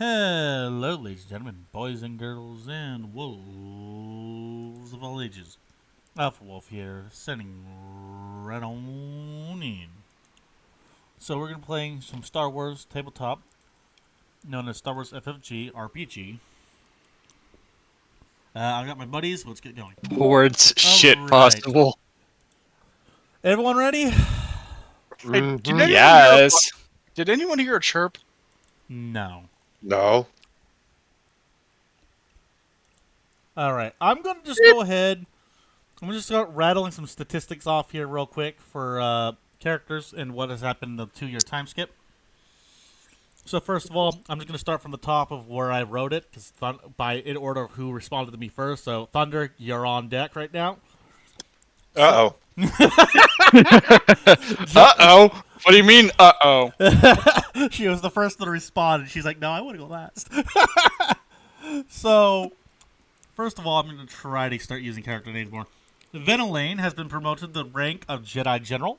Hello, ladies and gentlemen, boys and girls, and wolves of all ages. Alpha Wolf here, sending right on in. So we're going to be playing some Star Wars tabletop, known as Star Wars FFG RPG. I got my buddies, let's get going. Words shit Alright. possible. Everyone ready? Hey, Yes. did anyone hear a chirp? No. No. Alright, I'm going to just go ahead. I'm going to start rattling some statistics off here real quick for characters and what has happened in the 2-year time skip. So first of all, I'm just going to start from the top of where I wrote it, because by in order of who responded to me first. So Thunder, you're on deck right now. Uh-oh. Uh-oh. What do you mean, uh-oh? She was the first to respond, and she's like, no, I want to go last. So, first of all, I'm going to try to start using character names more. Venelane has been promoted to the rank of Jedi General.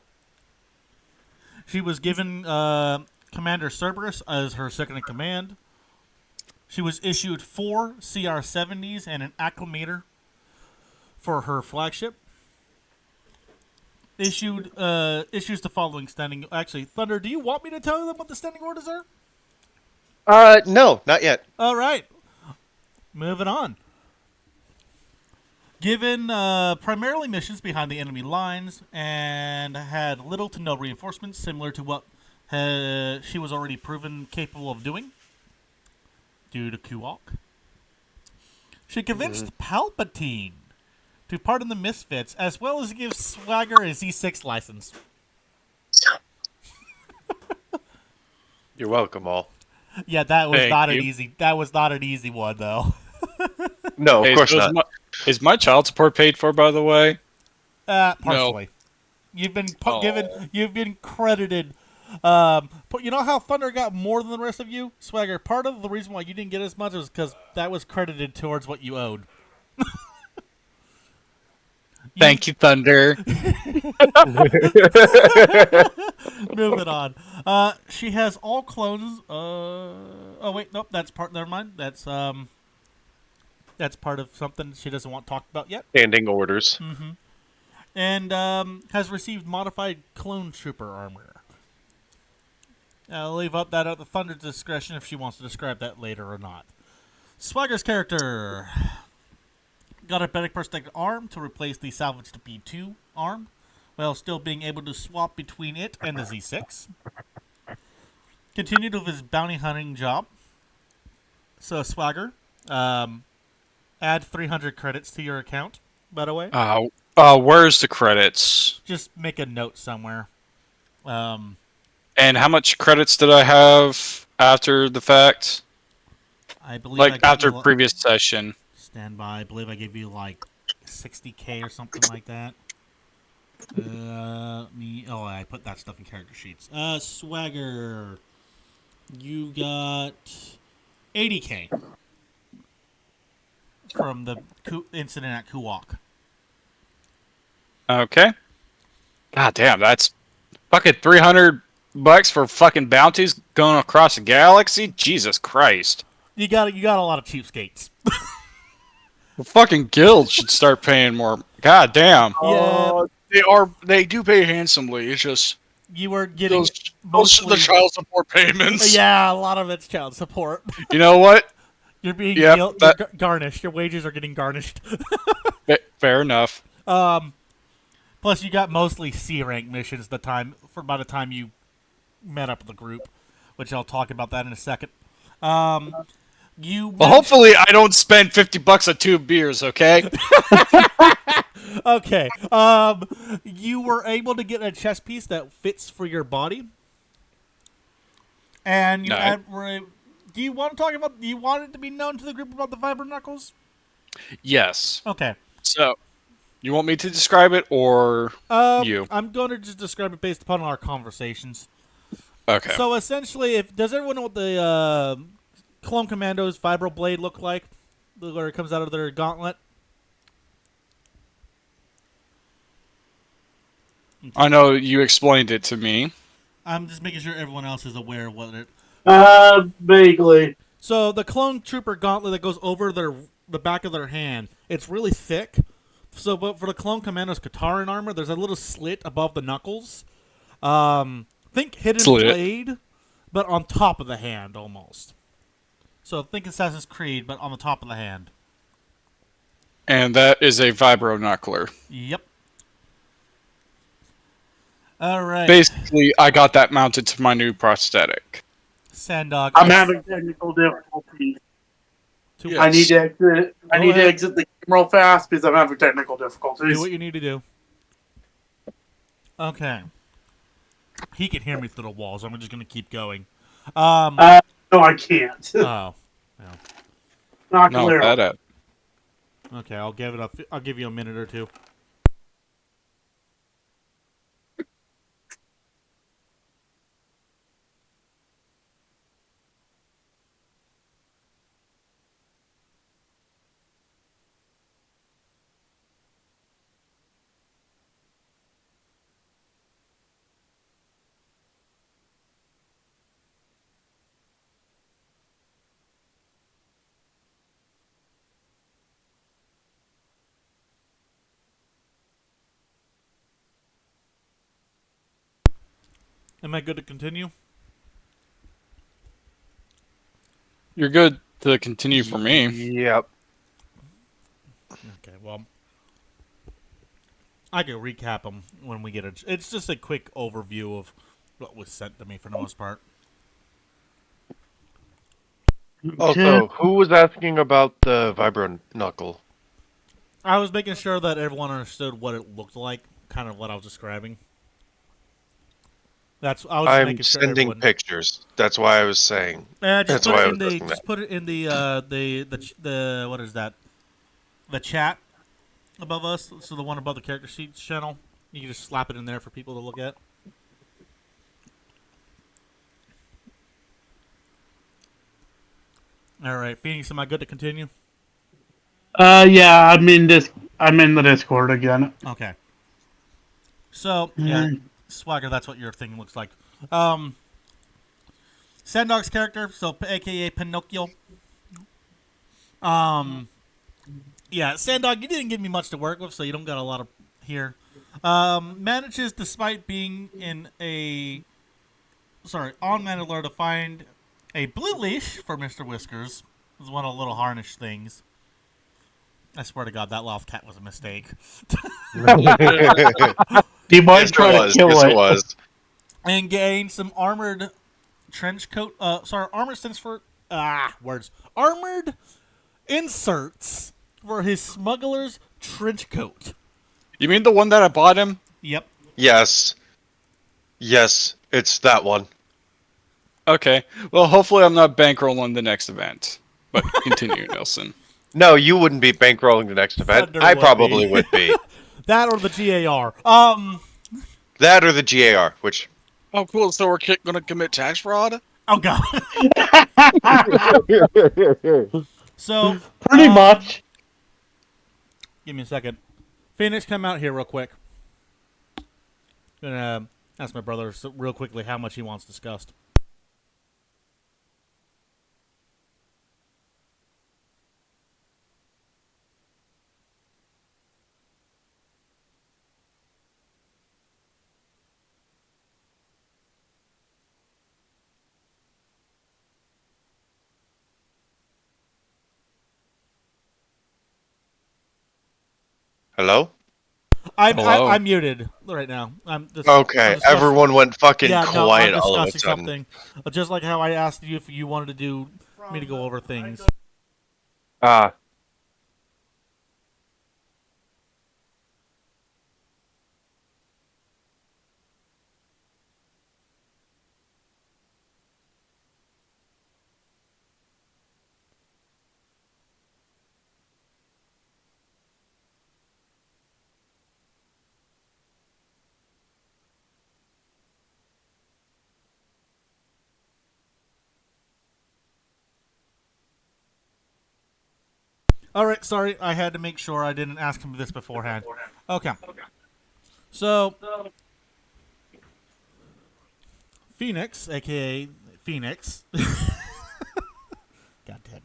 She was given Commander Cerberus as her second-in-command. She was issued 4 CR-70s and an acclimator for her flagship. Issues the following standing... Actually, Thunder, do you want me to tell them what the standing orders are? No, not yet. All right. Moving on. Given primarily missions behind the enemy lines and had little to no reinforcements, similar to what she was already proven capable of doing due to Kuwok. She convinced Palpatine to pardon the misfits, as well as give Swagger a Z6 license. You're welcome, all. Yeah, that was Thank not you. an easy. That was not an easy one, though. No, of Hey, course so not. Is my child support paid for, by the way? Partially. You've been given. Oh. You've been credited. But you know how Thunder got more than the rest of you, Swagger. Part of the reason why you didn't get as much was because that was credited towards what you owed. Thank you, Thunder. Moving on. She has all clones. Oh wait, nope. That's part. Never mind. That's part of something she doesn't want talked about yet. Standing orders. And has received modified clone trooper armor. I'll leave up that at the Thunder's discretion if she wants to describe that later or not. Swagger's character got a better protected arm to replace the salvaged B2 arm, while still being able to swap between it and the Z6. Continued with his bounty hunting job. So Swagger, add 300 credits to your account, by the way. Where's the credits? Just make a note somewhere. And how much credits did I have after the fact? I believe I Like, gave after you previous session. stand by. I believe I gave you like 60K or something like that. I put that stuff in character sheets. Swagger, you got 80K from the incident at Kuwok. Okay. God damn, that's fucking $300 for fucking bounties going across the galaxy? Jesus Christ. You got a lot of cheapskates. The fucking guild should start paying more. God damn. Yeah. They do pay handsomely. It's just You were getting those mostly the child support payments. Yeah, a lot of it's child support. You know what? You're being Yep, you're garnished. Your wages are getting garnished. Fair enough. Plus, you got mostly C rank missions by the time you met up with the group, which I'll talk about that in a second. Well, hopefully I don't spend $50 on 2 beers, okay? Okay. You were able to get a chest piece that fits for your body, and you do you want to talk about? Do you want it to be known to the group about the vibro knuckles? Yes. Okay. So, you want me to describe it, or you? I'm going to just describe it based upon our conversations. Okay. So essentially, does everyone know what the Clone Commando's vibro blade look like? Where it comes out of their gauntlet? I know you explained it to me. I'm just making sure everyone else is aware of what it... Vaguely. So the clone trooper gauntlet that goes over the back of their hand, it's really thick. So, but for the clone commando's Kataran armor, there's a little slit above the knuckles. Think hidden Slit. blade, but on top of the hand almost. So think Assassin's Creed, but on the top of the hand. And that is a vibro knuckler. Yep. All right. Basically, I got that mounted to my new prosthetic. Sandog. I'm having technical difficulties. Yes. I need to exit. I Go need ahead. to exit the game real fast because I'm having technical difficulties. Do what you need to do. Okay. He can hear me through the walls. I'm just going to keep going. No, I can't. Oh. Not No, clear. that up. Okay, I'll give you a minute or two. Am I good to continue? You're good to continue for me. Yep. Okay, well, I can recap them when we get it. It's just a quick overview of what was sent to me for the most part. Also, who was asking about the vibro knuckle? I was making sure that everyone understood what it looked like, kind of what I was describing. I was just I'm making sure sending everyone. pictures. That's why I was saying. Just That's put why it I in was the looking just at. put it in the what is that? The chat above us. So the one above the character sheets channel. You can just slap it in there for people to look at. All right, Phoenix, am I good to continue? Yeah, I'm in this. I'm in the Discord again. Okay. So yeah, Swagger, that's what your thing looks like. Sandog's character, so AKA Pinocchio. Yeah, Sandog, you didn't give me much to work with, so you don't got a lot of here. Manages, despite being on Mandalore, to find a blue leash for Mr. Whiskers. It was one of the little harnish things. I swear to God, that loft cat was a mistake. He might Yes, try it to was. kill Yes, it. it was. And gain some armored trench coat. Armored stands for words. Armored inserts for his smuggler's trench coat. You mean the one that I bought him? Yep. Yes. Yes, it's that one. Okay. Well, hopefully I'm not bankrolling the next event. But continue, Nelson. No, you wouldn't be bankrolling the next event. Thunder I would probably be. would be. That or the GAR. That or the GAR, which Oh, cool. So we're going to commit tax fraud? Oh God. So Pretty much. give me a second. Phoenix, come out here real quick. Gonna ask my brother real quickly how much he wants discussed. hello? Hello? I'm muted right now. I'm Okay, discussing- everyone went fucking Yeah, no, quiet I'm all of a discussing sudden. something. Just like how I asked you if you wanted to do me to go over things. Ah, All right, sorry, I had to make sure I didn't ask him this beforehand. Okay. So, Phoenix, aka Phoenix,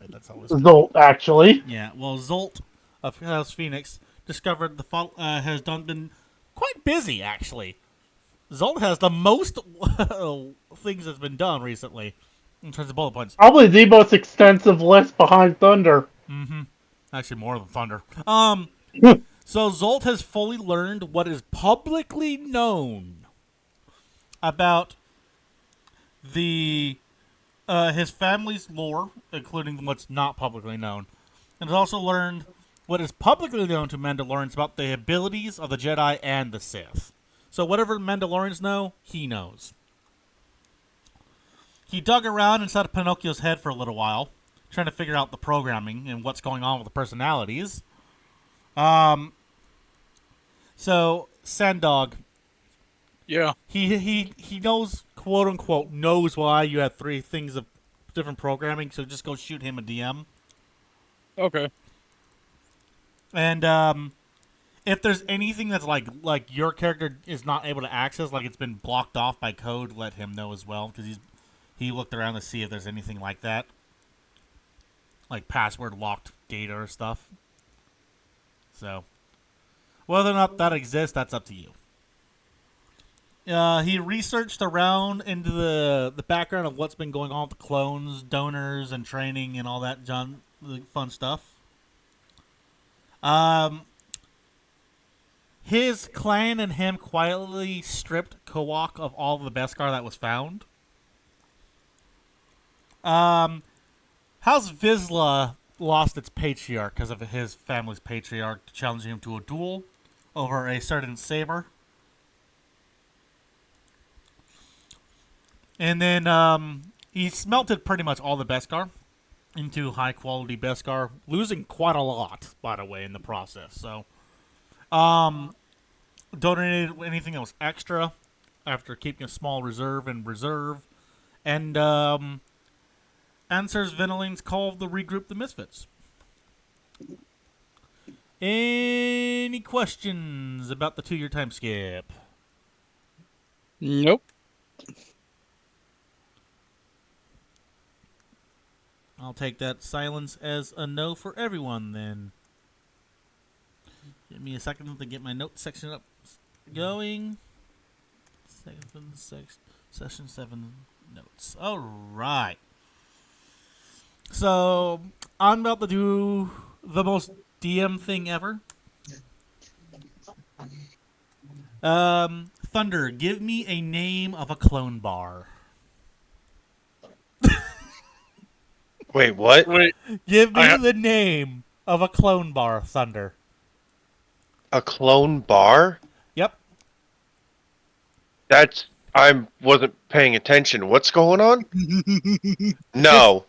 That's always Zolt, actually. yeah. Well, Zolt of House Phoenix discovered has been quite busy actually. Zolt has the most things that's been done recently in terms of bullet points. Probably the most extensive list behind Thunder. Actually, more than Thunder. So Zolt has fully learned what is publicly known about the his family's lore, including what's not publicly known, and has also learned what is publicly known to Mandalorians about the abilities of the Jedi and the Sith. So whatever Mandalorians know, he knows. He dug around inside Pinocchio's head for a little while, trying to figure out the programming and what's going on with the personalities. So Sandog, Yeah. he knows, quote unquote, knows why you have 3 things of different programming. So just go shoot him a DM. Okay. And if there's anything that's like your character is not able to access, like it's been blocked off by code, let him know as well, because he looked around to see if there's anything like that, like password locked data or stuff. So whether or not that exists, that's up to you. He researched around into the background of what's been going on with the clones, donors, and training, and all that the fun stuff. His clan and him quietly stripped Kowak of all the Beskar that was found. House Vizsla lost its patriarch because of his family's patriarch challenging him to a duel over a certain saber. And then he smelted pretty much all the Beskar into high-quality Beskar, losing quite a lot, by the way, in the process. So, donated anything that was extra after keeping a small reserve in reserve. And answers Veneline's call to regroup the Misfits. Any questions about the 2-year time skip? Nope. I'll take that silence as a no for everyone, then. Give me a second to get my note section up going. Session 7 notes. All right. So, I'm about to do the most DM thing ever. Thunder, give me a name of a clone bar. Wait, what? Wait. Give me the name of a clone bar, Thunder. A clone bar? Yep. I wasn't paying attention. What's going on? No.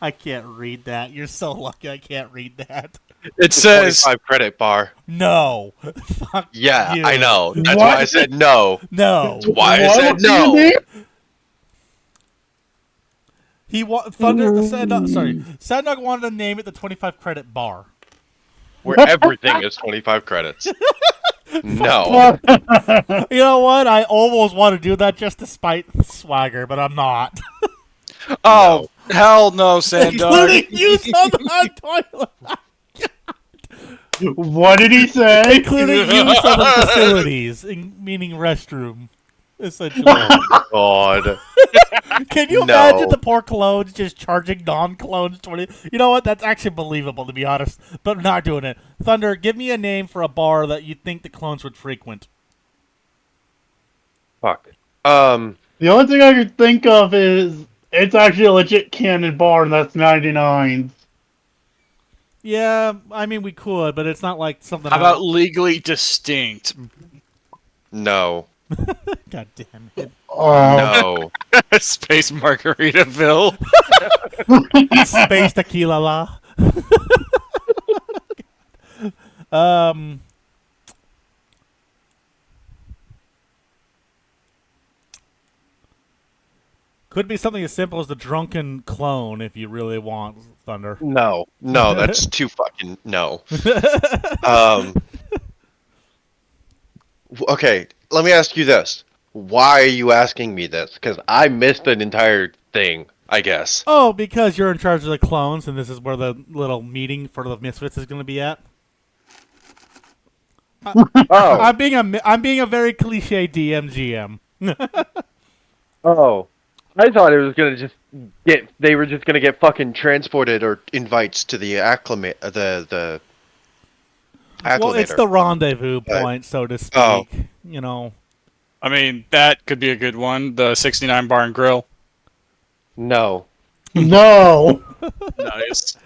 I can't read that. You're so lucky I can't read that. It says 25 credit bar. No. Fuck Yeah, you. I know. That's What? why I said no. No. That's why I What said was your no. name? Sandog wanted to name it the 25 credit bar. Where everything is 25 credits. No. You know what? I almost want to do that just to spite Swagger, but I'm not. oh hell no, Sandog. Including use of the toilet. What did he say? Including use of the facilities, meaning restroom, essentially. God. Can you imagine the poor clones just charging non-clones 20? You know what? That's actually believable, to be honest. But I'm not doing it. Thunder, give me a name for a bar that you think the clones would frequent. Fuck. The only thing I could think of is it's actually a legit canon bar, and that's 99. Yeah, I mean, we could, but it's not like something... How about legally distinct? No. God damn it. No. Space Margaritaville. Space tequila la. Could be something as simple as the drunken clone if you really want, Thunder. No. No, that's too fucking no. Okay, let me ask you this. Why are you asking me this? Because I missed an entire thing, I guess. Oh, because you're in charge of the clones, and this is where the little meeting for the Misfits is going to be at. Oh, I'm being a very cliche DMGM. oh. I thought it was gonna just they were just gonna get fucking transported or invites to the the Well, it's acclimator. the rendezvous Right. point, so to Oh. speak. You know. I mean, that could be a good one. The 69 Bar and Grill. No. No. Nice.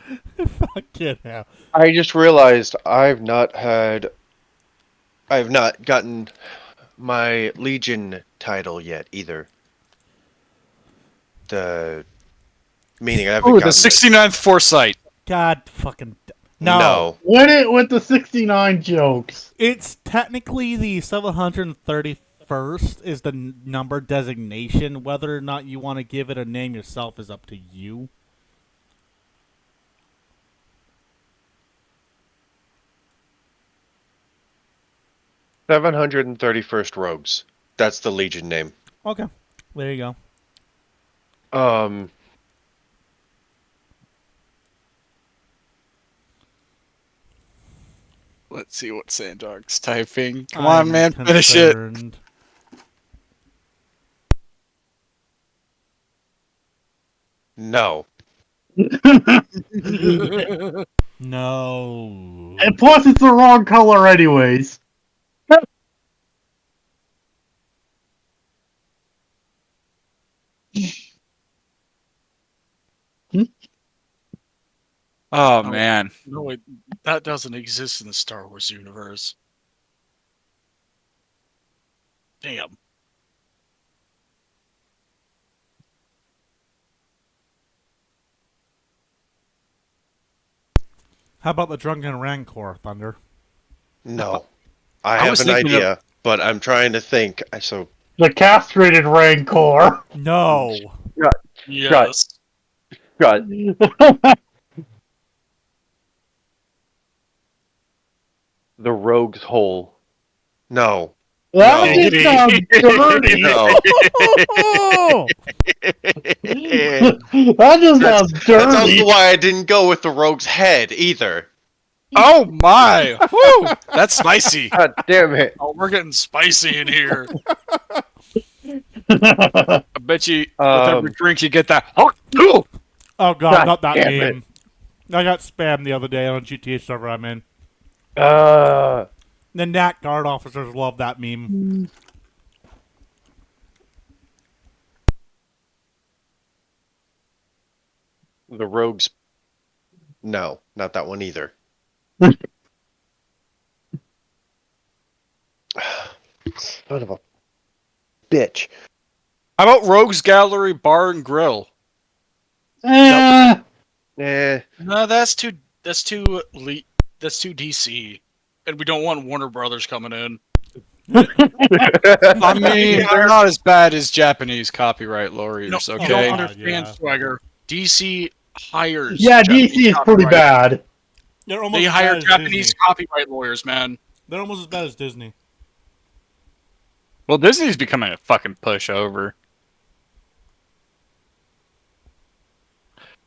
Fucking hell. I just realized I've not gotten my Legion title yet either. Meaning I haven't Ooh, gotten the 69th Foresight. God fucking. No. No. Win it with the 69 jokes. It's technically the 731st is the number designation. Whether or not you want to give it a name yourself is up to you. – 731st Rogues. That's the Legion name. Okay. There you go. Let's see what Sandog's typing. Come on, I'm man, finish it. concerned. No. No. And plus, it's the wrong color, anyways. Oh, man. No, that doesn't exist in the Star Wars universe. Damn. How about the Drunken Rancor, Thunder? No. I I have was an thinking idea, but I'm trying to think. So The castrated Rancor. No. Yes. God, the Rogue's Hole. No. That No. just sounds dirty. No. Oh! That just sounds That's dirty. also why I didn't go with the Rogue's Head either. Oh, my. Woo! That's spicy. God damn it. Oh, we're getting spicy in here. I bet you with every drink you get that. Oh, Oh god, God not that damn meme. I got spammed the other day on a GTA server I'm in. Uh, The Nat Guard officers love that meme. the Rogue's. No, not that one either. Son of a bitch. How about Rogue's Gallery Bar and Grill? Eh, No, that's too DC, and we don't want Warner Brothers coming in. I mean, they're not as bad as Japanese copyright lawyers, No, okay? you don't God, understand, yeah. Swagger. DC hires. yeah, Japanese DC is pretty copyright- bad. They're almost They as hire bad as Japanese Disney. copyright lawyers, man. They're almost as bad as Disney. Well, Disney's becoming a fucking pushover.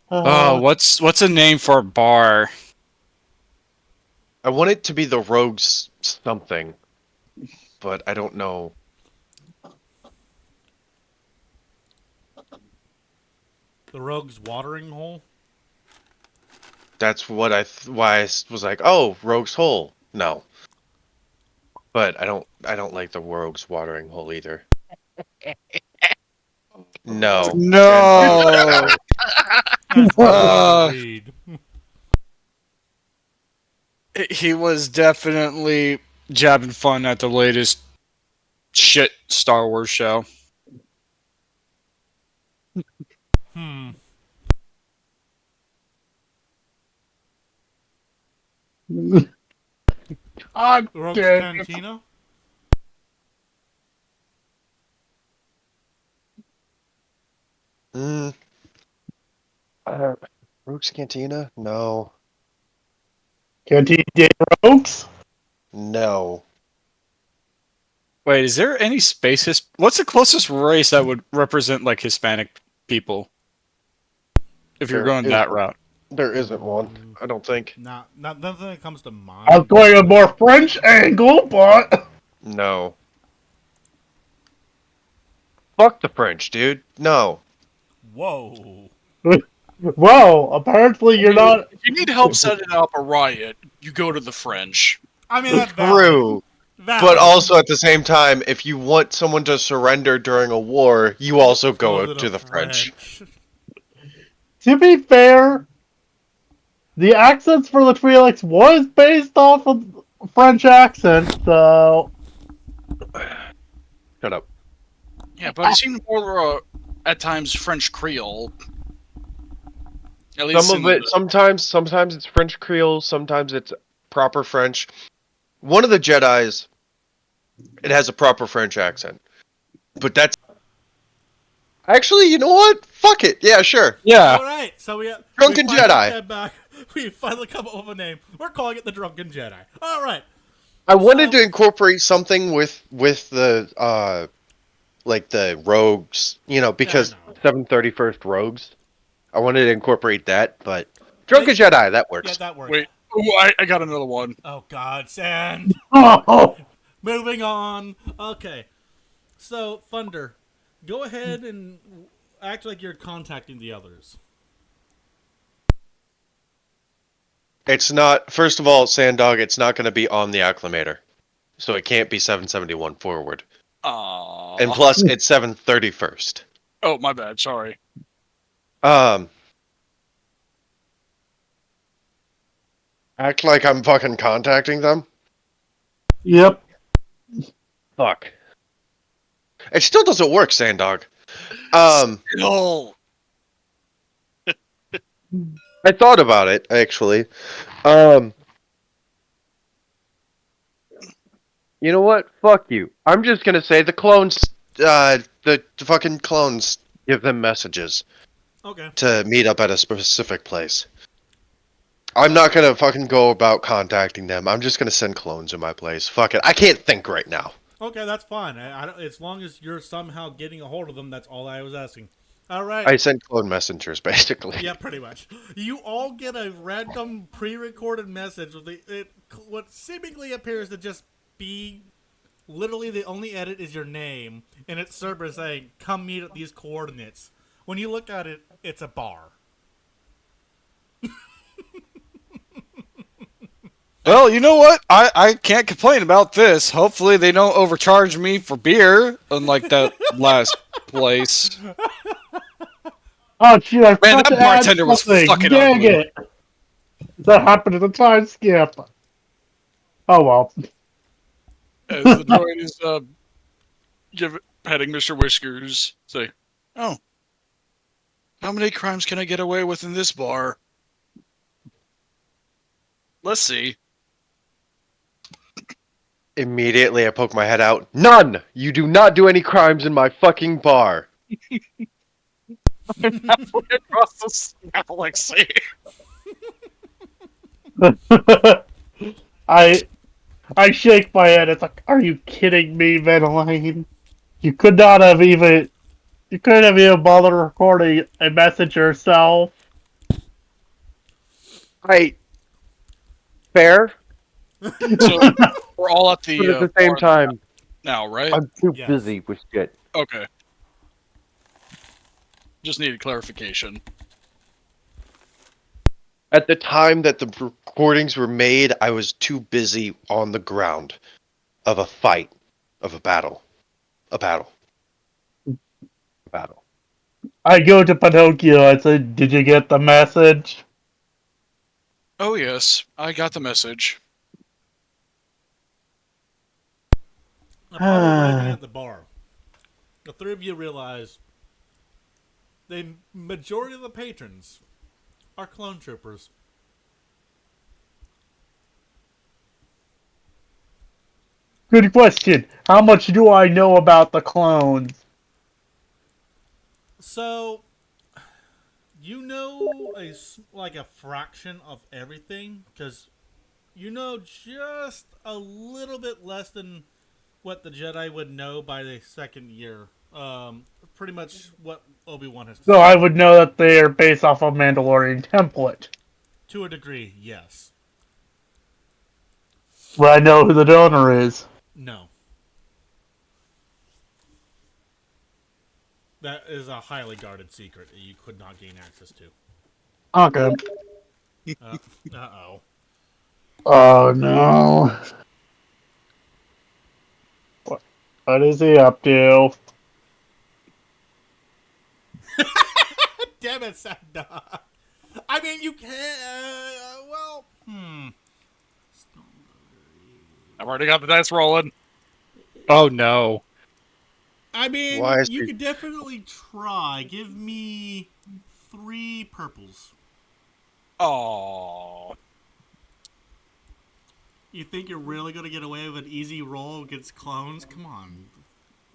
Oh, what's a name for a bar? I want it to be the Rogue's something, but I don't know. The Rogue's Watering Hole? That's what why I was like, oh, Rogue's Hole. No, but I don't like the Rogue's Watering Hole either. No. No. That's hard to read. He was definitely jabbing fun at the latest shit Star Wars show. Hmm. I'm Rogue's dead. Cantina? Mm. Rogue's Cantina? No. Canteen Day Rogues? No. Wait, is there any what's the closest race that would represent like Hispanic people? If you're There going that route. There isn't one. I don't think. Not nothing that comes to mind. I was going a more French angle, but No. Fuck the French, dude. No. Whoa. well, apparently you're not. If you need help setting up a riot, you go to the French. I mean, that's valid. True. Valid. But also at the same time, if you want someone to surrender during a war, you also go to the French. To be fair, the accents for the Twi'leks was based off of French accent, so Shut up. Yeah, but I've seen more at times French Creole. At least Some of it, sometimes it's French Creole, sometimes it's proper French. One of the Jedis, it has a proper French accent. But that's... Actually, you know what? Fuck it. Yeah, sure. Yeah. All right, so Drunken we finally Jedi. came back. We finally come up with a name. We're calling it the Drunken Jedi. All right. I wanted to incorporate something with the, like the rogues, you know, because Yeah, 731st rogues. I wanted to incorporate that, but Drunken Jedi, that works. Yeah, that works. Wait, oh, I got another one. Oh God, sand. oh, Moving on. Okay. So Thunder, go ahead and act like you're contacting the others. It's not, first of all, Sanddog, it's not going to be on the acclimator. So it can't be 771 forward. Aww. And plus, it's 731st. Oh, my bad. Sorry. Act like I'm fucking contacting them? yep. Fuck. It still doesn't work, Sanddog. No. I thought about it, actually. You know what? Fuck you. I'm just gonna say the clones, the fucking clones give them messages Okay. to meet up at a specific place. I'm not gonna fucking go about contacting them. I'm just gonna send clones in my place. Fuck it. I can't think right now. Okay, that's fine. I don't, as long as you're somehow getting a hold of them, that's all I was asking. All right. I send clone messengers, basically. Yeah, pretty much. You all get a random pre-recorded message with what seemingly appears to just be literally the only edit is your name, and it's Cerber saying, "Come meet at these coordinates." When you look at it, it's a bar. Well, you know what? I can't complain about this. Hopefully they don't overcharge me for beer, unlike that last place. Oh, shit, I Man, forgot that to add bartender was something. fucking Dang ugly. it. That happened at the time skip. Oh, well. As the droid is petting Mr. Whiskers, say, "Oh, how many crimes can I get away with in this bar? Let's see." Immediately, I poke my head out. None! You do not do any crimes in my fucking bar. Across the galaxy. I shake my head. It's like, are you kidding me, Venelaine? You could not have even... You couldn't have even bothered recording a message yourself. Fair, So we're all at the, but at the same bar time, now, right? I'm too Yes. busy with shit. Okay. Just needed clarification. At the time that the recordings were made, I was too busy on the ground of a fight, of a battle. A battle. A battle. I go to Pinocchio. I said, did you get the message? Oh yes, I got the message. Upon arriving at the bar, the three of you realize the majority of the patrons are clone troopers. Good question. How much do I know about the clones? So, you know like a fraction of everything, because you know just a little bit less than what the Jedi would know by the second year. Pretty much what Obi-Wan has to So say. I would know that they are based off a Mandalorian template. To a degree, yes. But I know who the donor is. No. That is a highly guarded secret that you could not gain access to. Okay. Uh-oh. Oh no. What is he up to? Damn it, Sanda. I mean, you can. I've already got the dice rolling. Oh no. I mean, Why is you he- could definitely try. Give me 3 purples. Oh. You think you're really going to get away with an easy roll against clones? Come on.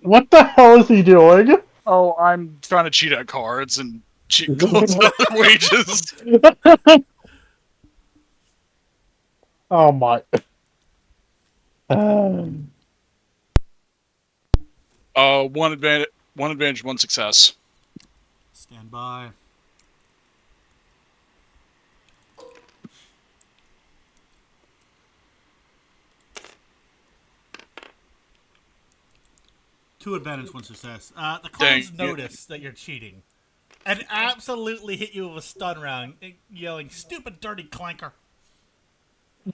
What the hell is he doing? Oh, I'm trying to cheat at cards and cheat close other wages. Oh my. One advantage, one success. Stand by. Two advantage, one success. The clones Dang, yeah. notice that you're cheating and absolutely hit you with a stun round, yelling, "Stupid, dirty clanker!"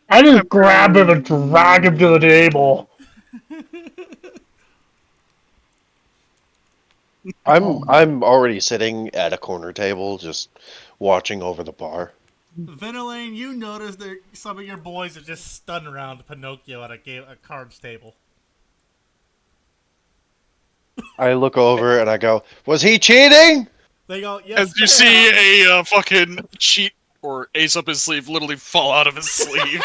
I just grabbed him and dragged him to the table. I'm already sitting at a corner table, just watching over the bar. Venelane, you notice that some of your boys are just stun around Pinocchio at a cards table. I look over and I go, "Was he cheating?" They go, "Yes." As you see a fucking cheat or ace up his sleeve literally fall out of his sleeve.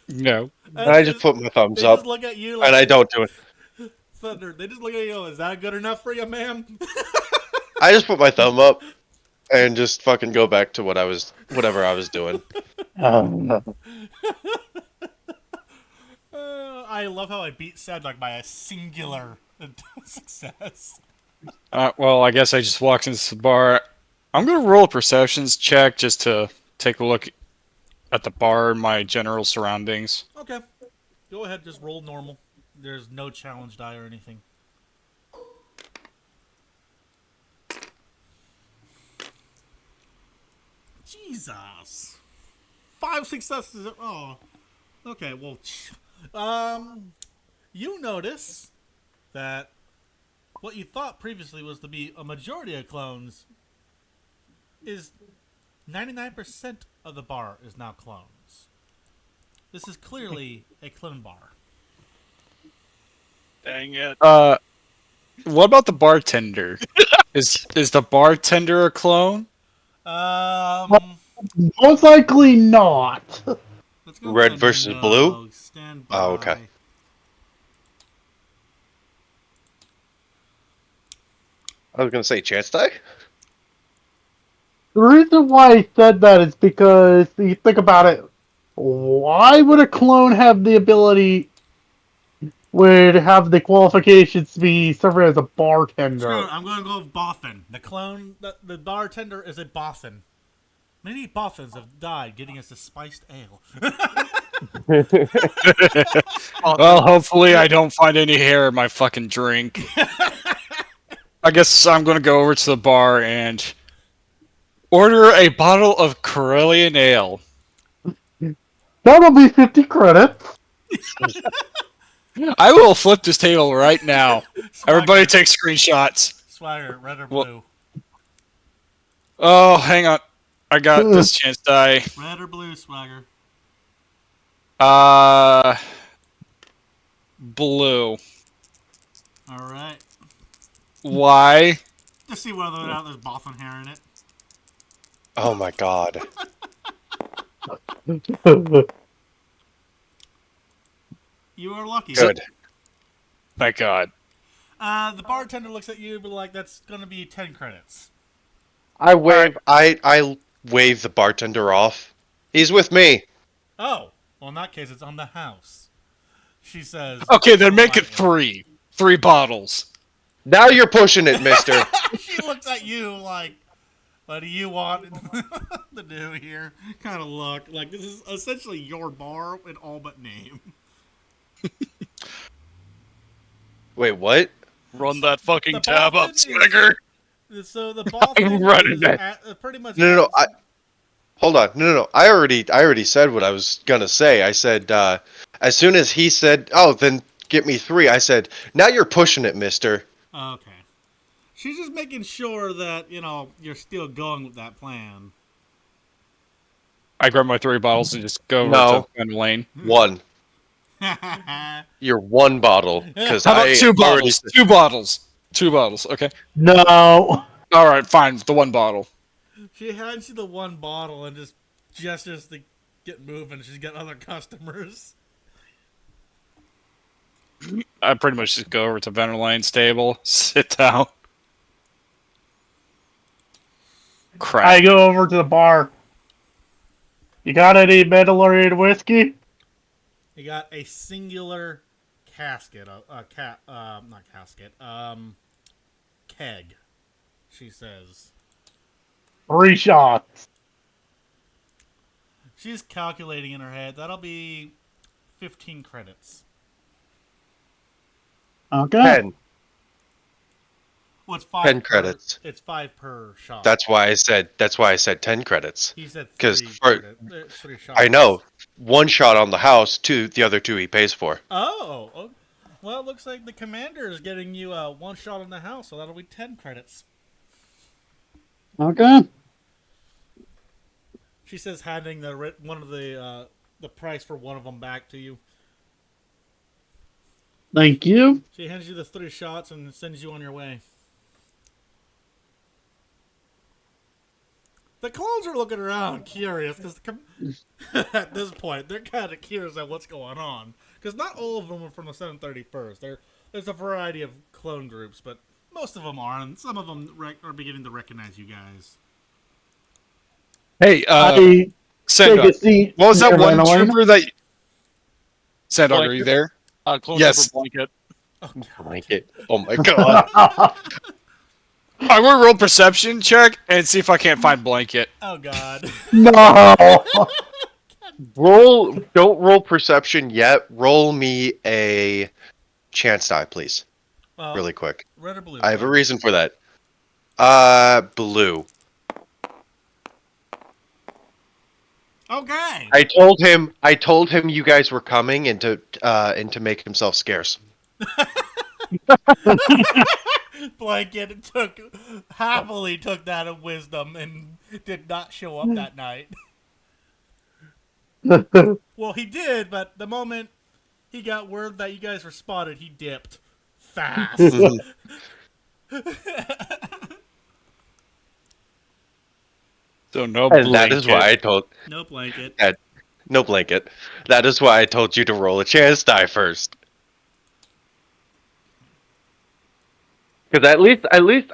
No. And I just put my thumbs They up, just look at you like, and I don't do it. Thunder. They just look at you. Is that good enough for you, ma'am? I just put my thumb up and just fucking go back to whatever I was doing. I love how I beat Sadok by a singular success. Well, I guess I just walked into the bar. I'm gonna roll a perceptions check just to take a look at the bar and my general surroundings. Okay. Go ahead, just roll normal. There's no challenge die or anything. Jesus. 5 successes. Oh. Okay, well, you notice that what you thought previously was to be a majority of clones is 99% of the bar is now clones. This is clearly a clone bar. Dang it. What about the bartender? is the bartender a clone? Most likely not. Let's go Red with a versus no. blue? Stand by. Oh, okay. I was gonna say chance die. The reason why I said that is because you think about it. Why would a clone have the ability? Would have the qualifications to be serving as a bartender? Screw it, I'm going to go with Bothan. The clone, the bartender is a Bothan. Many Bothans have died getting us a spiced ale. Well, hopefully I don't find any hair in my fucking drink. I guess I'm gonna go over to the bar and order a bottle of Corellian ale. That'll be 50 credits. I will flip this table right now. Everybody Swagger. take screenshots. Swagger, red or Well- blue? Oh, hang on. I got this chance die. Red or blue, Swagger? Blue. Alright. Why? Just see whether or not there's Bothan hair in it. Oh my god. You are lucky. Good. Thank God. The bartender looks at you, but like, that's going to be 10 credits. I wave the bartender off. He's with me. Oh, well, in that case, it's on the house. She says. Okay, then make it politely. 3. 3 bottles. Now you're pushing it, mister. She looks at you like, what do you want to do here? Kind of look. Like, this is essentially your bar in all but name. Wait, what? Run that fucking The tab up, Boston Swagger. So the Boston running is that. pretty much... No. Hold on. No. I already said what I was gonna say. I said, as soon as he said, "Oh, then get me 3," I said, "Now you're pushing it, mister." Okay. She's just making sure that, you're still going with that plan. I grab my 3 bottles and just go over No. to Fen Lane. 1. You're 1 bottle. Because How about I 2 already bottles? 2 bottles. 2 bottles, okay. No. Alright, fine. The 1 bottle. She hands you the 1 bottle and just gestures to get moving. She's got other customers. I pretty much just go over to Fen Lane's table, sit down. Crap. I go over to the bar. You got any Mandalorian whiskey? You got a singular casket, not casket, keg, she says. 3 shots. She's calculating in her head. That'll be 15 credits. Okay. 10. Well, it's 5 10 per- credits. It's 5 per shot. That's why I said 10 credits. He said 'Cause 3 shots. I know. 1 shot on the house, the other 2 he pays for. Oh, well, it looks like the commander is getting you 1 shot on the house, so that'll be 10 credits. Okay. She says, handing the price for one of them back to you. Thank you. She hands you the 3 shots and sends you on your way. The clones are looking around, curious, because at this point they're kind of curious at what's going on. Because not all of them are from the 731st. There's a variety of clone groups, but most of them are, and some of them are beginning to recognize you guys. Hey, I take a Sandog. seat. What was that near one Mandalorian. trooper that... Sandog, are you there? Clone Yes. Trooper blanket. Blanket. Oh my god. I will roll perception check and see if I can't find blanket. Oh god. No. Don't roll perception yet. Roll me a chance die, please. Really quick. Red or blue? I have a reason for that. Blue. Okay. I told him you guys were coming and to make himself scarce. Blanket happily took that of wisdom and did not show up that night. Well, he did, but the moment he got word that you guys were spotted, he dipped fast. So no And blanket. that is why I told No blanket. no blanket. That is why I told you to roll a chance die first. Because at least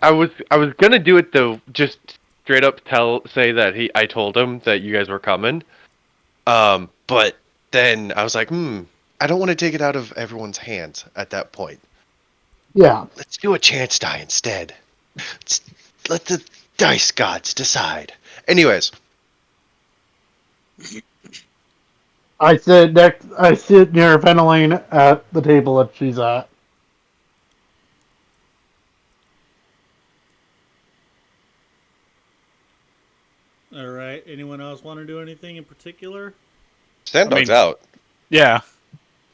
I was gonna do it though, just straight up say that I told him that you guys were coming. But then I was like, I don't want to take it out of everyone's hands at that point. Yeah. Let's do a chance die instead. Let the dice gods decide. Anyways, I sit near Fenelane at the table that she's at. All right. Anyone else want to do anything in particular? Sandog's out. Yeah.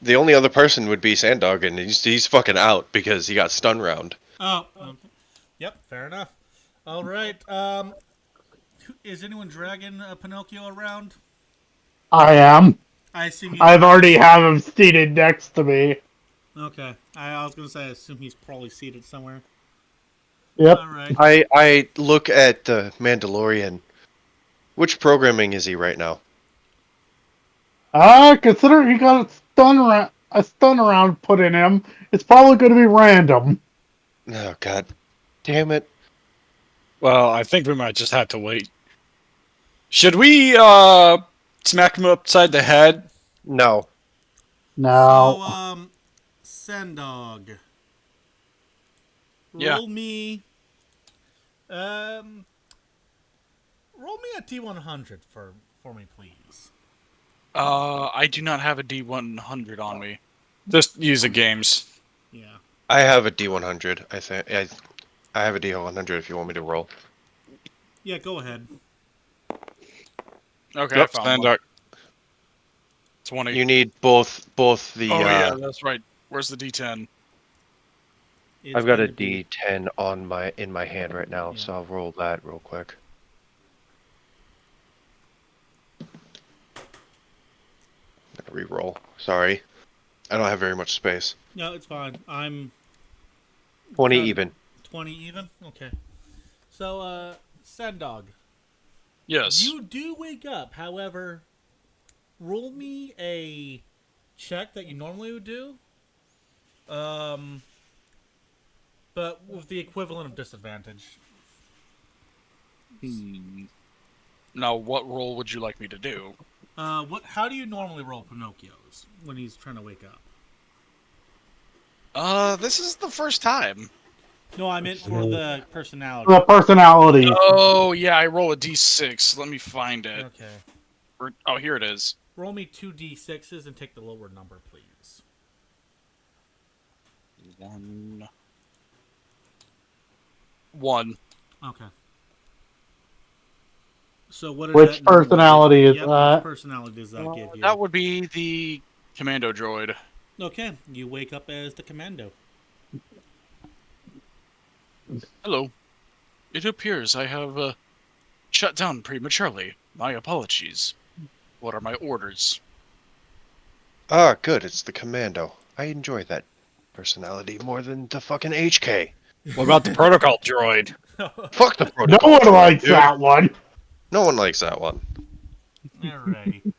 The only other person would be Sandog, and he's fucking out because he got stun round. Oh. Okay. Yep. Fair enough. All right. Is anyone dragging Pinocchio around? I am. I assume I've already have him seated next to me. Okay. I was gonna say I assume he's probably seated somewhere. Yep. All right. I look at the Mandalorian. Which programming is he right now? Consider he got a stun round put in him. It's probably going to be random. Oh god, damn it! Well, I think we might just have to wait. Should we, smack him upside the head? No. No. So, Sendog. Yeah. Roll me. Um, roll me a D100 for me, please. I do not have a D100 on me. Just use the games. Yeah. I have a D100. I think I have a D100 if you want me to roll. Yeah, go ahead. Okay, I Yep, found stand one. up. 20. You need both the. Oh yeah, that's right. Where's the D10? It's I've got going a to be. D10 in my hand right now, Yeah. so I'll roll that real quick. Reroll. Sorry, I don't have very much space. No, it's fine. I'm 20 kind of even. 20 even. Okay. So, Sendog, Yes. you do wake up. However, roll me a check that you normally would do. But with the equivalent of disadvantage. Now, what role would you like me to do? What? How do you normally roll Pinocchio's when he's trying to wake up? This is the first time. No, I meant for the personality. The personality. Oh yeah, I roll a D6. Let me find it. Okay. Oh, here it is. Roll me 2d6s and take the lower number, please. 1. 1. Okay. So what is Which that normally personality give? is Yep, that? which personality does that give you? That would be the commando droid. Okay, you wake up as the commando. Hello. It appears I have shut down prematurely. My apologies. What are my orders? Ah, good. It's the commando. I enjoy that personality more than the fucking HK. What about the protocol droid? Fuck the No protocol. one droid, likes dude. that one. No one likes that one. Alrighty.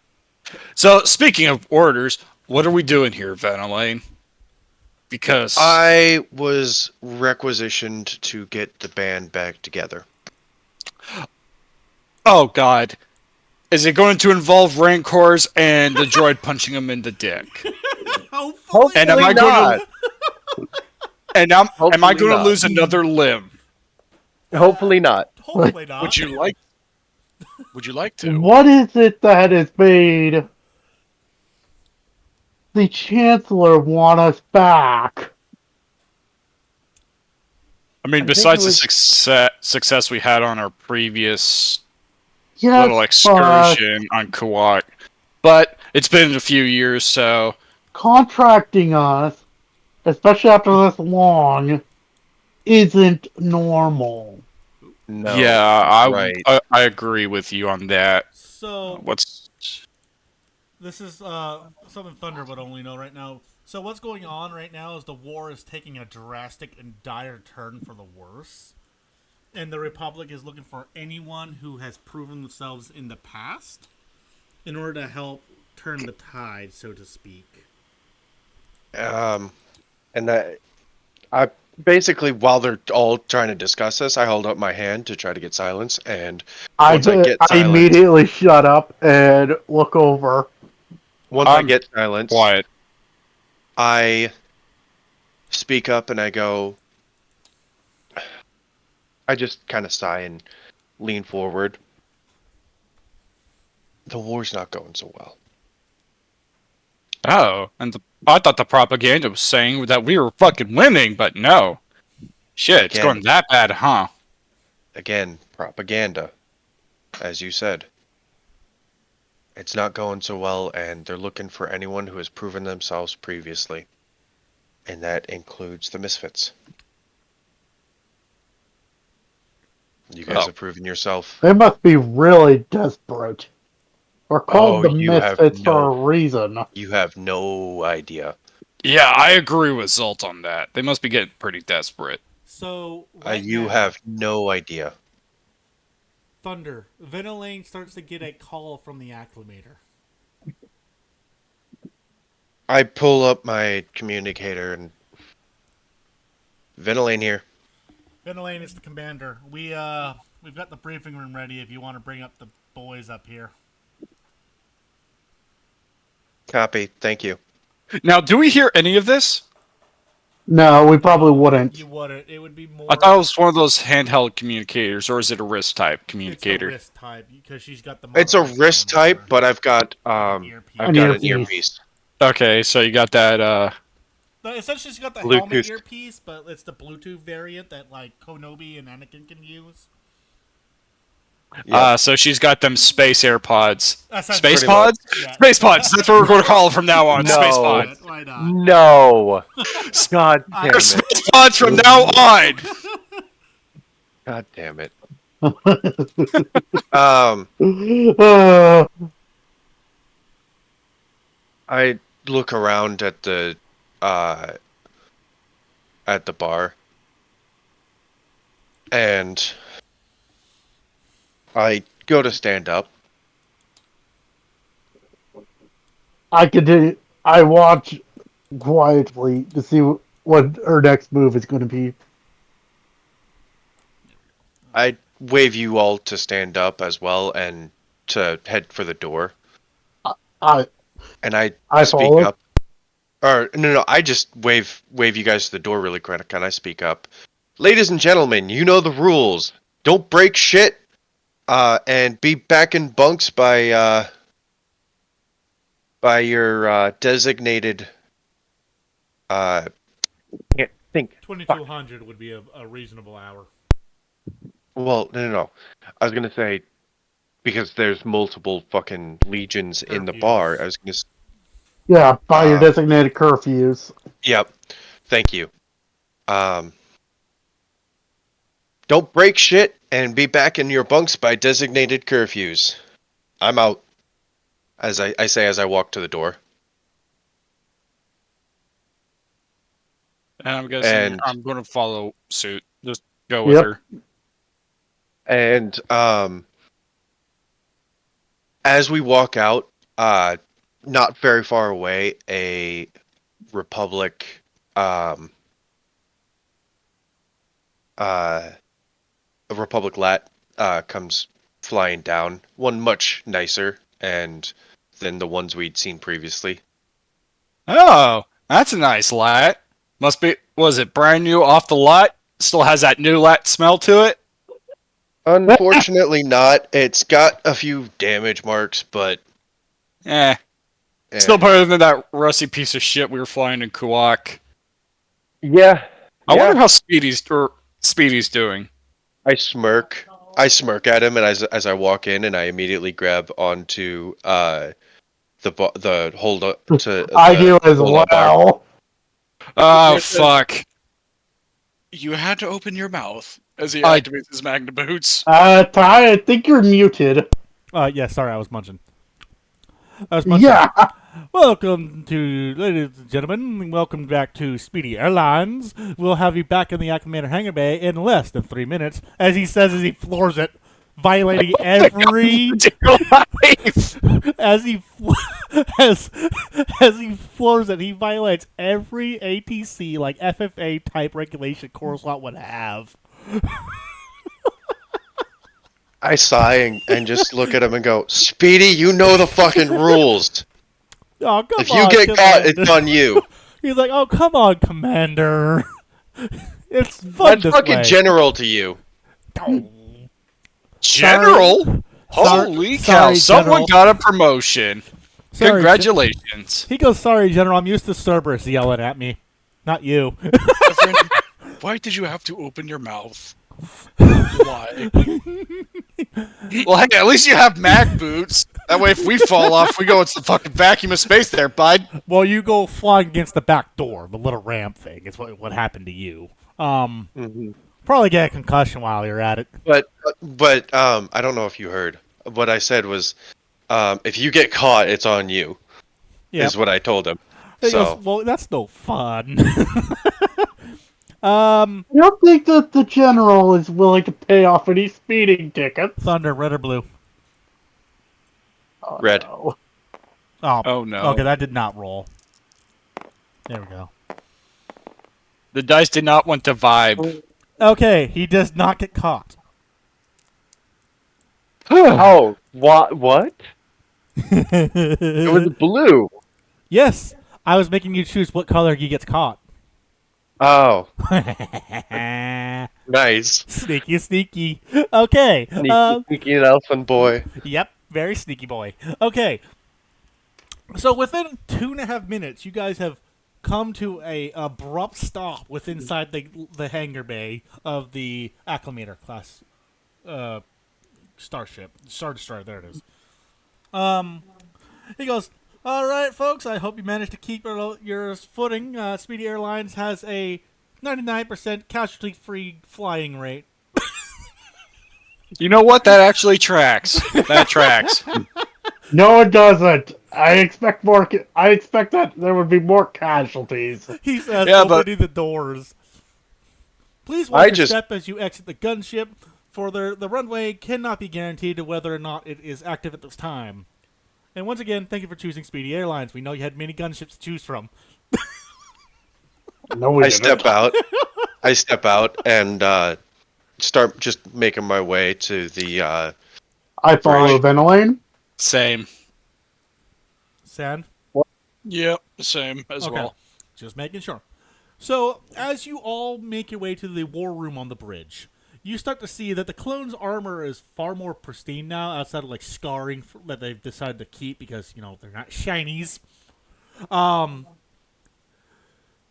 So, speaking of orders, what are we doing here, Vanillane? Because I was requisitioned to get the band back together. oh god, is it going to involve Rancors and the droid punching him in the dick? Hopefully, And am I going to am I Hopefully going to not. lose another limb? Hopefully not. Hopefully not. Would you like? Would you like to? What is it that has made the Chancellor want us back? I mean, I think besides it the was- success we had on our previous Yes, little excursion on Kuwait, but it's been a few years, so contracting us, especially after this long, isn't normal. No. yeah, right. I agree with you on that. So What's this is something Thunder would only know right now. So what's going on right now is the war is taking a drastic and dire turn for the worse. And the Republic is looking for anyone who has proven themselves in the past in order to help turn the tide, so to speak. And that I basically, while they're all trying to discuss this, I hold up my hand to try to get silence, and once I get I silence, immediately shut up and look over. once I I'm get silence, quiet? I speak up and I go. I just kind of sigh and lean forward. The war's not going so well. Oh, and I thought the propaganda was saying that we were fucking winning, but no. Shit, it's Again. going that bad, huh? Again, propaganda, as you said. It's not going so well, and they're looking for anyone who has proven themselves previously. And that includes the Misfits. You guys Oh. have proven yourself. They must be really desperate. We're called the you have Misfits for a reason. You have no idea. Yeah, I agree with Zolt on that. They must be getting pretty desperate. So right You now, have no idea. Thunder, Venilane starts to get a call from the acclimator. I pull up my communicator and Ventilane here. Venilane is the commander. We've got the briefing room ready if you want to bring up the boys up here. Copy. Thank you. Now, do we hear any of this? No, we probably wouldn't. You wouldn't. It would be more. I thought it was one of those handheld communicators, or is it a wrist type It's the communicator? wrist type because she's got the. It's a modified wrist clone type, armor. but I've got An I've got an earpiece. earpiece. Okay, so you got that. No, essentially, she's got the Bluetooth. helmet earpiece, but it's the Bluetooth variant that like Konobi and Anakin can use. Yep. So she's got them space AirPods. Essentially. Space Pretty pods? Yeah. Space pods. That's what we're going to call them from now on. No. Space Why pods. not? Why not? No. God damn They're it. space pods from now on. God damn it. I look around at the bar, and I go to stand up. I watch quietly to see what her next move is going to be. I wave you all to stand up as well and to head for the door. I And I speak follow. up. Or no, I just wave you guys to the door really quick. And I speak up. Ladies and gentlemen, you know the rules. Don't break shit. And be back in bunks by your designated. Can't think. 2200 would be a reasonable hour. Well, no. I was gonna say because there's multiple fucking legions in the bar. Curfews. I was gonna. Yeah, by your designated curfews. Yep. Thank you. Don't break shit and be back in your bunks by designated curfews. I'm out. As I say as I walk to the door. And I'm guessing And- I'm going to follow suit. Just go with Yep. her. And as we walk out, not very far away, a Republic lat comes flying down. One much nicer than the ones we'd seen previously. Oh, that's a nice lat. Must be, was it brand new off the lot? Still has that new lat smell to it? Unfortunately not. It's got a few damage marks, but Eh. Still better than that rusty piece of shit we were flying in Kuwak. yeah. I wonder how Speedy's doing. I smirk at him, and as I walk in, and I immediately grab onto the hold up to. I do as hold-up bar. well. Oh, fuck. You had to open your mouth as he I- activates his magna boots. Ty, I think you're muted. Yeah, sorry, I was munching. Yeah. Welcome to, ladies and gentlemen, welcome back to Speedy Airlines. We'll have you back in the Acclimator hangar bay in less than 3 minutes, as he says as he floors it, violating every... as he floors it, he violates every ATC, like FFA type regulation Coruscant would have. I sigh and just look at him and go, Speedy, you know the fucking rules. Oh, come If on, you get caught, Commander. it's on you. He's like, oh, come on, Commander. It's fun That's this fucking way. general to you. General? Holy cow, Sorry, someone General. got a promotion. Sorry, Congratulations. He goes, sorry, General, I'm used to Cerberus yelling at me. Not you. Why did you have to open your mouth? Why? Well, hey, at least you have mag boots. That way, if we fall off, we go into the fucking vacuum of space there, bud. Well, you go flying against the back door, the little ramp thing. It's what happened to you. Probably get a concussion while you're at it. But I don't know if you heard. What I said was, if you get caught, it's on you. Yeah. Is what I told him. He So goes, well, that's no fun. I don't think that the general is willing to pay off any speeding tickets. Thunder, red or blue? Oh, Red. no. Oh, no. Okay, that did not roll. There we go. The dice did not want to vibe. Okay, he does not get caught. oh, what? It was blue. Yes, I was making you choose what color he gets caught. Oh, nice. Sneaky, sneaky. Okay. Sneaky, sneaky elfin boy. Yep, very sneaky boy. Okay. So within 2.5 minutes, you guys have come to a abrupt stop within inside the hangar bay of the Acclimator class starship. Star Destroyer, there it is. He goes, all right, folks, I hope you managed to keep your footing. Speedy Airlines has a 99% casualty-free flying rate. You know what? That actually tracks. That tracks. No, it doesn't. I expect more. I expect that there would be more casualties. He says, Yeah, but- opening the doors. Please watch I your just- step as you exit the gunship, for the runway cannot be guaranteed to whether or not it is active at this time. And once again, thank you for choosing Speedy Airlines. We know you had many gunships to choose from. No, we I didn't. step out and start just making my way to the. I follow Right. Venelane. Same. Sand? Yep, same as well. Just making sure. So, as you all make your way to the war room on the bridge, you start to see that the clone's armor is far more pristine now, outside of like scarring that they've decided to keep because, you know, they're not shinies.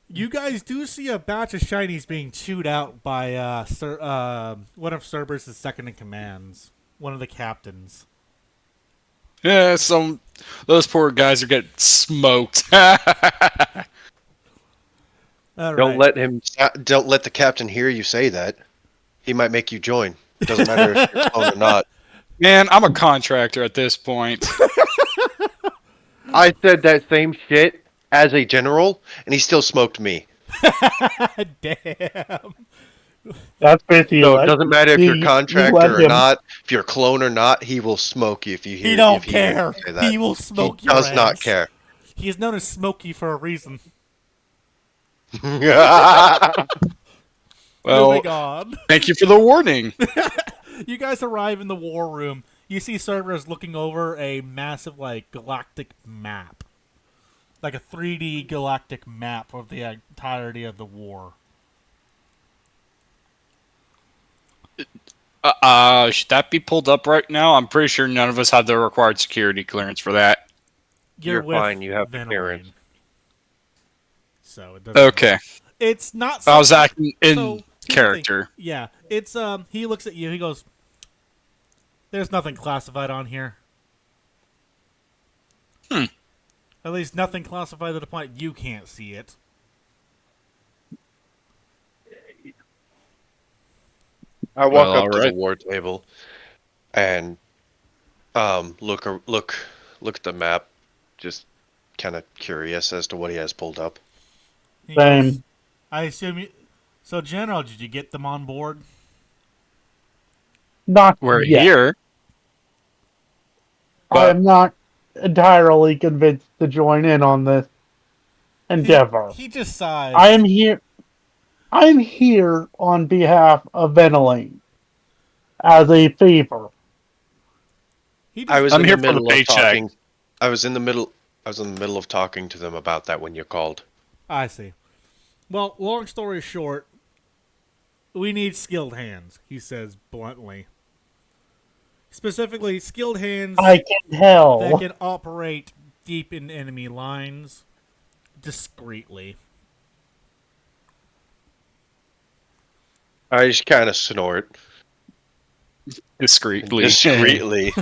You guys do see a batch of shinies being chewed out by one of Cerberus' second in commands, one of the captains. Yeah, those poor guys are getting smoked. All Don't right. Don't let the captain hear you say that. He might make you join. Doesn't matter if you're clone or not. Man, I'm a contractor at this point. I said that same shit as a general, and he still smoked me. Damn. That's basically. So it doesn't matter if you're you contractor let or him- not, if you're a clone or not, he will smoke you if you hear. He don't if hears care. you say that. He will smoke He your does not ass. care. He is known as Smokey for a reason. Well, Moving on. thank you for the warning. You guys arrive in the war room. You see Cerberus looking over a massive, like, galactic map. Like a 3D galactic map of the entirety of the war. Should that be pulled up right now? I'm pretty sure none of us have the required security clearance for that. You're with fine, you have the Venom clearance. Rain. So it doesn't. Okay. It's not. I was something- acting in so, here's the thing. character. Yeah, it's He looks at you. He goes, "There's nothing classified on here. At least nothing classified to the point you can't see it." I walk Well, up to alright. the war table and look at the map, just kind of curious as to what he has pulled up. He goes, Same. I assume you. So, General, did you get them on board? Not We're yet. here. I but- am not entirely convinced to join in on this endeavor. He just sighs. I am here. I am here on behalf of Venelane as a favor. He just, I was I'm in here the for the middle of paycheck. talking. I was in the middle of talking to them about that when you called. I see. Well, long story short, we need skilled hands, he says bluntly. Specifically, skilled hands I can that tell. can operate deep in enemy lines discreetly. I just kind of snort Discreetly. discreetly.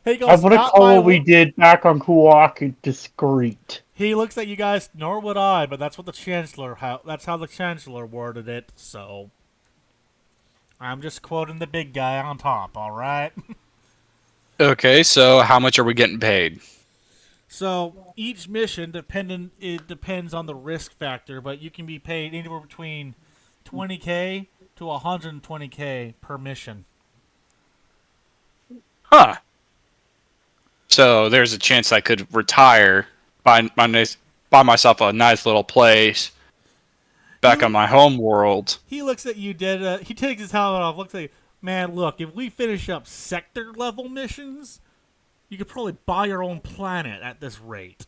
He goes, I want to "Not call my what we wo-" did back on Kuwak discreet. He looks at you guys, nor would I, but that's what the Chancellor, that's how the Chancellor worded it, so I'm just quoting the big guy on top, alright? Okay, so how much are we getting paid? So each mission it depends on the risk factor, but you can be paid anywhere between 20K to 120K per mission. Huh. So there's a chance I could retire, buy myself a nice little place back on my home world. He looks at you dead. He takes his helmet off. Looks at you, man. Look, if we finish up sector level missions, you could probably buy your own planet at this rate.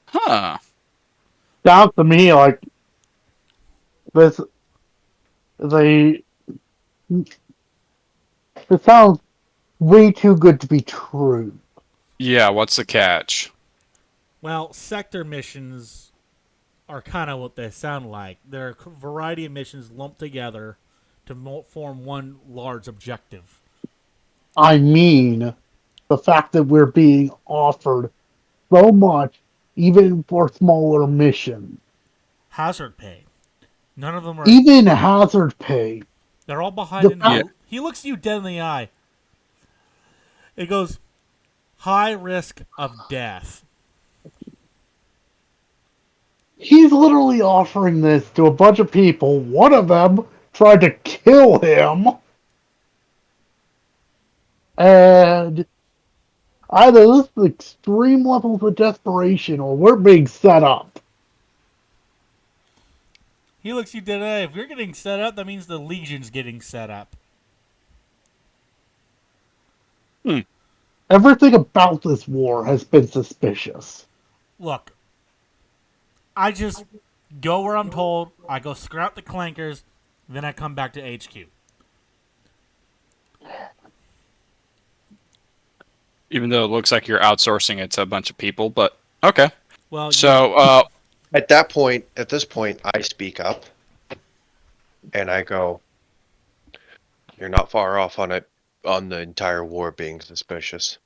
Huh. Sounds to me like this. They. It sounds way too good to be true. Yeah, what's the catch? Well, sector missions are kind of what they sound like. They're a variety of missions lumped together to form one large objective. I mean, the fact that we're being offered so much, even for smaller missions, Hazard pay. None of them are. even hazard pay. They're all behind The in. Yeah. fact He looks you dead in the eye. It goes high risk of death. he's literally offering this to a bunch of people. One of them tried to kill him, and either this is extreme levels of desperation, or we're being set up. He looks you dead in the eye. If you're getting set up, that means the Legion's getting set up. Everything about this war has been suspicious. Look, I just go where I'm told. I go scrap the clankers, then I come back to HQ. Even though it looks like you're outsourcing it to a bunch of people, but okay. Well, So, At this point, I speak up and I go, "You're not far off on the entire war being suspicious."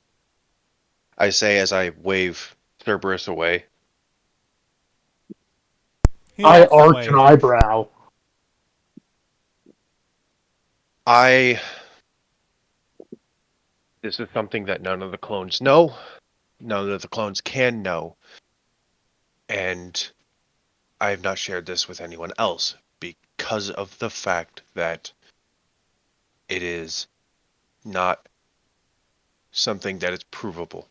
I say as I wave Cerberus away. he I walks arch away. an eyebrow. This is something that none of the clones know, none of the clones can know, and I have not shared this with anyone else because of the fact that it is not something that is provable.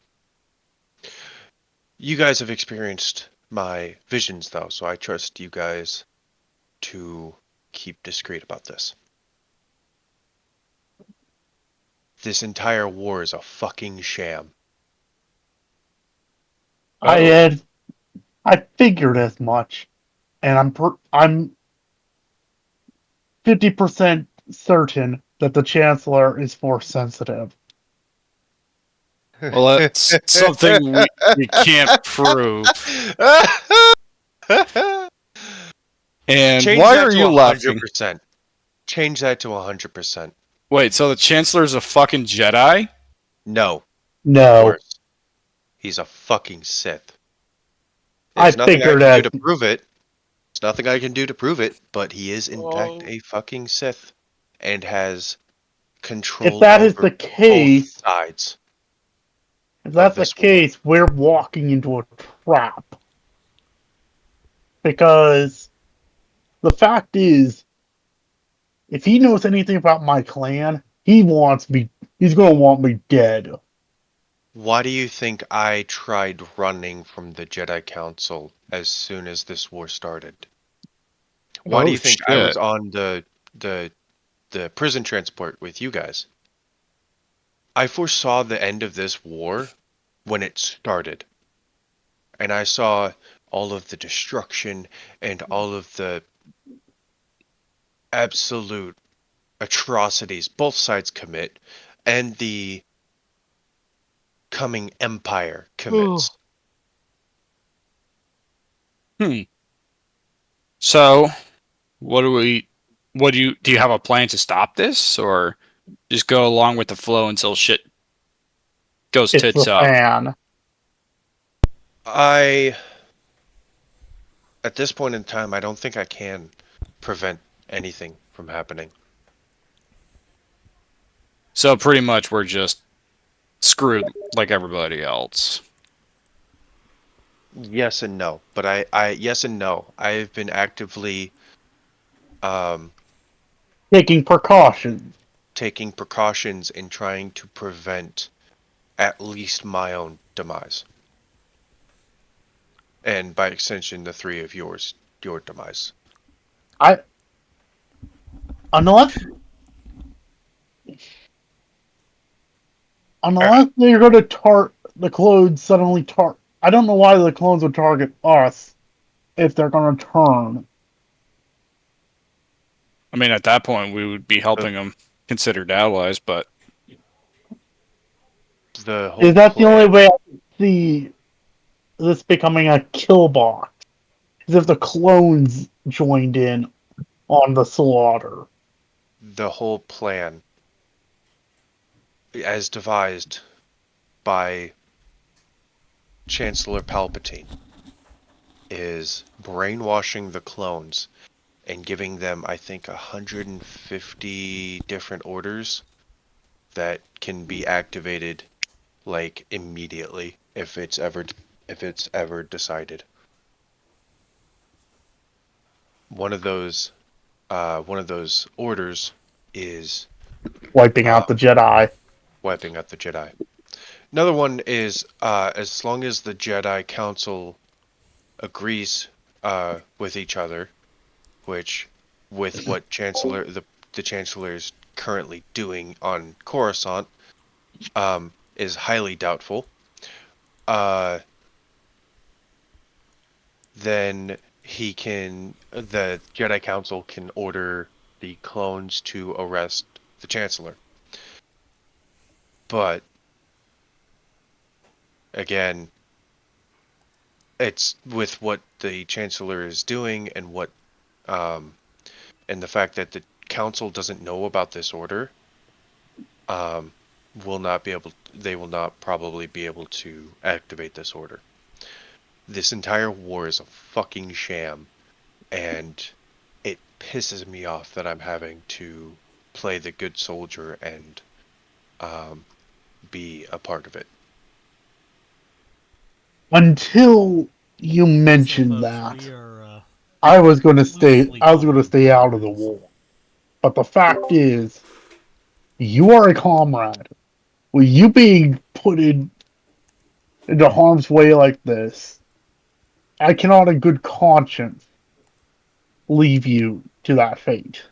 You guys have experienced my visions, though, so I trust you guys to keep discreet about this. This entire war is a fucking sham. I figured as much, and I'm 50% certain that the Chancellor is force sensitive. well, that's something we can't prove. And Change why that are to you laughing? 100%. Change that to 100%. Wait, so the Chancellor's a fucking Jedi? No, No, worse. He's a fucking Sith. I There's nothing I figured can do as to prove it. There's nothing I can do to prove it, but he is in fact Oh. a fucking Sith and has if control that is over the both case, sides. if that's the this war. case, we're walking into a trap. Because the fact is, if he knows anything about my clan, he's gonna want me dead. Why do you think I tried running from the Jedi Council as soon as this war started? Why do Oh, you think I was shit. on the prison transport with you guys? I foresaw the end of this war when it started. And I saw all of the destruction and all of the absolute atrocities both sides commit and the coming empire commits. So, do you have a plan to stop this, or just go along with the flow until shit goes It's tits the up? fan. At this point in time, I don't think I can prevent anything from happening. So pretty much we're just screwed like everybody else. Yes and no, but yes and no. I've been actively Taking precautions. taking precautions in trying to prevent at least my own demise. And by extension, the three of your demise. Unless they're going to the clothes suddenly I don't know why the clones would target us if they're going to turn. I mean, at that point, we would be helping them, considered allies, but The whole Is that the only plan, way I can see this becoming a kill box? Is if the clones joined in on the slaughter. the whole plan, as devised by Chancellor Palpatine, is brainwashing the clones and giving them, I think, 150 different orders that can be activated like immediately if it's ever decided. One of those orders is Wiping uh, out the Jedi. wiping out the Jedi. Another one is as long as the Jedi Council agrees with each other, which with what the Chancellor is currently doing on Coruscant, is highly doubtful. Uh, then the Jedi Council can order the clones to arrest the Chancellor. But again, it's with what the Chancellor is doing and um, and the fact that the Council doesn't know about this order, um, they will not probably be able to activate this order. This entire war is a fucking sham, and it pisses me off that I'm having to play the good soldier and um, be a part of it. Until you So, mentioned folks, that, we are I was going to stay. loosely I was going to following stay out of the orders. war. But the fact is, you are a comrade. With you being put into harm's way like this, I cannot, in good conscience, leave you to that fate.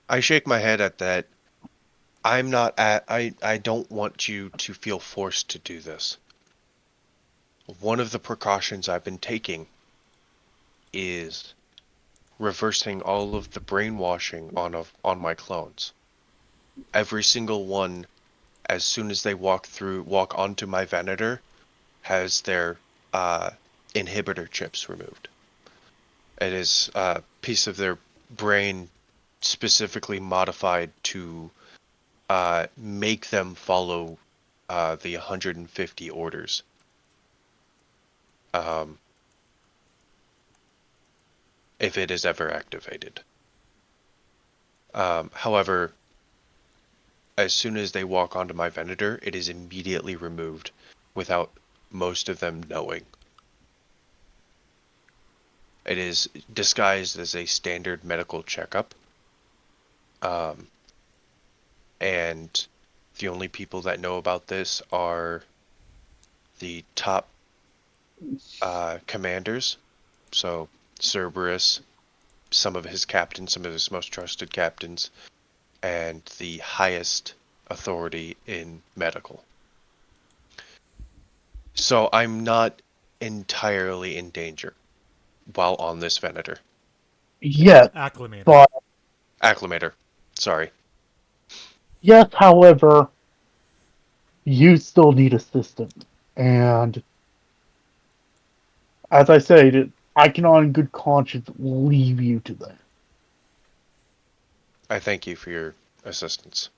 I shake my head at that. I don't want you to feel forced to do this. One of the precautions I've been taking is reversing all of the brainwashing on my clones. Every single one, as soon as they walk onto my Venator, has their uh, inhibitor chips removed. It is a piece of their brain specifically modified to make them follow the 150 orders. Um, if it is ever activated. However, as soon as they walk onto my Venator, it is immediately removed without most of them knowing. It is disguised as a standard medical checkup. Um, and the only people that know about this are the top commanders. So Cerberus, some of his captains, some of his most trusted captains, and the highest authority in medical. So I'm not entirely in danger while on this Venator. Yes, Acclimated. but Acclimator. Sorry. yes, however, you still need assistance. And as I said, I cannot, in good conscience, leave you to that. I thank you for your assistance.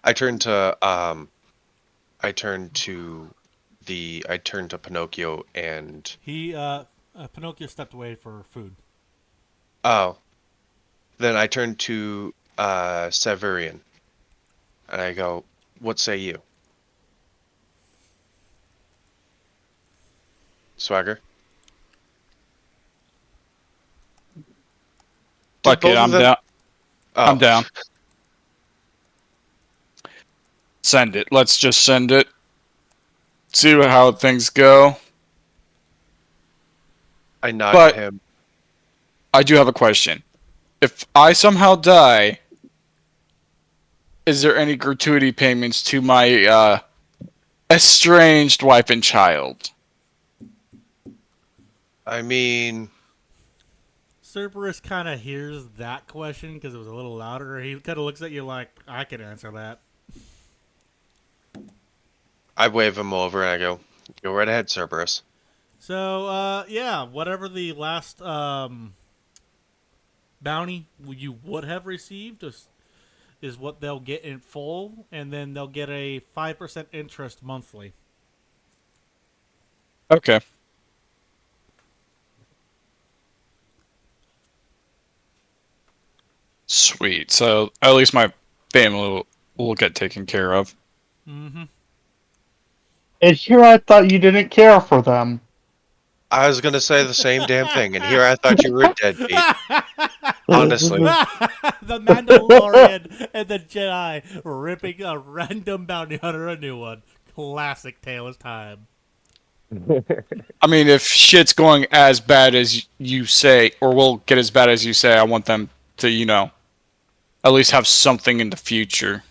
I turn to I turn to I turn to Pinocchio and Pinocchio stepped away for food. oh, then I turn to Severian and I go, "What say you?" Swagger? fuck it, both of I'm them down. Oh. I'm down. Send it. Let's just send it. See how things go. I nod But to him. I do have a question. If I somehow die, is there any gratuity payments to my estranged wife and child? I mean, Cerberus kind of hears that question because it was a little louder. He kind of looks at you like, I can answer that. I wave him over and I go right ahead, Cerberus. So, yeah, whatever the last bounty you would have received is what they'll get in full, and then they'll get a 5% interest monthly. Okay. Sweet. So at least my family will get taken care of. Mm-hmm. And here I thought you didn't care for them. I was gonna say the same damn thing, and here I thought you were a deadbeat. Honestly. The Mandalorian and the Jedi ripping a random bounty hunter a new one. Classic tale of time. I mean, if shit's going as bad as you say, or will get as bad as you say, I want them to, at least have something in the future.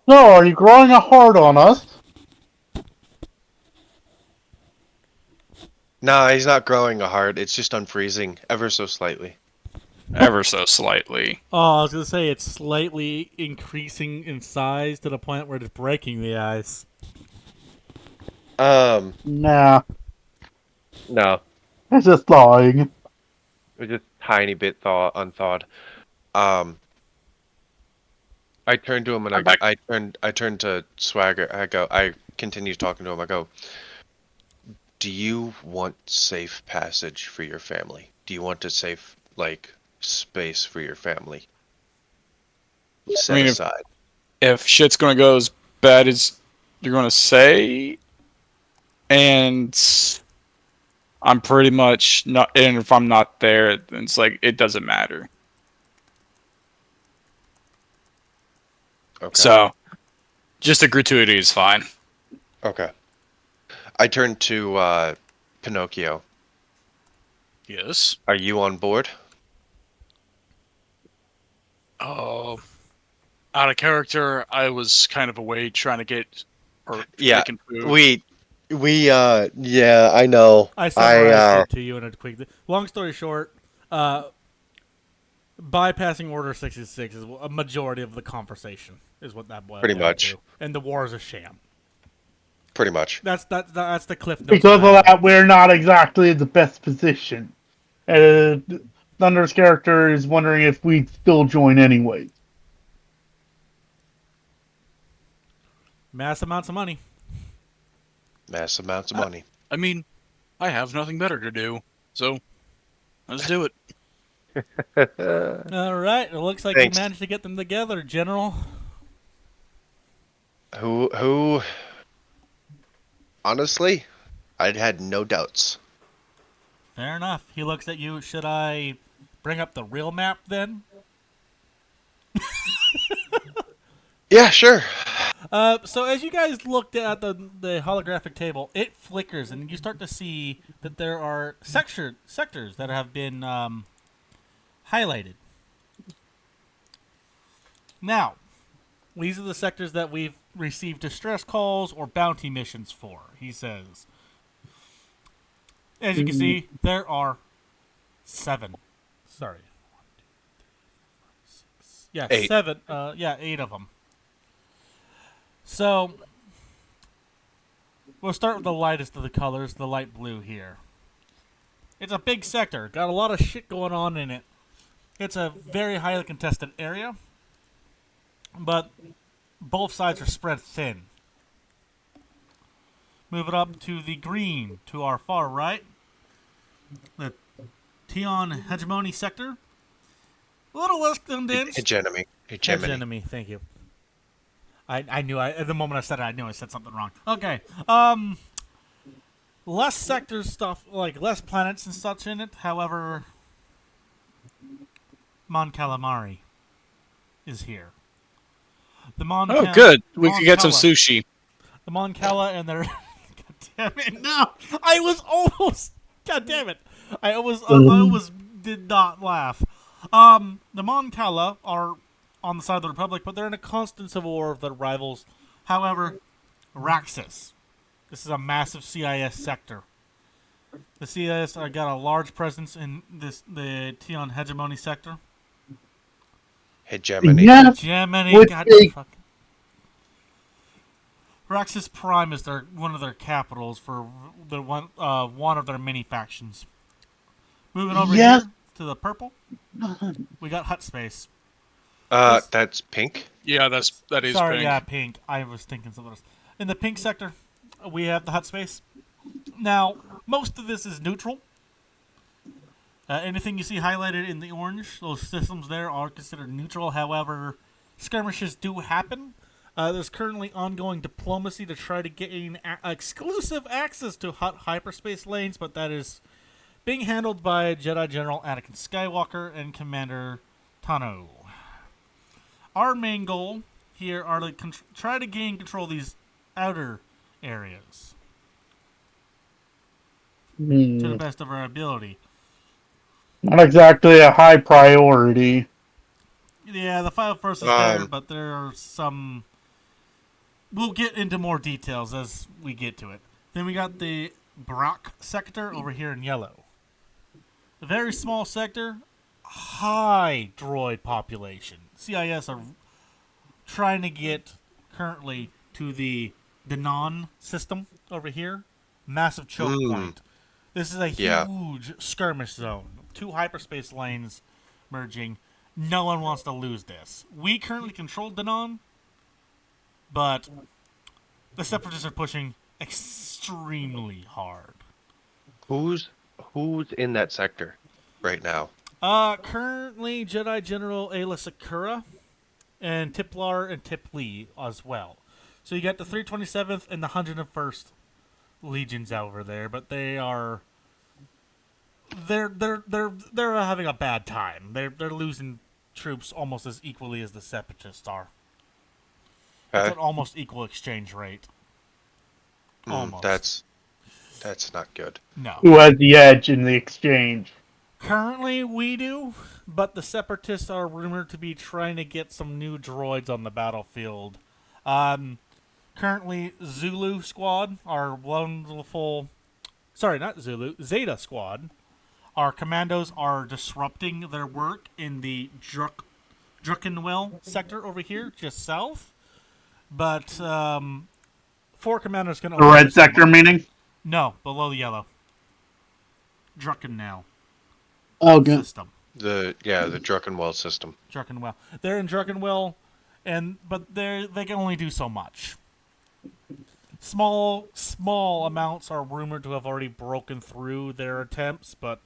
So, are you growing a heart on us? Nah, he's not growing a heart. It's just unfreezing ever so slightly. Ever so slightly. Oh, I was going to say it's slightly increasing in size to the point where it's breaking the ice. Nah, No. it's just lying. It's just tiny bit unthawed. I turned to him and I'm back. I turned to Swagger. I continue talking to him. I go, do you want safe passage for your family? Do you want a safe, space for your family? Set mean, aside. If shit's gonna go as bad as you're gonna say, and I'm pretty much not, and if I'm not there, then it's like, it doesn't matter. Okay. So, just a gratuity is fine. Okay. I turned to Pinocchio. Yes. Are you on board? Oh, out of character, I was kind of away trying to get Yeah, making food. Yeah, I know. I summarized it to you in a quick. Long story short, bypassing Order 66 is a majority of the conversation. Is what that boils Pretty down much. to, and the war is a sham. Pretty much. That's the cliff notes. Because of that, we're not exactly in the best position. Thunder's character is wondering if we'd still join anyway. Mass amounts of money. Mass amounts of money. I mean, I have nothing better to do, so let's do it. All right, it looks like Thanks. we managed to get them together, General. Who? Honestly, I'd had no doubts. Fair enough. He looks at you. Should I bring up the real map then? Yeah, sure. So as you guys looked at the holographic table, it flickers, and you start to see that there are sectors that have been highlighted. Now, these are the sectors that we've received distress calls or bounty missions for, he says. As you can see, there are 7. Sorry. 1, 2, 3, 4, 5, 6. Yeah, 8. 7. 8 of them. So, we'll start with the lightest of the colors, the light blue here. It's a big sector, got a lot of shit going on in it. It's a very highly contested area, but both sides are spread thin. Move it up to the green to our far right. The Tion Hegemony sector. A little less condensed. Hegemony. Hegemony, thank you. I knew at the moment I said it, I knew I said something wrong. Okay. Less sectors stuff, like less planets and such in it. However, Mon Calamari is here. The Mon Oh, good. We Mon could get some Cala. sushi. The Mon Cala and their. God damn it! No, I was almost. God damn it! I almost did not laugh. The Mon Cala are on the side of the Republic, but they're in a constant civil war with their rivals. However, Raxus. This is a massive CIS sector. The CIS got a large presence in the Tion hegemony sector. Hegemony. Yeah, Hegemony, Which god they- fuck. Roxas Prime is one of their capitals for one of their many factions. Moving over Yes. here to the purple, we got Hut Space. That's pink. Yeah, that is Sorry, pink. yeah, pink. I was thinking something else. In the pink sector, we have the Hut Space. Now, most of this is neutral. Anything you see highlighted in the orange, those systems there are considered neutral. However, skirmishes do happen. There's currently ongoing diplomacy to try to gain exclusive access to Hut hyperspace lanes, but that is being handled by Jedi General Anakin Skywalker and Commander Tano. Our main goal here are to try to gain control of these outer areas to the best of our ability. Not exactly a high priority. Yeah, the file first is there, but there are some. We'll get into more details as we get to it. Then we got the Brock sector over here in yellow. A very small sector, high droid population. CIS are trying to get currently to the Denon system over here. Massive choke point. This is a huge skirmish zone. 2 hyperspace lanes merging. No one wants to lose this. We currently control Denon, but the Separatists are pushing extremely hard. Who's in that sector right now? Currently Jedi General Ayla Sakura and Tiplar and Tipli as well. So you got the 327th and the 101st Legions over there, but they're having a bad time. They're losing troops almost as equally as the Separatists are. It's an almost equal exchange rate. Almost. That's not good. No. Who has the edge in the exchange? Currently, we do, but the Separatists are rumored to be trying to get some new droids on the battlefield. Currently, Zulu Squad, our wonderful... Sorry, not Zulu. Zeta Squad. Our commandos are disrupting their work in the Druckenwell sector over here, just south. But 4 commandos can... The red sector meaning? No, below the yellow. Druckenwell. Oh, good. System. The Druckenwell system. Druckenwell. They're in Druckenwell, but they can only do so much. Small amounts are rumored to have already broken through their attempts, but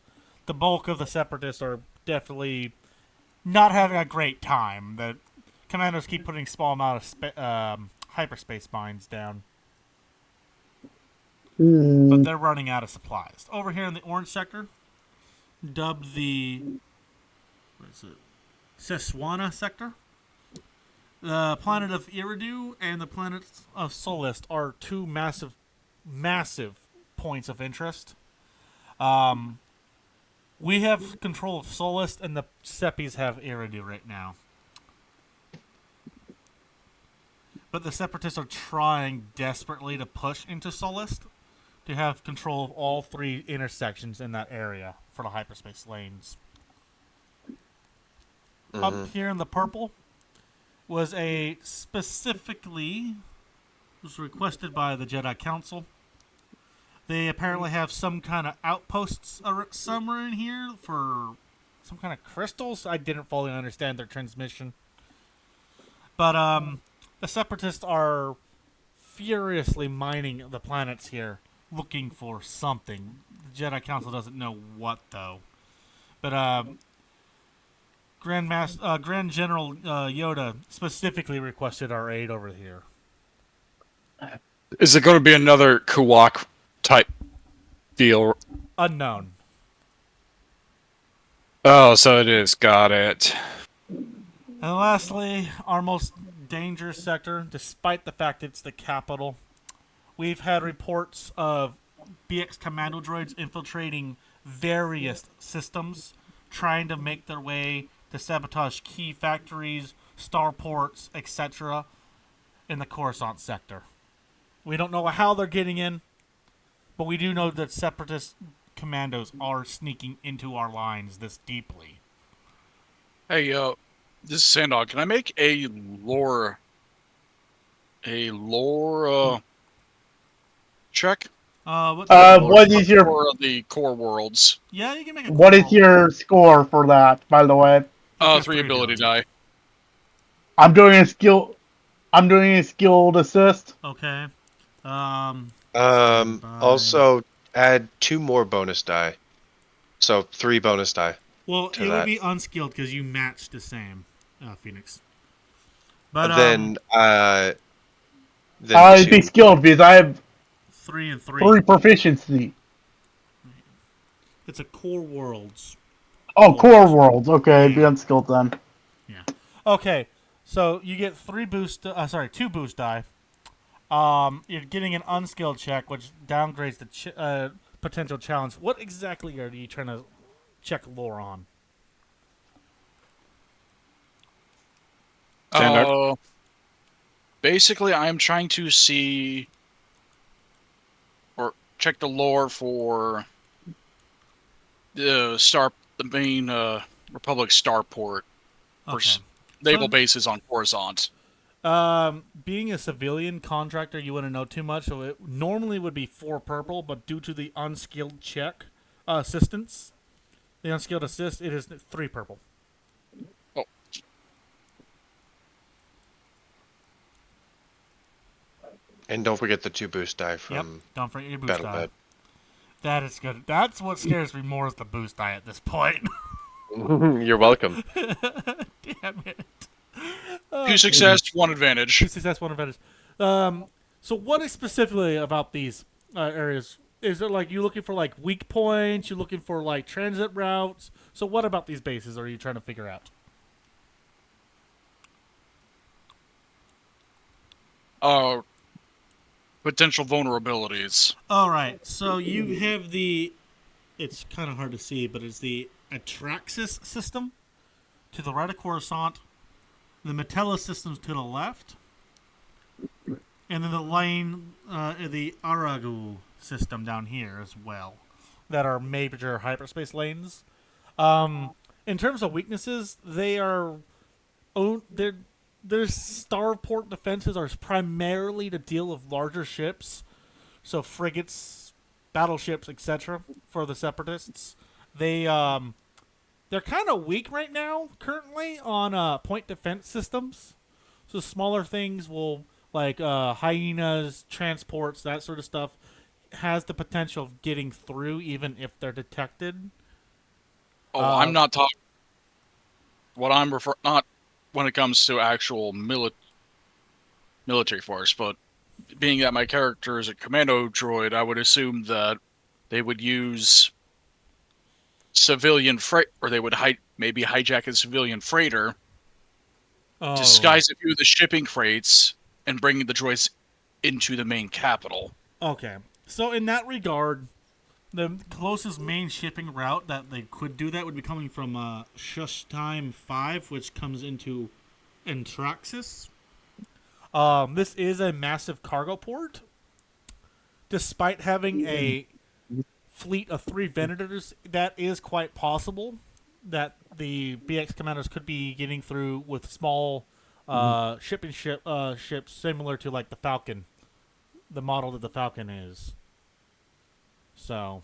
the bulk of the Separatists are definitely not having a great time. The commandos keep putting small amount of hyperspace mines down, but they're running out of supplies. Over here in the orange sector, dubbed the Seswana sector. The planet of Iridu and the planet of Solist are 2 massive points of interest. We have control of Solist, and the Seppies have Iridu right now. But the Separatists are trying desperately to push into Solist to have control of all 3 intersections in that area for the hyperspace lanes. Up here in the purple was requested by the Jedi Council. They apparently have some kind of outposts somewhere in here for some kind of crystals. I didn't fully understand their transmission. But the Separatists are furiously mining the planets here, looking for something. The Jedi Council doesn't know what, though. But Grand General Yoda specifically requested our aid over here. Is it going to be another Kuwak type deal? Unknown. Oh, so it is. Got it. And lastly, our most dangerous sector, despite the fact it's the capital, we've had reports of BX commando droids infiltrating various systems, trying to make their way to sabotage key factories, starports, etc. in the Coruscant sector. We don't know how they're getting in, But we do know that separatist commandos are sneaking into our lines this deeply. Hey, this is Sandog. Can I make a lore check? What's the lore What check? is your For the core worlds? Yeah, you can make a what is roll. your score for that? By the way, He's got 3 ability die. I'm doing a skill. I'm doing a skilled assist. Okay. Stand by. Also, add 2 more bonus die. So 3 bonus die. Well, to it would that. be unskilled because you match the same, Phoenix. But Then It'd be 2. skilled because I have 3 and 3. 3 proficiency. It's a core worlds. Oh, core worlds. Okay, it'd be Yeah. unskilled then. Yeah. Okay. So you get 2 boost die. You're getting an unskilled check, which downgrades the potential challenge. What exactly are you trying to check lore on? Basically, I'm trying to see or check the lore for the main Republic starport. Okay. Naval bases on Coruscant. Being a civilian contractor, you wouldn't know too much, so it normally would be 4 purple, but due to the unskilled check assistance, the unskilled assist, it is 3 purple. Oh. And don't forget the 2 boost die Yep. from Don't forget your boost Battle die. Bed. That is good. That's what scares me more is the boost die at this point. You're welcome. Damn it. 2 success, 1 advantage. 2 success, 1 advantage. So what is specifically about these areas? Is it like you looking for like weak points? You looking for like transit routes? So what about these bases are you trying to figure out? Potential vulnerabilities. All right. So you have the. It's kind of hard to see, but it's the Atraxis system to the right of Coruscant, the Metella systems to the left, and then the Aragu system down here as well, that are major hyperspace lanes. In terms of weaknesses, their starport defenses are primarily to deal with larger ships, so frigates, battleships, etc. For the separatists. They're kind of weak right now, currently on point defense systems. So smaller things will like hyenas, transports, that sort of stuff, has the potential of getting through even if they're detected. I'm not talking. What I'm not when it comes to actual military force, but being that my character is a commando droid, I would assume that they would use civilian freight, or they would maybe hijack a civilian freighter, disguise a few of the shipping crates, and bring the droids into the main capital. Okay. So in that regard, the closest main shipping route that they could do that would be coming from Shush-Time 5, which comes into Antraxis. This is a massive cargo port. Despite having a fleet of 3 Venators, that is quite possible that the BX commanders could be getting through with small ships similar to like the Falcon, the model that the Falcon is. So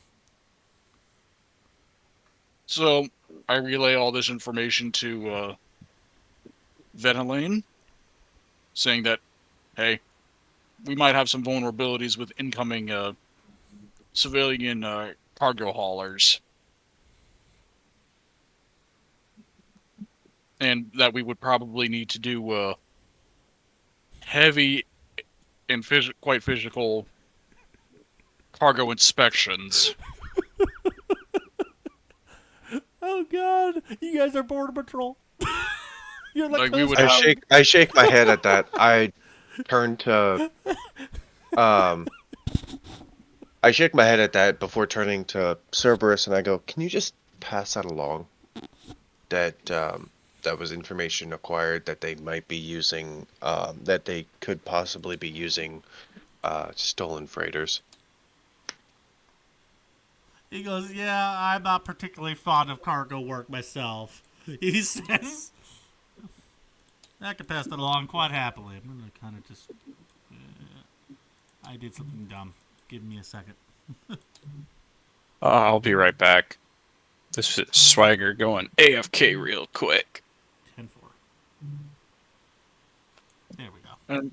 I relay all this information to Venelane, saying that, hey, we might have some vulnerabilities with incoming civilian cargo haulers. And that we would probably need to do heavy and quite physical cargo inspections. oh god, you guys are border patrol. You're the Like, we would Coast have- Guard. I shake my head at that. I turn to I shake my head at that before turning to Cerberus, and I go, "Can you just pass that along? That that was information acquired that they might be using, that they could possibly be using stolen freighters." He goes, yeah, I'm not particularly fond of cargo work myself. He says, I could pass that along quite happily. I'm going to kind of just... I did something dumb. Give me a second. I'll be right back. This is Swagger going AFK real quick. 10-4. There we go. And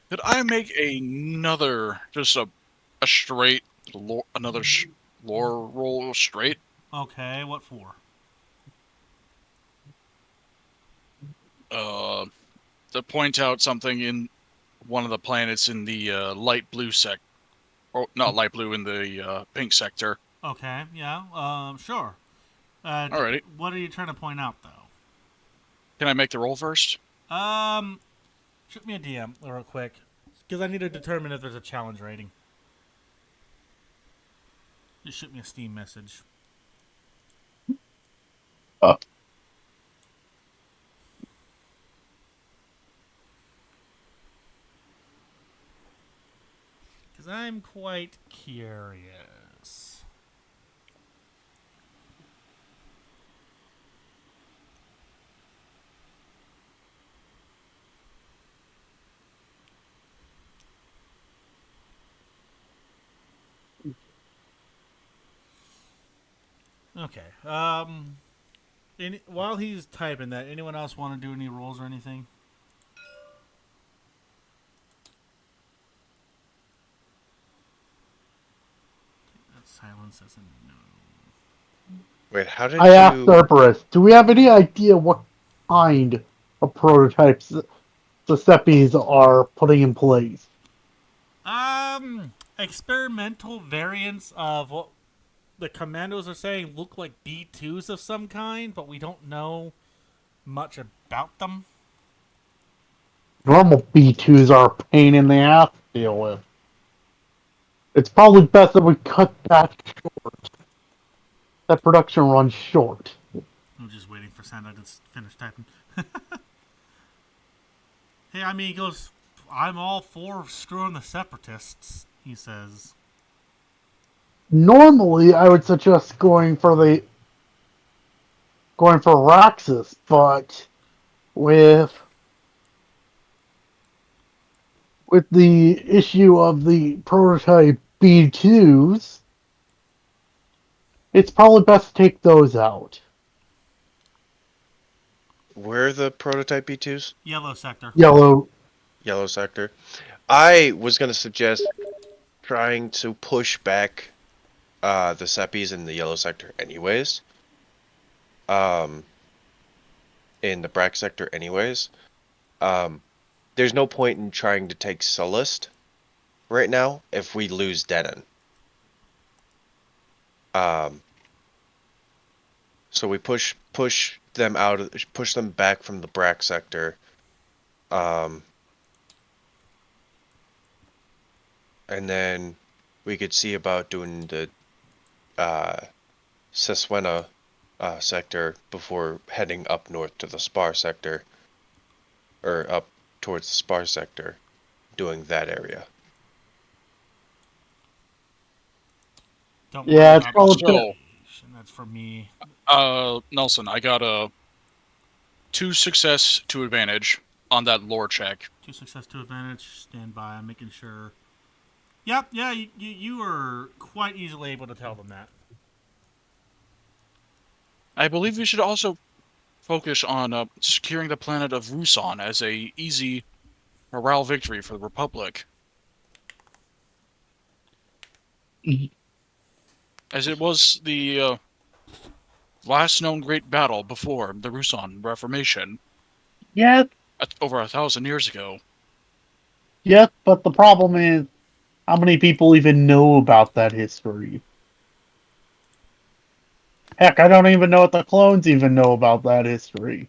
could I make another, just a straight, another lore roll straight? Okay, what for? To point out something in one of the planets in the light blue or not light blue, in the pink sector. Okay, yeah, sure. Alrighty. What are you trying to point out, though? Can I make the roll first? Shoot me a DM real quick, because I need to determine if there's a challenge rating. Just shoot me a Steam message. Because I'm quite curious. Okay. While he's typing that, anyone else want to do any rolls or anything? That silence as a no. Wait, how did I asked you? Cerberus, do we have any idea what kind of prototypes the Seppies are putting in place? Experimental variants of what the commandos are saying look like B2s of some kind, but we don't know much about them. Normal B2s are a pain in the ass to deal with. It's probably best that we cut that short. That production runs short. I'm just waiting for Santa to finish typing. Hey, I mean, he goes, I'm all for screwing the separatists, he says. Normally, I would suggest going for Roxas, but with the issue of the prototype B2s, it's probably best to take those out. Where are the prototype B2s? Yellow sector. Yellow. Yellow sector. I was gonna suggest trying to push back the Seppies in the yellow sector anyways. In the black sector anyways. There's no point in trying to take Sullust right now if we lose Denon. So we push them push them back from the Brack sector. And then we could see about doing the Seswena sector before heading up north to the Spar sector, or up towards the Spar sector, doing that area. Don't Yeah, worry it's about probably the So- location. That's for me. Nelson, I got a 2 success to advantage on that lore check. 2 success, 2 advantage. Stand by. I'm making sure. Yep, yeah, you were quite easily able to tell them that. I believe we should also focus on securing the planet of Rusan as a easy morale victory for the Republic. As it was the last known great battle before the Rusan Reformation, Yeah, over 1,000 years ago. yes, but the problem is, how many people even know about that history? Heck, I don't even know if the clones even know about that history.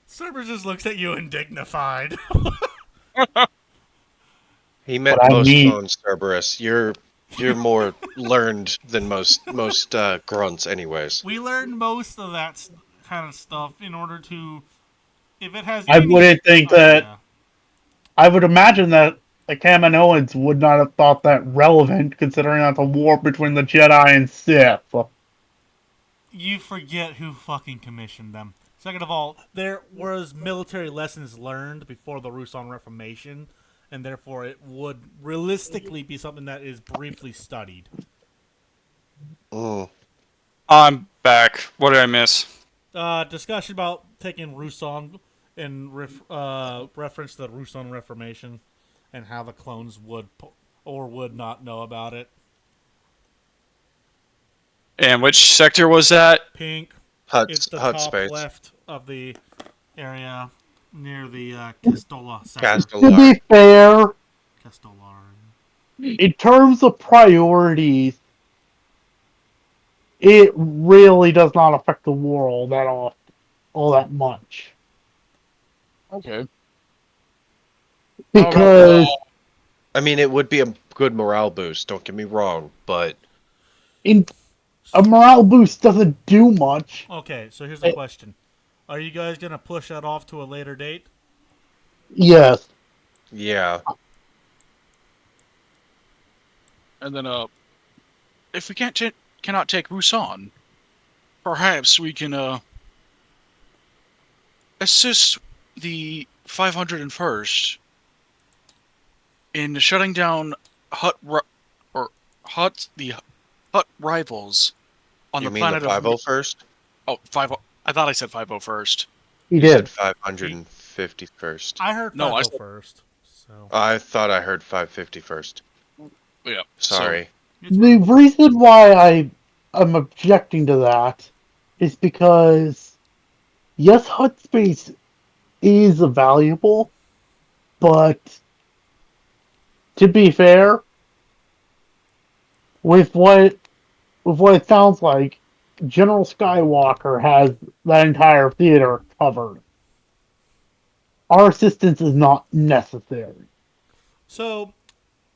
Cerberus just looks at you indignified. He meant But I most mean- clones, Cerberus. You're more learned than most grunts, anyways. We learned most of that kind of stuff in order to, if it has. I wouldn't think that. idea. I would imagine that the Kaminoans would not have thought that relevant, considering that's a war between the Jedi and Sith. You forget who fucking commissioned them. Second of all, there was military lessons learned before the Rusan Reformation, and therefore it would realistically be something that is briefly studied. Mm. I'm back. What did I miss? Discussion about taking Rusan in reference to the Rusan Reformation and how the clones would or would not know about it. And which sector was that? Pink. Hut, It's the hut top space. left of the area near the Castola sector. To Castellar. be fair, Castolar. in terms of priorities, it really does not affect the war all that much. Okay. Because I mean, it would be a good morale boost. Don't get me wrong, but a morale boost doesn't do much. Okay, so here's the question. Are you guys going to push that off to a later date? Yes. yeah. And then, if we cannot take Rusan, perhaps we can assist the 501st in shutting down the Hut rivals on You the mean the planet of 501st? Oh, 50. I thought I said 501st. He You did. said 551st. I heard No, I 501st. So I thought I heard 551st. Yeah. Sorry. The reason why I'm objecting to that is because, yes, hut space is valuable, but to be fair, with what it sounds like, General Skywalker has that entire theater covered. Our assistance is not necessary. So,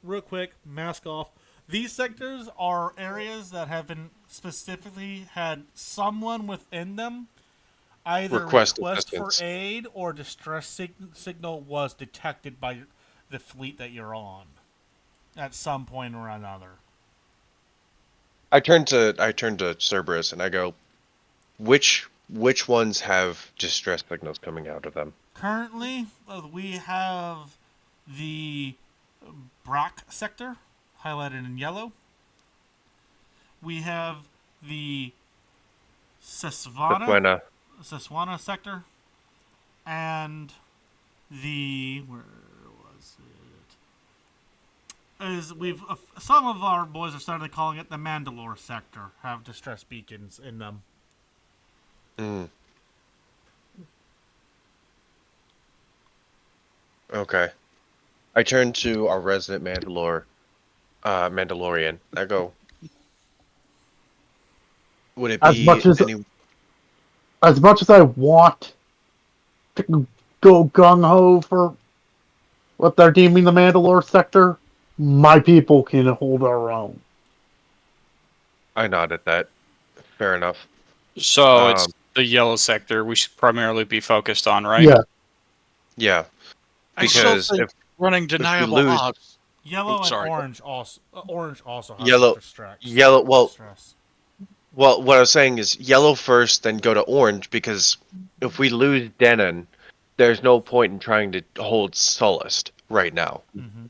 real quick, mask off. These sectors are areas that have been specifically had someone within them either Request request for assistance. aid or distress signal was detected by the fleet that you're on at some point or another. I turn to Cerberus and I go, which ones have distress signals coming out of them? Currently, we have the Brack sector highlighted in yellow. We have the Seswana sector, and the where was it? Is we've some of our boys are starting calling it the Mandalore sector. Have distress beacons in them. Mm. Okay. I turn to our resident Mandalorian. I go, would it As be much as any? I want to go gung ho for what they're deeming the Mandalore sector, my people can hold our own. I nod at that. Fair enough. So it's the yellow sector we should primarily be focused on, right? Yeah. Yeah. I still Because think if running deniable lose- odds. Yellow and sorry. orange also. Orange also has Yellow- distress. yellow- well- distress. Well, what I was saying is yellow first, then go to orange, because if we lose Denon, there's no point in trying to hold Sullust right now. Mm-hmm.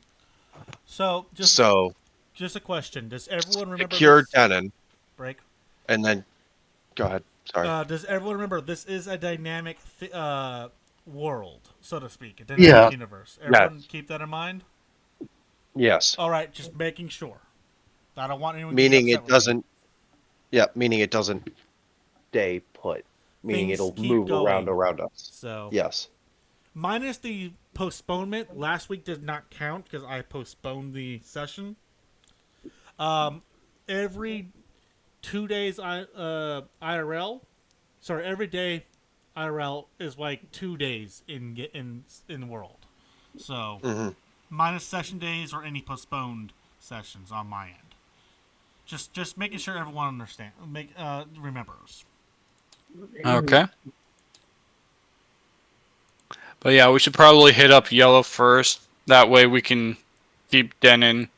So just a question: does everyone remember secure this Denon, break? and then go ahead. Sorry. Does everyone remember this is a dynamic world, so to speak, a dynamic Yeah. universe? Everyone keep that in mind. Yes. All right, just making sure. I don't want anyone Meaning getting it upset with me. doesn't. Yeah. Meaning it doesn't stay put. Meaning Things it'll keep move going. around us. So Yes. minus the postponement, last week did not count because I postponed the session. Every 2 days IRL, sorry, every day IRL is like 2 days in the world. So hmm minus session days or any postponed sessions on my end. Just making sure everyone remembers. Okay. But yeah, we should probably hit up yellow first. That way we can keep Denon,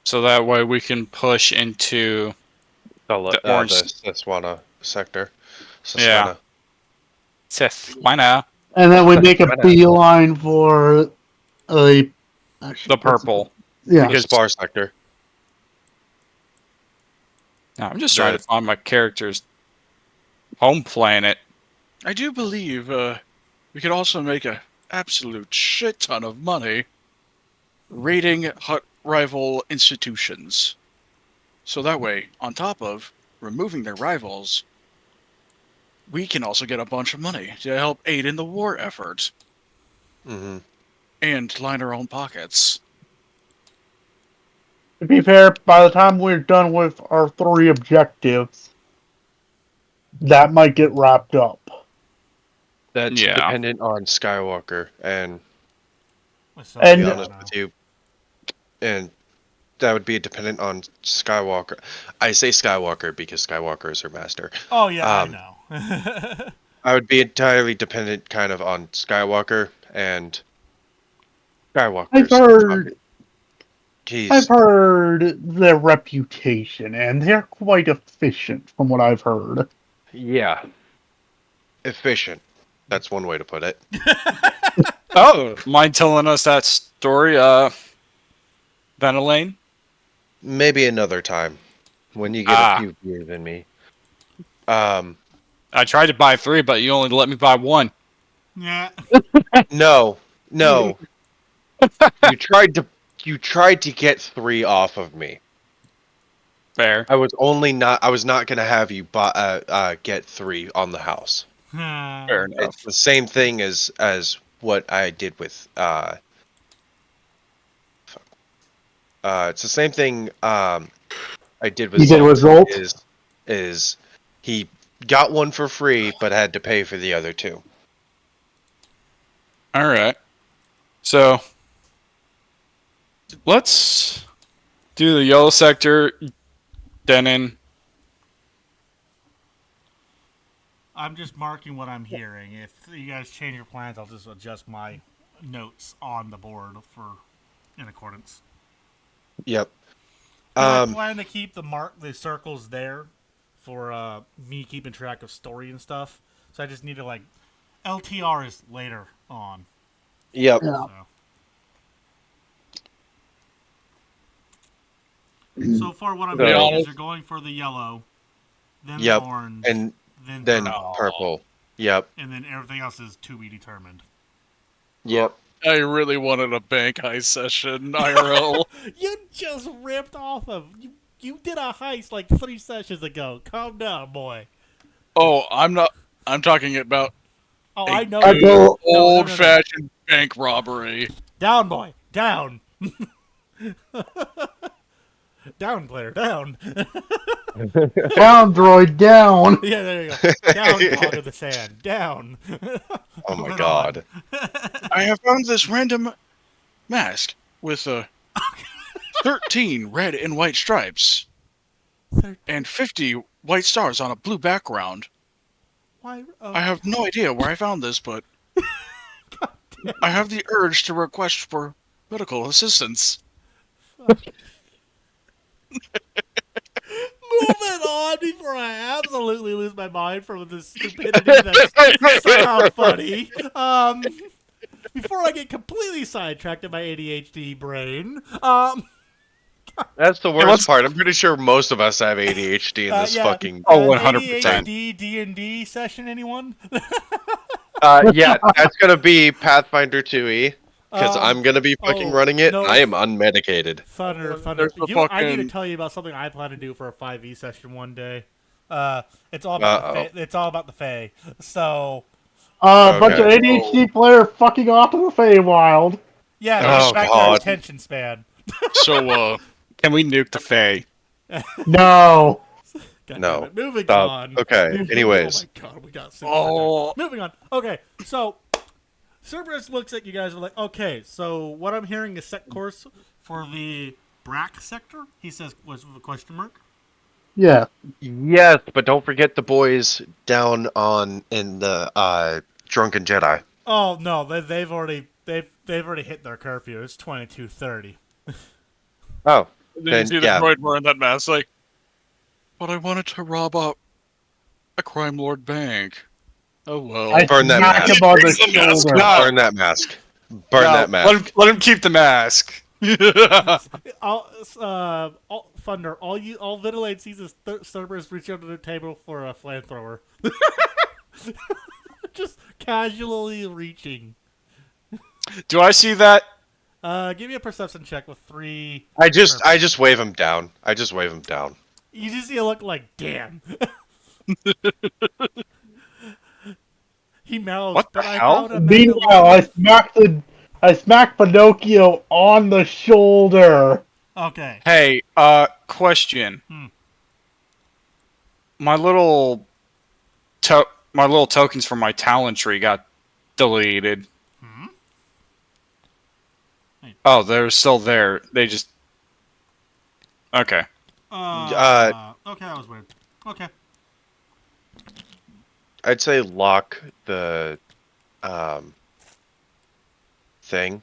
so that way we can push into the orange. The Siswana sector. Yeah. Siswana. Sith. Why not? And then we make a Why not? beeline for a The purple. Yeah. The Spar sector. No, I'm just trying to find my character's home planet. I do believe we could also make an absolute shit ton of money raiding hut rival institutions. So that way, on top of removing their rivals, we can also get a bunch of money to help aid in the war effort Mm-hmm. and line our own pockets. To be fair, by the time we're done with our 3 objectives, that might get wrapped up. That's Yeah. dependent on Skywalker, and So, And- to be honest with you, and that would be dependent on Skywalker. I say Skywalker because Skywalker is her master. Oh yeah, I Um, know. I would be entirely dependent kind of on Skywalker and Skywalker's. I've heard their reputation, and they're quite efficient from what I've heard. Yeah. Efficient. That's one way to put it. Oh, mind telling us that story, Venelane? Maybe another time when you get a few beers in me. I tried to buy 3, but you only let me buy 1. Yeah. No. You tried to get 3 off of me. Fair. I was not gonna have you get 3 on the house. Fair enough. It's the same thing as what I did with it's the same thing I did with You did with Zolt? is he got 1 for free but had to pay for the other 2. Alright. So, let's do the yellow sector, Denon. I'm just marking what I'm hearing. If you guys change your plans, I'll just adjust my notes on the board in accordance. Yep. I plan to keep the circles there for me keeping track of story and stuff. So I just need to LTR is later on. Yep. Yeah. So far, what I'm To be hearing is honest- you're going for the yellow, then Yep. the orange, And then then purple, purple. Yep. and then everything else is to be determined. Yep. I really wanted a bank heist session, IRL. You just ripped off of you did a heist like 3 sessions ago. Calm down, boy. Oh, I'm talking about Oh, I know. I go- old-fashioned bank robbery. Down, boy. Down. Down, player. Down. Down, droid, down! Yeah, there you go. Down, dog of the sand. Down. Oh my Moving god. I have found this random mask with 13 red and white stripes and 50 white stars on a blue background. Why? I have no idea where I found this, but I have the urge to request for medical assistance. Moving on before I absolutely lose my mind from this stupidity that's somehow funny. Before I get completely sidetracked in my ADHD brain. That's the let's- worst part. I'm pretty sure most of us have ADHD in this yeah. fucking. Oh, 100%. ADHD D&D session, anyone? Yeah, that's gonna be Pathfinder 2e because I'm gonna be fucking running it. no. I am unmedicated. Thunder. There's the I need to fucking- tell you about something I plan to do for a 5e session one day. It's all about it's all about the Fae. So A bunch of Okay. ADHD player fucking off in the Feywild. yeah, Oh, get back God. their attention span. So, Can we nuke the Fae? No. God No. damn it. Moving Stop. on. Okay, anyways. Oh my god, we got Oh. Moving on. Okay, so Cerberus looks at you guys and like, okay, so what I'm hearing is set course for the Brack sector. He says was with a question mark. Yeah. Yes, but don't forget the boys down in the Drunken Jedi. Oh no, they've already they've already hit their curfew. It's 22:30. Oh, Then you then see the yeah. droid wearing that mask, like, but I wanted to rob a crime lord bank. Oh well. I Burn that smack mask. him on the Breaks the mask shoulder. off. Burn that mask. Burn that mask. Let him keep the mask. All Thunder. All Vitellade sees is Cerberus reach under the table for a flamethrower. Just casually reaching. Do I see that? Give me a perception check with 3. I just wave him down. I just wave him down. You just see a look like, damn. He mouths, What the but I hell? found a method Meanwhile, I smack Pinocchio on the shoulder. Okay. Hey, question. My little tokens from my talent tree got deleted. Oh, they're still there. They just... Okay. Okay, that was weird. Okay. I'd say lock the thing,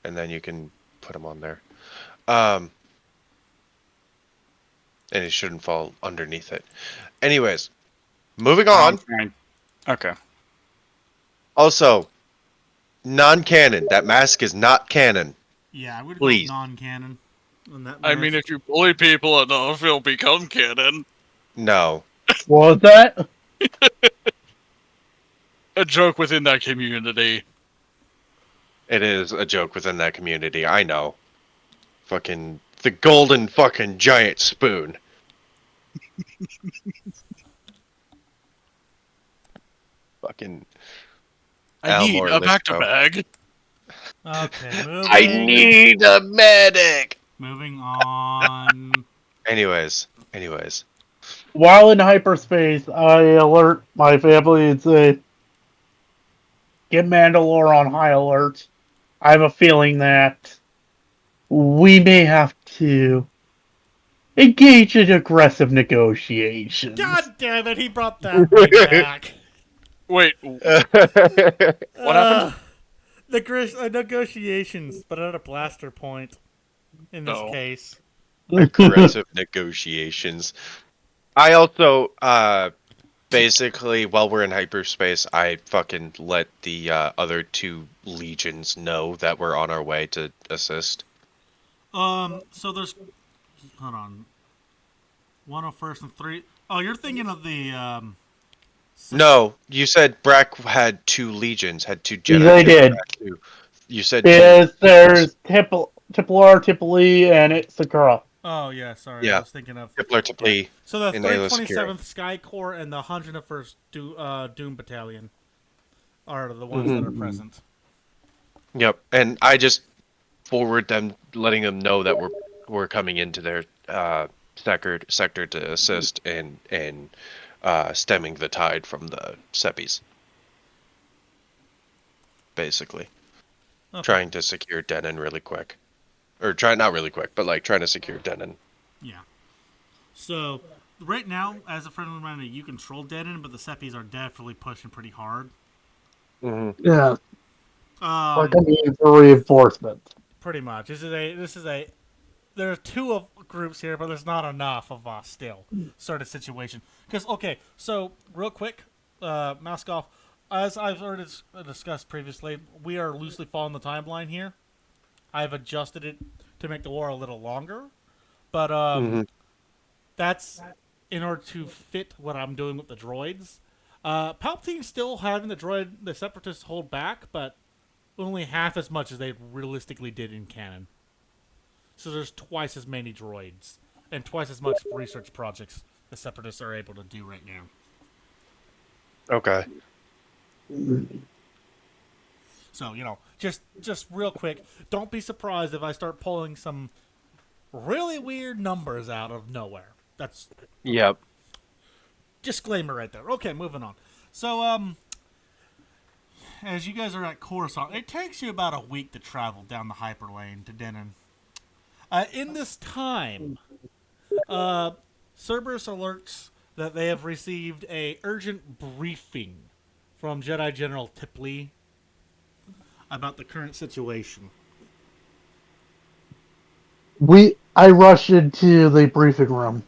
and then you can put him on there. And it shouldn't fall underneath it. Anyways, moving on. Fine. Okay. Also, non-canon. That mask is not canon. Yeah, I would Please. go non-canon on that. I mean, if you bully people enough, it'll become canon. No. What was that? A joke within that community. It is a joke within that community. I know. Fucking the golden fucking giant spoon. Fucking. I need Almor a back-to Lithgow. bag. Okay, moving. I need a medic. Moving on. Anyways. While in hyperspace, I alert my family and say, get Mandalore on high alert. I have a feeling that we may have to engage in aggressive negotiations. God damn it! He brought that right back. Wait, What happened? Negotiations, but at a blaster point. In this No. case. Aggressive negotiations. I also, basically, while we're in hyperspace, I fucking let the other 2 legions know that we're on our way to assist. So there's. Hold on. 101st and 3. Oh, you're thinking of the. No, you said Brack had 2 legions, had 2 Jedi. They did. You said There's 2. Tiplar, Tipoli, and Sakura. Oh, yeah, sorry. Yeah. I was thinking of. Tippler to plea. So the in Ayla Secura. 327th Sky Corps and the 101st Doom Battalion are the ones that are present. Yep, and I just forward them, letting them know that we're coming into their sector to assist in stemming the tide from the Seppies. Basically, Okay. trying to secure Denon really quick, or not really quick, but like trying to secure Denon. Yeah. So, right now, as a friendly reminder, you control Denon, but the Seppies are definitely pushing pretty hard. Yeah, like Um, I mean for reinforcements. pretty much. This is a. There are 2 of groups here, but there's not enough of us still. Sort of situation. Because so real quick, mask off. As I've already discussed previously, we are loosely following the timeline here. I've adjusted it to make the war a little longer, but that's in order to fit what I'm doing with the droids. Palpatine's still having the Separatists hold back, but only half as much as they realistically did in canon. So there's twice as many droids and twice as much research projects the Separatists are able to do right now. Okay. So, just real quick, don't be surprised if I start pulling some really weird numbers out of nowhere. That's Yep. disclaimer right there. Okay, moving on. So, as you guys are at Coruscant, it takes you about a week to travel down the hyperlane to Denon. In this time, Cerberus alerts that they have received a urgent briefing from Jedi General Tipley. about the current situation. I rush into the briefing room.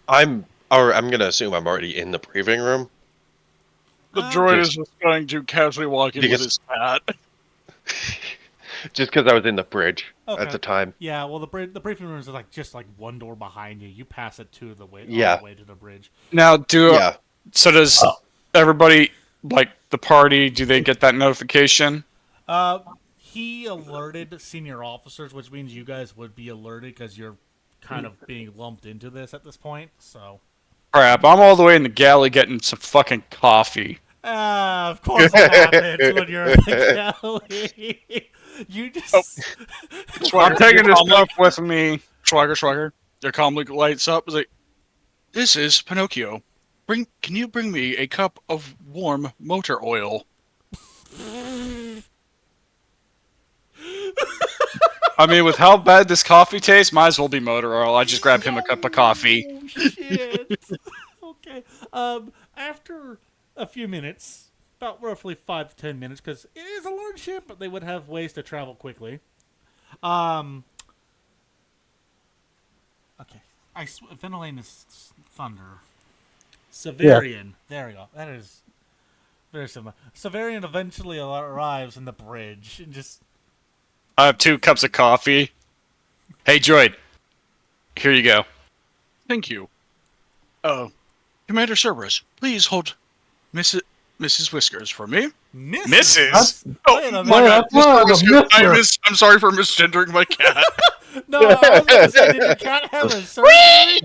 I'm gonna assume I'm already in the briefing room. The droid Just- is just going to casually walk in with Because- his cat. Just because I was in the bridge Okay. at the time. Yeah, well, the briefing room is just like one door behind you. You pass it to the way on Yeah. the way to the bridge. Now, Yeah. so does everybody, like the party, do they get that notification? He alerted senior officers, which means you guys would be alerted because you're kind of being lumped into this at this point. So, Crap, I'm all the way in the galley getting some fucking coffee. of course it happens when you're in the galley. You just I'm taking this calmly, stuff with me. Swagger. Their calmly lights up. Is like, this is Pinocchio. Can you bring me a cup of warm motor oil? I mean, with how bad this coffee tastes, might as well be motor oil. I just grab him a cup of coffee. Oh, shit. Okay. After a few minutes, about roughly 5 to 10 minutes, because it is a large ship, but they would have ways to travel quickly. Okay. Ventilating is thunder. Severian. There we go. That is very similar. Severian eventually arrives in the bridge and just. I have 2 cups of coffee. Hey, droid. Here you go. Thank you. Commander Cerberus, please hold Mrs. Whiskers for me. Misses? That's Oh, Wait a my minute. bad. that's not Mr. a Whisker. mister. I'm sorry for misgendering my cat. No, I was going to say, did your cat have a surgery?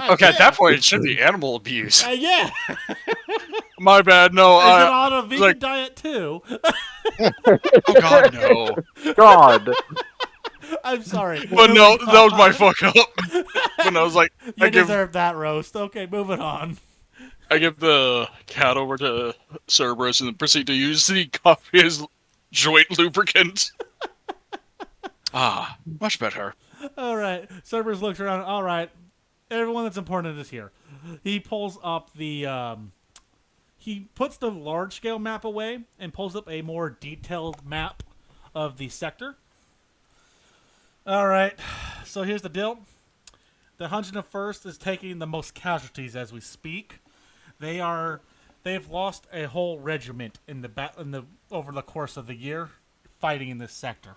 Okay, at that point, it should be animal abuse. Yeah. My bad. No, Is it on a vegan like- diet too? oh God, no. God. I'm sorry. But no, Moving that was my on. fuck up. When I was like, You deserve that roast. Okay, moving on. I give the cat over to Cerberus and then proceed to use the coffee as joint lubricant. Much better. All right. Cerberus looks around. All right. Everyone that's important is here. He pulls up the. He puts the large scale map away and pulls up a more detailed map of the sector. All right. So here's the deal. The 101st is taking the most casualties as we speak. They've lost a whole regiment in the over the course of the year fighting in this sector.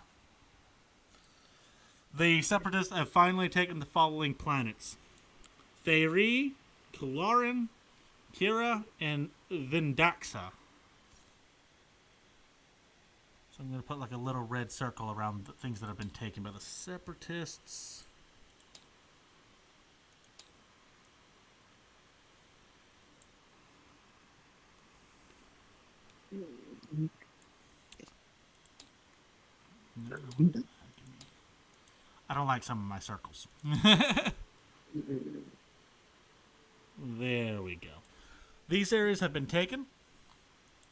The Separatists have finally taken the following planets: Thayri, Kularin, Kira, and Vindaxa. So I'm going to put like a little red circle around the things that have been taken by the Separatists. I don't like some of my circles. There we go. These areas have been taken,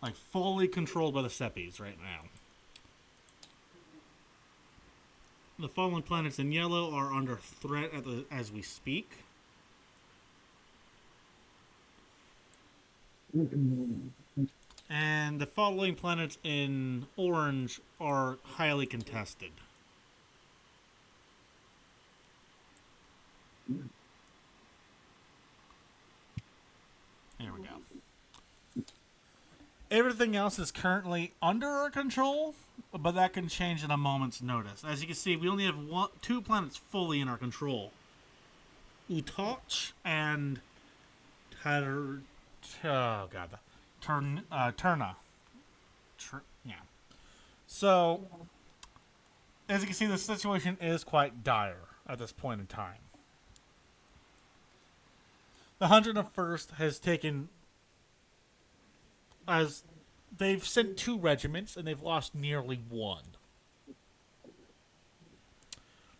like fully controlled by the Seppies right now. The fallen planets in yellow are under threat as we speak. And the following planets in orange are highly contested. There we go. Everything else is currently under our control, but that can change in a moment's notice. As you can see, we only have 2 planets fully in our control. Utoch and Turna. Yeah. So, as you can see, the situation is quite dire at this point in time. The 101st has taken, as they've sent 2 regiments and they've lost nearly 1.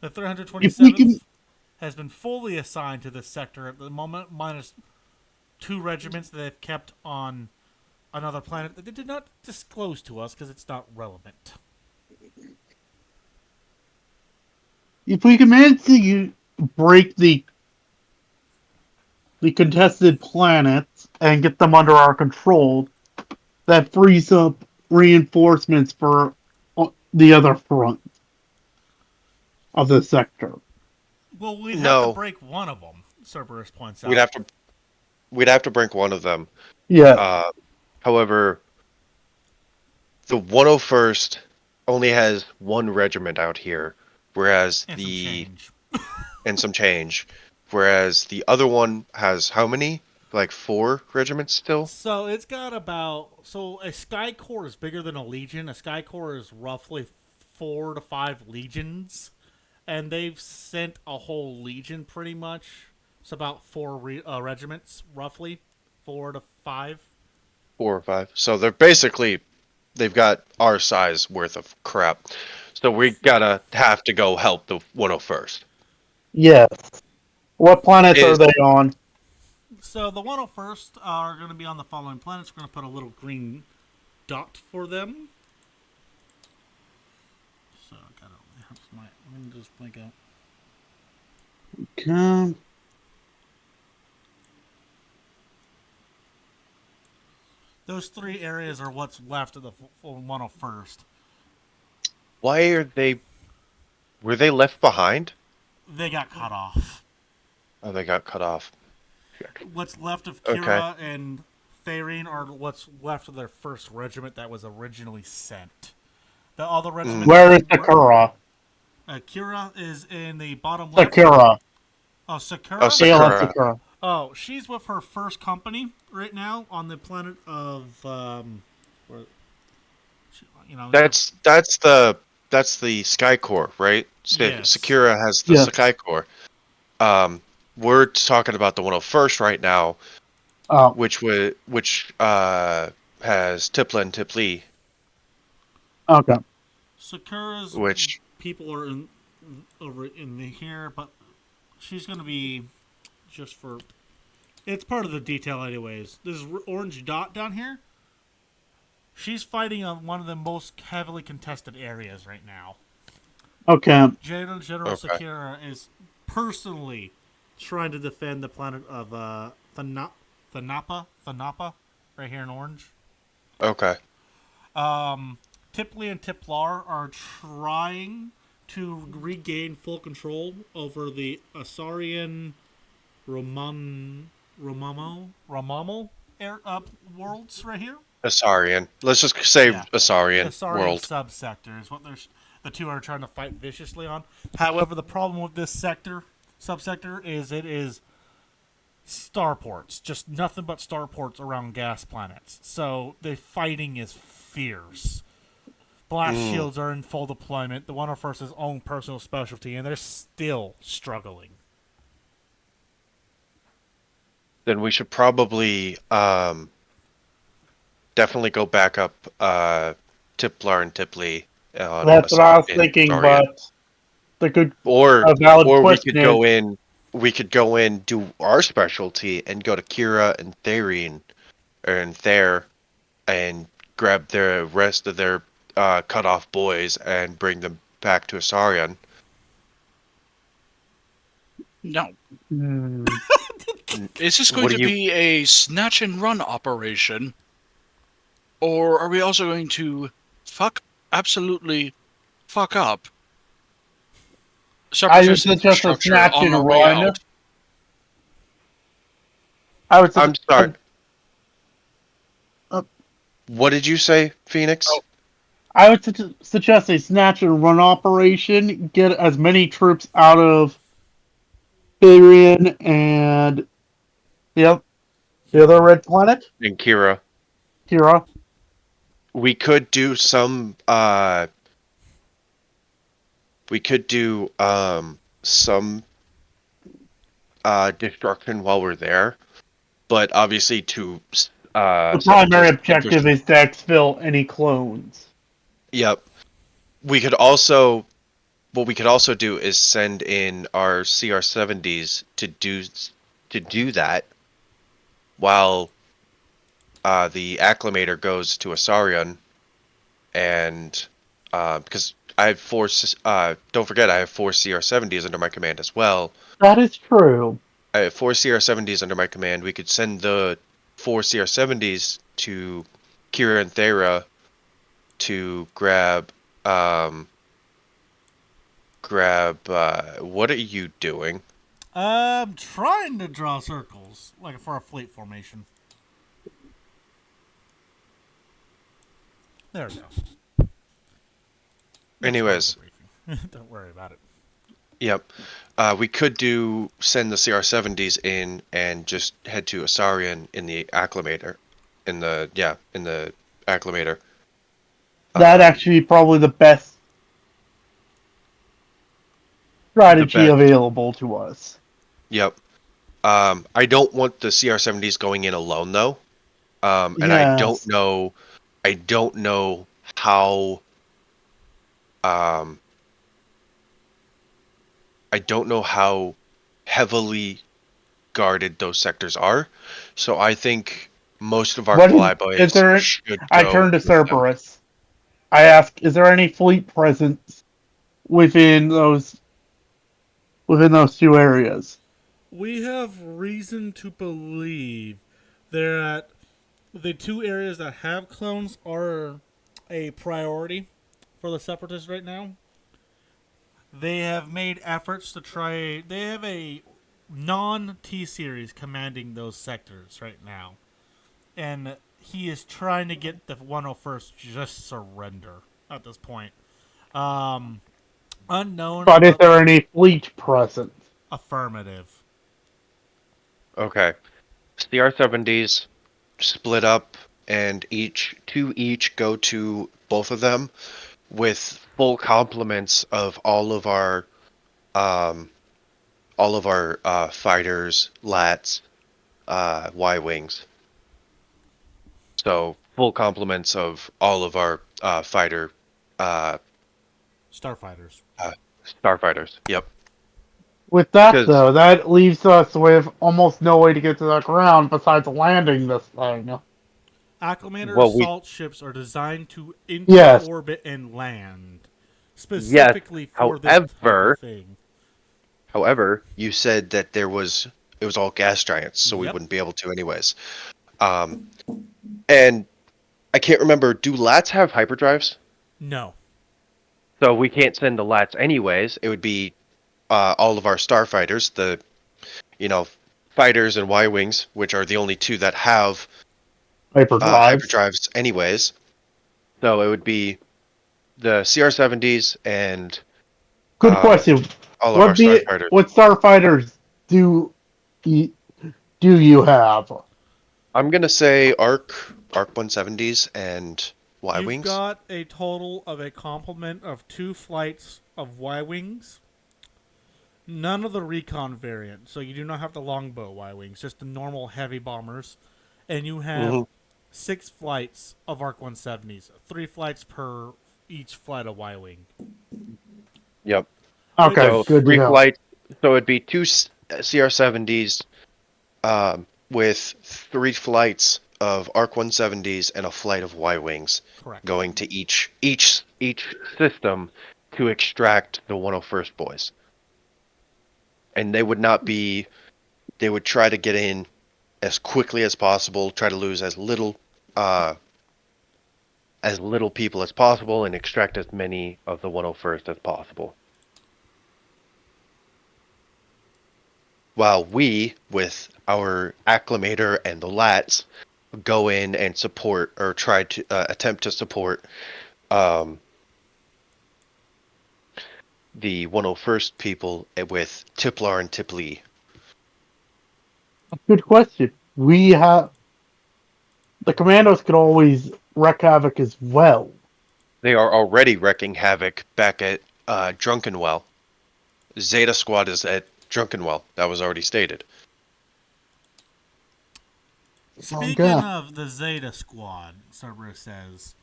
The 327th has been fully assigned to this sector at the moment, minus 2 regiments that they've kept on another planet that they did not disclose to us because it's not relevant. If we can manage to break the contested planets and get them under our control, that frees up reinforcements for the other front of the sector. Well, we'd have to No, break one of them. Cerberus points we'd out. have to we'd have to break one of them. Yeah, However, the 101st only has one regiment out here, whereas And some change. some change, whereas the other one has how many? Like 4 regiments still. So it's got a Sky Corps is bigger than a Legion. A Sky Corps is roughly 4 to 5 legions, and they've sent a whole legion pretty much. It's about 4 regiments, roughly 4 to 5. 4 or 5. So they've got our size worth of crap. So we gotta have to go help the 101st. yes. What planets are Is they on? So the 101st are going to be on the following planets. We're going to put a little green dot for them. So I got it helps my windows blink out. Okay. Those 3 areas are what's left of the 101st. why are they? Were they left behind? They got cut off. Oh, they got cut off. What's left of Okay. Kira and Tharine are what's left of their first regiment that was originally sent. The other regiment. Where is Sakura? Kira is in the bottom left. Sakura. Oh, Sakura. Oh, Ayla Sakura. Sakura. Oh, she's with her first company right now on the planet of where, That's the Sky Corps, right? Yes. Sakura has the Yes. Sky Corps. We're talking about the 101st right now, Oh, which has Tipla and Tipli, okay. Sakura's which people are over in here, but she's going to be just for. It's part of the detail, anyways. This orange dot down here. She's fighting on one of the most heavily contested areas right now. Okay. General Okay. Sakura is personally trying to defend the planet of Thanapa, right here in orange. okay. Tipli and Tiplar are trying to regain full control over the Asarian Romamo worlds right here. Asarian. Let's just say Yeah. Asarian Asarian world. subsector is what the 2 are trying to fight viciously on. However, the problem with this subsector, is it is starports, just nothing but starports around gas planets. So the fighting is fierce. Blast shields are in full deployment. The 101st's own personal specialty, and they're still struggling. Then we should probably definitely go back up Tiplar and Tipli on That's what I was in thinking, Asarian. but the good Or a valid we question could go in. We could go in, do our specialty, and go to Kira and Tharine, and there, and grab the rest of their cut off boys and bring them back to Asarian. No. Hmm. Is this going What to do you- be a snatch and run operation? Or are we also going to absolutely fuck up I would separatist suggest a infrastructure snatch on and our way run. out? I would. I'm sorry. Uh, What did you say, Phoenix? Oh. I would suggest a snatch and run operation. Get as many troops out of Therian and the other red planet, And Kira. Kira. We could do some some destruction while we're there, but obviously to The primary objective is to exfil any clones. Yep. We could also what we could also do is send in our CR70s to do that while the acclimator goes to Asarion, and because I have don't forget I have 4 CR70s under my command as well. That is true. I have 4 CR70s under my command. We could send the 4 CR70s to Kira and Thera to grab. What are you doing? I'm trying to draw circles, like for a fleet formation. There we go. That's part of the Anyways, briefing. Don't worry about it. yep. We could send the CR-70s in and just head to Asarian in the acclimator. In the acclimator. That'd Um, actually be probably the best the strategy best. available to us. Yep. I don't want the CR-70s going in alone though. And Yes. I don't know how um I don't know how heavily guarded those sectors are. So I think most of our What is flyboys there? should I go turn to with them. Cerberus. I ask, is there any fleet presence within those two areas? We have reason to believe that the two areas that have clones are a priority for the Separatists right now. They have made efforts to try. They have a non T series commanding those sectors right now. And he is trying to get the 101st just surrender at this point. Um, Unknown But is about there any fleet presence? affirmative. Okay. CR-70s split up and each go to both of them with full complements of um all of our fighters, lats, Y-wings. So full complements of all of our fighter uh, Starfighters. uh starfighters. Yep. With that, Because though, that leaves us with almost no way to get to the ground besides landing this thing. Acclimator well, we assault ships are designed to enter Yes. orbit and land, yes. specifically for this type of However, thing. you said that it was all gas giants, so we Yep. wouldn't be able to anyways. Um, and I can't remember. Do lats have hyperdrives? No. So we can't send the lats anyways. It would be all of our starfighters, the you know fighters and Y wings, which are the only two that have Hyperdrives. hyperdrives anyways. So it would be the CR-70s and Good question. all of our starfighters. What starfighters do you, do you have? I'm gonna say Arc 170s and Y You've wings. got a total of a complement of 2 flights of Y Wings. None of the recon variant, so you do not have the longbow Y Wings, just the normal heavy bombers. And you have Hmm. 6 flights of Arc 170s, 3 flights per each flight of Y Wing. Yep. Okay, So Which, good to three know. flights. So it'd be two CR-70s with 3 flights of Arc 170s and a flight of Y wings correct. going to each system to extract the 101st boys. And they would not be. They would try to get in as quickly as possible. Try to lose uh, as little people as possible, and extract as many of the 101st as possible. While we, with our acclimator and the lats, go in and support or try to attempt to support um, the 101st people with Tiplar and Tiplee. Good question. We have the commandos could always wreak havoc as well. They are already wrecking havoc back at Drunkenwell. Zeta Squad is at Drunkenwell. That was already stated. Speaking Okay. of the Zeta Squad, Cerberus says,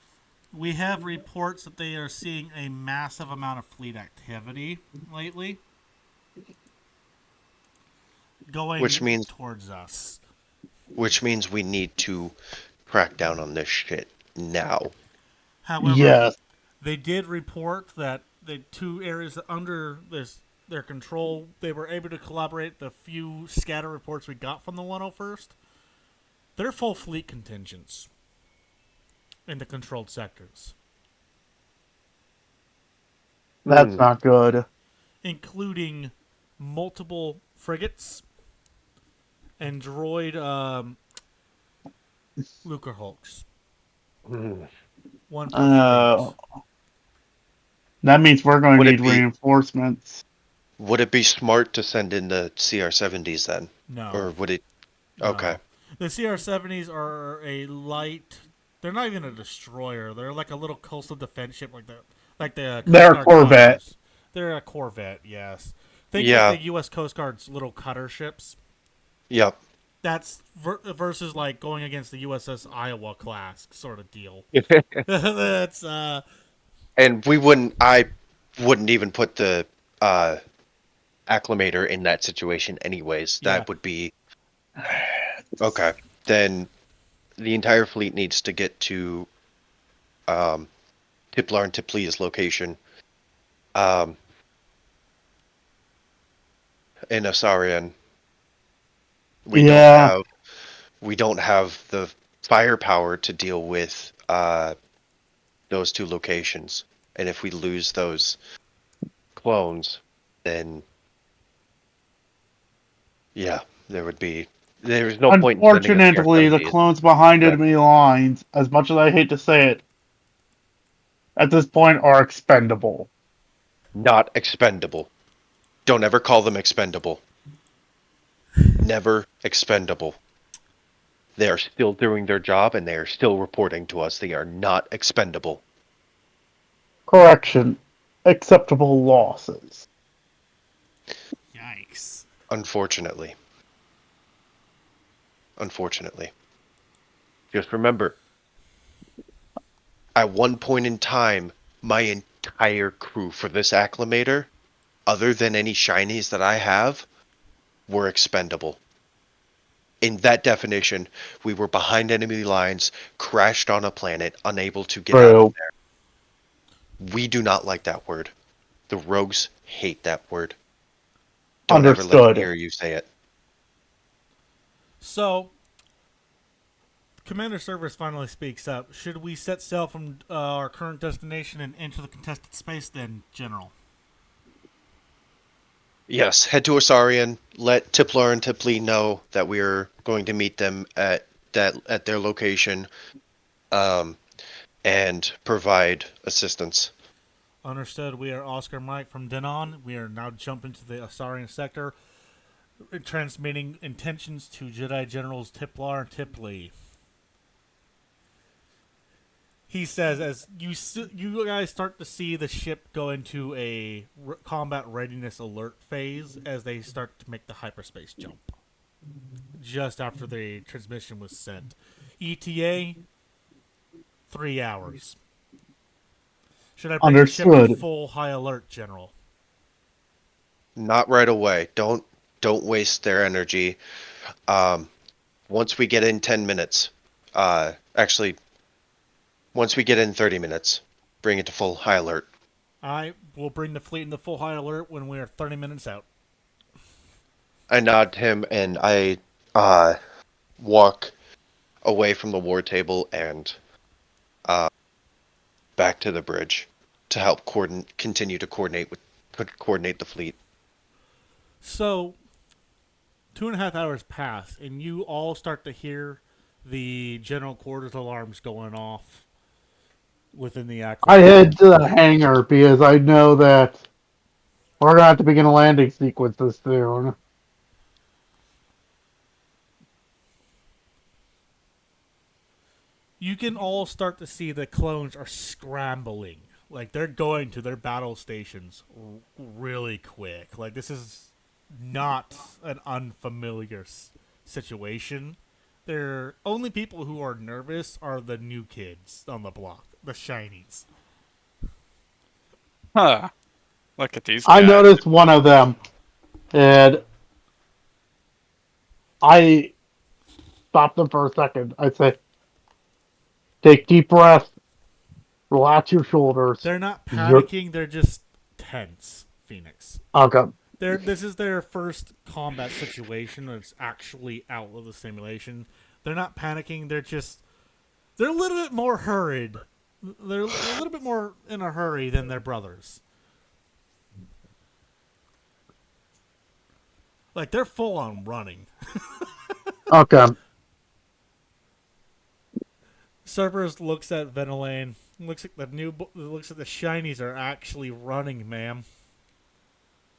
we have reports that they are seeing a massive amount of fleet activity lately Which going means towards us. we need to crack down on this shit now. However, Yes. they did report that the 2 areas under their control, they were able to collaborate the few scatter reports we got from the 101st. They're full fleet contingents. in the controlled sectors, That's not good. including multiple frigates and droid Lucrehulks. Hmm. One per fleet. That means we're going Would to it need be reinforcements. would it be smart to send in the CR-70s then? No. Or would it No. Okay. The CR-70s are a light. They're not even a destroyer. They're like a little coastal defense ship, like the Coast They're a Guard Corvette. cutters. They're a Corvette, yes. Think like Yeah. the U.S. Coast Guard's little cutter ships. Yep. That's versus like going against the USS Iowa class sort of deal. That's And I wouldn't even put the uh acclimator in that situation anyways. Yeah. That would be okay. Then the entire fleet needs to get to um Tiplar and Tipli's location. Um in Asarian. We Yeah. don't have the firepower to deal with those two locations. And if we lose those clones, then yeah, there's no point in sending a Unfortunately, the CR-70. clones behind But enemy lines, as much as I hate to say it, at this point are expendable. not expendable. Don't ever call them expendable. Never expendable. They are still doing their job and they are still reporting to us. They are not expendable. Correction. Acceptable losses. yikes. Unfortunately. Unfortunately. Just remember, at one point in time, my entire crew for this acclimator, other than any shinies that I have, were expendable. In that definition, we were behind enemy lines, crashed on a planet, unable to get out of True. there. We do not like that word. The rogues hate that word. Don't ever let them Understood. hear you say it. So, Commander Service finally speaks up. Should we set sail from our current destination and enter the contested space then, General? Yes, head to Osarian. Let Tiplar and Tipli know that we're going to meet them at their location, and provide assistance. Understood. We are Oscar Mike from Denon. We are now jumping to the Asarian sector, transmitting intentions to Jedi Generals Tiplar and Tipli. He says, as you guys start to see the ship go into a combat readiness alert phase as they start to make the hyperspace jump. Just after the transmission was sent. ETA, 3 hours. Should I bring the ship to Understood. full high alert, General? Not right away. Don't waste their energy. Once we get in 10 minutes, actually, once we get in 30 minutes, bring it to full high alert. I will bring the fleet into full high alert when we are 30 minutes out. I nod to him and I walk away from the war table and back to the bridge to help continue to coordinate the fleet. So, 2.5 hours pass, and you all start to hear the general quarters alarms going off within the I acclimator. head to the hangar because I know that we're going to have to begin a landing sequence this soon. You can all start to see the clones are scrambling. Like, they're going to their battle stations really quick. Like, this is not an unfamiliar situation. They're only people who are nervous are the new kids on the block, the shinies. Huh. Look at these I guys. noticed one of them, and I stopped them for a second. I say, take deep breath, relax your shoulders. They're not You're panicking, they're just tense, Phoenix. okay. This is their first combat situation that's actually out of the simulation. They're not panicking, they're just They're a little bit more hurried. They're a little bit more in a hurry than their brothers. Like, they're full on running. Okay. Cerberus looks at Venelane, looks at looks at the shinies are actually running, ma'am.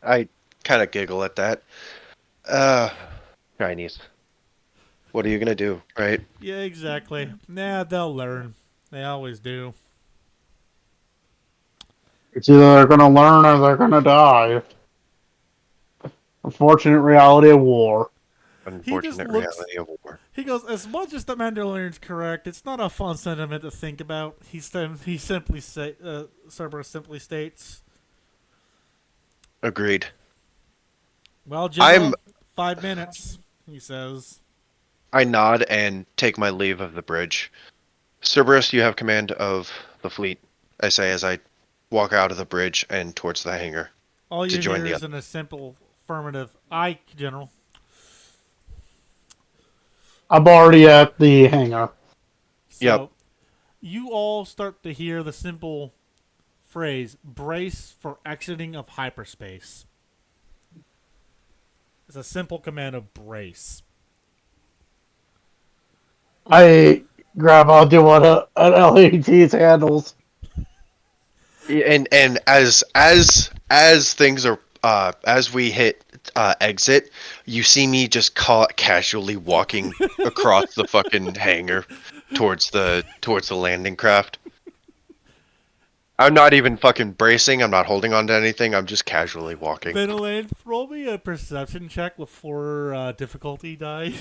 I kind of giggle at that. Chinese. What are you gonna do, right? Yeah, exactly. Nah, they'll learn. They always do. It's either they're gonna learn or they're gonna die. Unfortunate reality of war. Unfortunate reality of war. He goes, as much as the Mandalorian's correct, it's not a fun sentiment to think about. Cerberus simply states, Agreed. well, General, 5 minutes, he says. I nod and take my leave of the bridge. Cerberus, you have command of the fleet, I say as I walk out of the bridge and towards the hangar. All To you join hear the is in a simple affirmative, aye, General. I'm already at the hangar. So, Yep. you all start to hear the simple phrase, brace for exiting of hyperspace. It's a simple command of brace. I grab onto one of an LAT's handles. And as things are as we hit exit, you see me just casually walking across the fucking hangar towards the landing craft. I'm not even fucking bracing. I'm not holding on to anything. I'm just casually walking. Venelane, roll me a perception check with 4 difficulty die.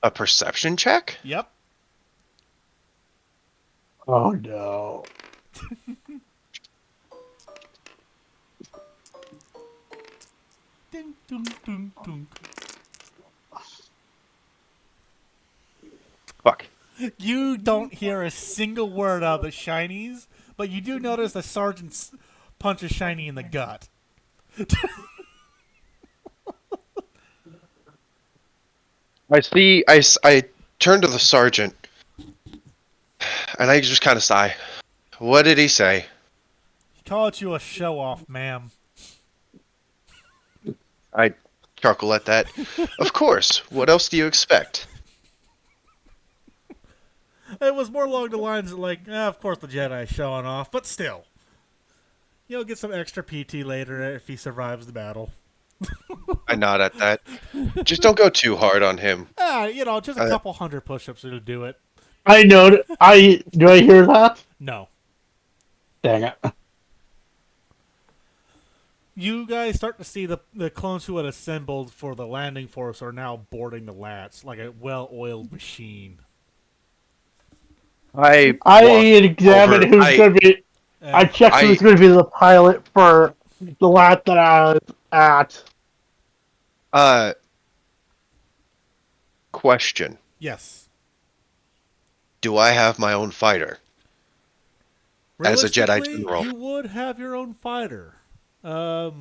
A perception check? Yep. Oh no. Ding, ding, ding, ding. Fuck. You don't hear a single word out of the shinies, but you do notice the sergeant punches Shiny in the gut. I turn to the sergeant, and I just kind of sigh. What did he say? He called you a show-off, ma'am. I chuckle at that. Of course. What else do you expect? It was more along the lines of like, of course the Jedi showing off, but still. You'll get some extra PT later if he survives the battle. I nod at that. Just don't go too hard on him. Just a couple 100 push-ups will do it. I know. Do I hear that? No. Dang it. You guys start to see the clones who had assembled for the landing force are now boarding the lats like a well-oiled machine. I examine over- who's going to be. I check who's going to be the pilot for the lat that I was at. Question. Yes. Do I have my own fighter? As a Jedi Realistically, General. you would have your own fighter. I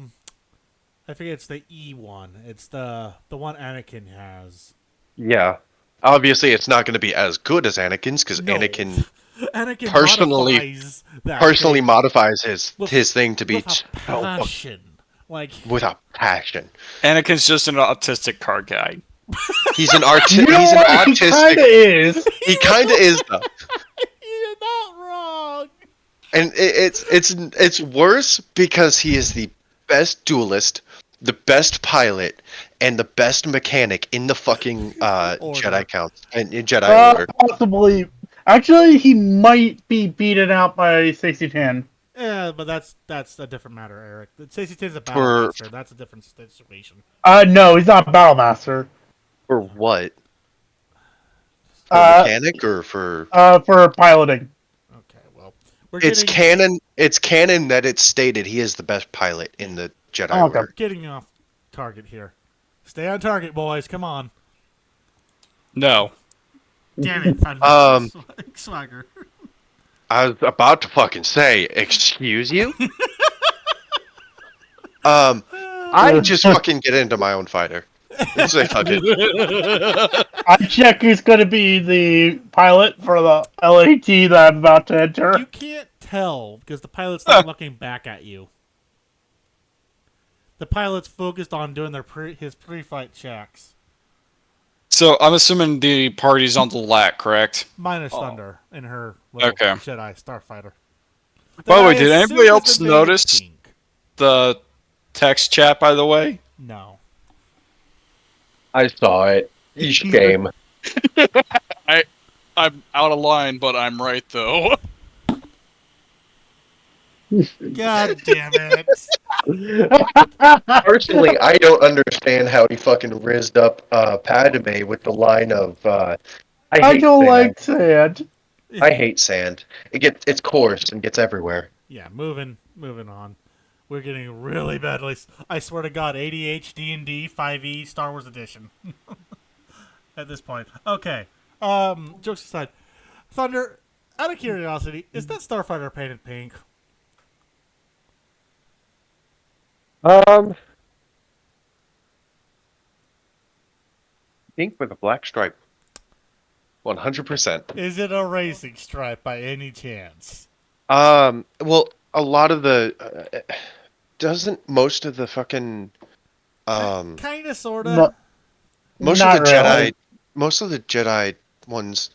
forget it's the E one. It's the one Anakin has. Yeah. Obviously, it's not going to be as good as Anakin's, because No. Anakin Anakin personally thing modifies his thing to be with a passion. with a passion. Anakin's just an autistic car guy. He's an You know he's an what? He kind of autistic. is. He kind of is though. You're not wrong. And it's worse because he is the best duelist, the best pilot, and the best mechanic in the fucking Jedi counts and in Jedi Order. Possibly. Actually, he might be beaten out by 6010. Yeah, but that's a different matter, Eric. Stacey Tin's a For- battle master. That's a different situation. No, he's not Battlemaster. For what? For mechanic or for? For piloting. Okay, well, It's canon. It's canon that it's stated he is the best pilot in the Jedi Okay. Order. Getting off target here. Stay on target, boys. Come on. No. Damn it, Swagger. I was about to fucking say, excuse you? I just fucking get into my own fighter. Say fuck it. I check who's going to be the pilot for the LAT that I'm about to enter. You can't tell because the pilot's not looking back at you. The pilot's focused on doing his pre-flight checks. So I'm assuming the party's on the lat, correct? Minus Thunder in her little Okay. Jedi starfighter. By the That way, I did assume anybody has else been painted notice pink. the text chat, by the way? No. I saw it. Each game. I'm out of line, but I'm right though. God damn it. Personally, I don't understand how he fucking rizzed up Padme with the line of I I hate don't sand. like sand. I hate sand. It's coarse and gets everywhere. Yeah, moving on. We're getting really badly. I swear to God, ADHD and D 5e Star Wars Edition. At this point, okay. Jokes aside, Thunder. Out of curiosity, is that starfighter painted pink? Pink with a black stripe. 100%. Is it a racing stripe by any chance? Well, a lot of the doesn't most of the fucking Kind of, sorta. No, most of not the Jedi really. most of the Jedi ones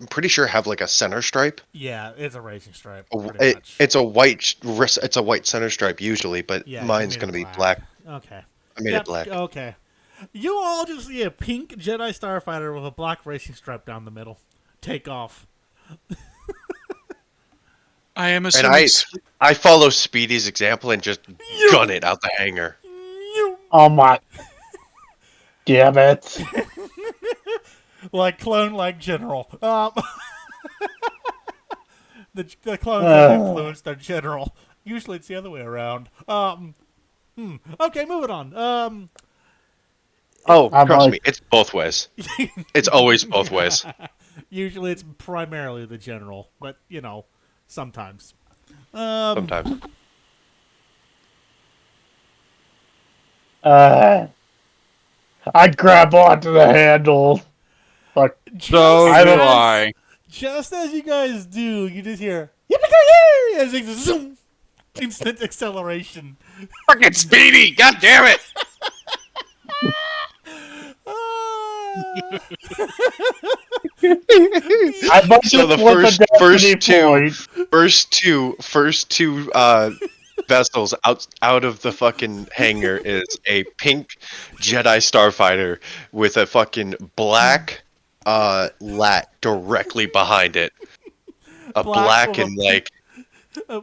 I'm pretty sure have like a center stripe. Yeah, it's a racing stripe. A- Pretty it- much. it's a white center stripe usually, but Yeah, you mine's made gonna it be black. Okay. I made Yep, it black. Okay. You all just see a pink Jedi starfighter with a black racing stripe down the middle. Take off. I am And assuming. I follow Speedy's example and just gun it out the hangar. Oh my. Damn it. Like clone, like general. The clones have influenced their general. Usually it's the other way around. Okay, moving on. Oh, I'm trust like- me, it's both ways. It's always both ways. Usually it's primarily the general, but sometimes. Sometimes. I'd grab onto the handle. Like, So I don't- do I. Just as you guys do, you just hear yippee-ki-yay! As it zoom, instant acceleration. Fucking Speedy! God damn it! I must So the have flipped first destiny first two vessels out of the fucking hangar is a pink Jedi starfighter with a fucking black lat directly behind it. A Black black with a and like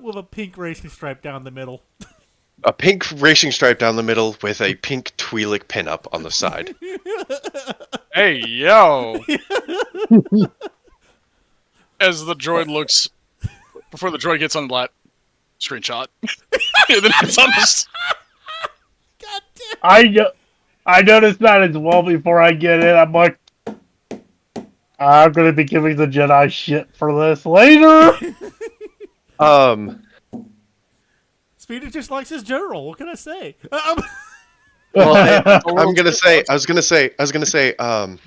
with a pink racing stripe down the middle. a pink racing stripe down the middle with a pink Twi'lek pinup on the side. Hey, yo! As the droid looks, before the droid gets on the lat, screenshot. And then it's on the. God damn. I noticed that as well before I get in. I'm like, I'm gonna be giving the Jedi shit for this later. Speedy just likes his general. What can I say? Well, I was gonna say, and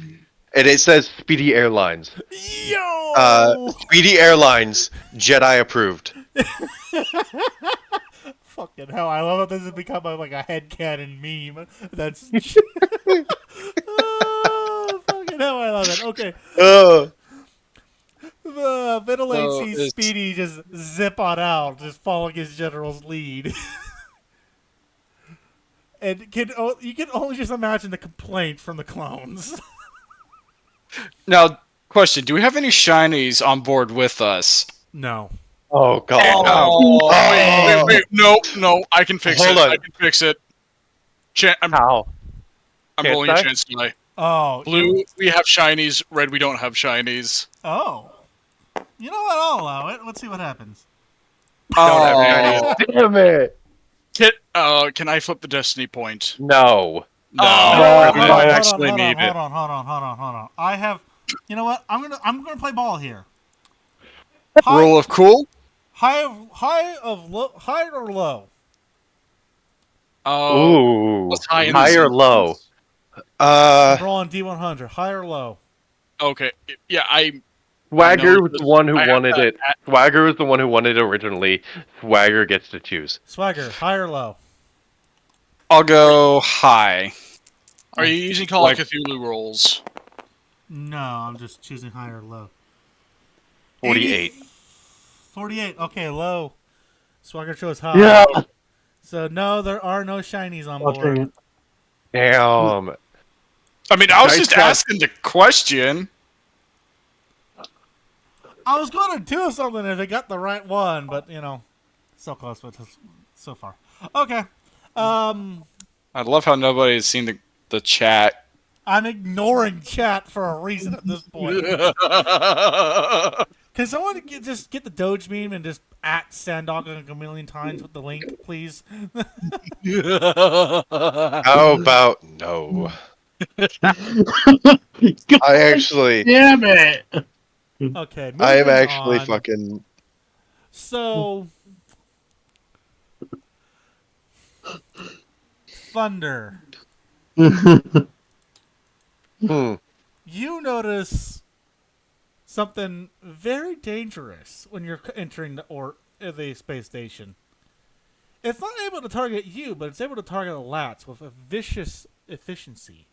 it says Speedy Airlines. Yo! Speedy Airlines, Jedi approved. Fucking hell! I love that this has become like a headcanon meme. That's. Oh, fucking hell! I love it. Okay. The middle So sees it's- Speedy just zip on out, just following his general's lead. And you can only just imagine the complaint from the clones. Now, question: do we have any shinies on board with us? No. Oh god. Wait, no, I can fix Hold it. on. I can fix it. I'm How? Can't rolling a I? chance tonight. Oh. Blue, we have shinies. Red, we don't have shinies. Oh. You know what? I'll allow it. Let's see what happens. Don't have Oh, any. Damn it. Can I flip the destiny point? No. no, Oh, we hold might on, actually need it. Hold on. I have. You know what? I'm gonna play ball here. Rule of cool. High or low? Oh, Ooh. what's high in High this or low? instance? I'm Uh, rolling D100. High or low? Okay, yeah, I Swagger know was the this. one who I have wanted that it. Swagger was the one who wanted it originally. Swagger gets to choose. Swagger, high or low? I'll go high. Are you using Call Like- of Cthulhu rolls? No, I'm just choosing high or low. 48. 48. Okay, low. Swagger chose high. Yeah. So no, there are no shinies on Watching board. it. Damn. I mean, I was Dice just got- asking the question. I was going to do something if it got the right one, but so close, but so far. Okay. I love how nobody has seen the chat. I'm ignoring chat for a reason at this point. Can someone just get the Doge meme and just at Sandog like a million times with the link, please? How about no? I actually, Damn it! Okay, moving I am actually on. fucking. So, Thunder. Hmm. You notice something very dangerous when you're entering the space station. It's not able to target you, but it's able to target Lats with a vicious efficiency.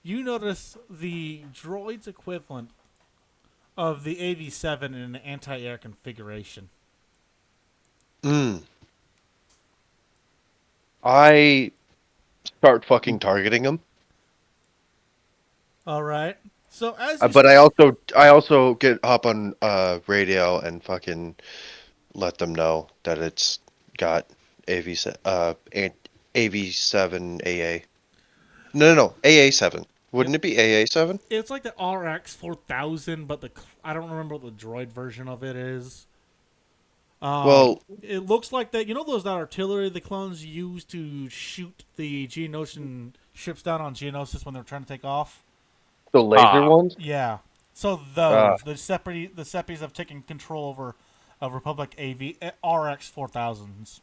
You notice the droid's equivalent of the AV-7 in an anti-air configuration. Mm. I start fucking targeting them. All right. So as you But I also get hop on radio and fucking let them know that it's got AV7 AA. No, AA7. Wouldn't it be AA7? it's like the RX 4000, but I don't remember what the droid version of it is. Well, It looks like that. You know that artillery the clones use to shoot the Geonosian ships down on Geonosis when they're trying to take off? The laser ones? Yeah. So those the Seppies have taken control over Republic RX 4000s.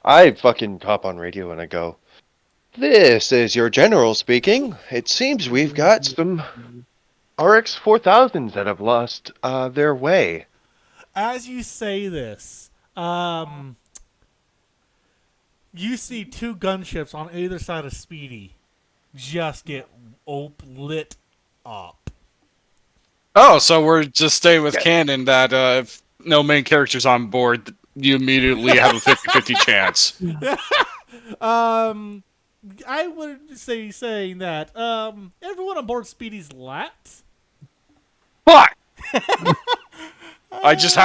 I fucking hop on radio and I go, "This is your general speaking. It seems we've got some RX 4000s that have lost their way." As you say this, you see two gunships on either side of Speedy just get lit up. Oh, so we're just staying with canon that if no main character's on board, you immediately have a 50-50 chance. I would say saying that everyone on board Speedy's lat. Fuck! I just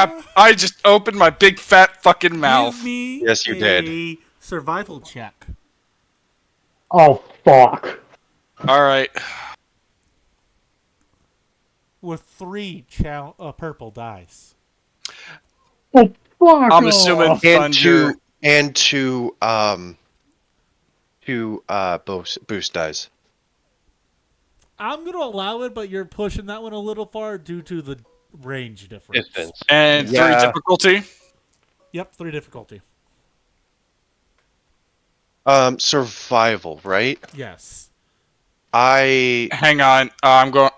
opened my big fat fucking mouth. Give me Yes, you a did. survival check Oh fuck! Alright. with 3 purple dice. Oh fuck! I'm assuming off. And Thunder. two boost dice. I'm gonna allow it, but you're pushing that one a little far due to the range difference. Distance. And 3 Yeah. difficulty. Yep, 3 difficulty. Survival, right? Yes. Hang on. I'm going.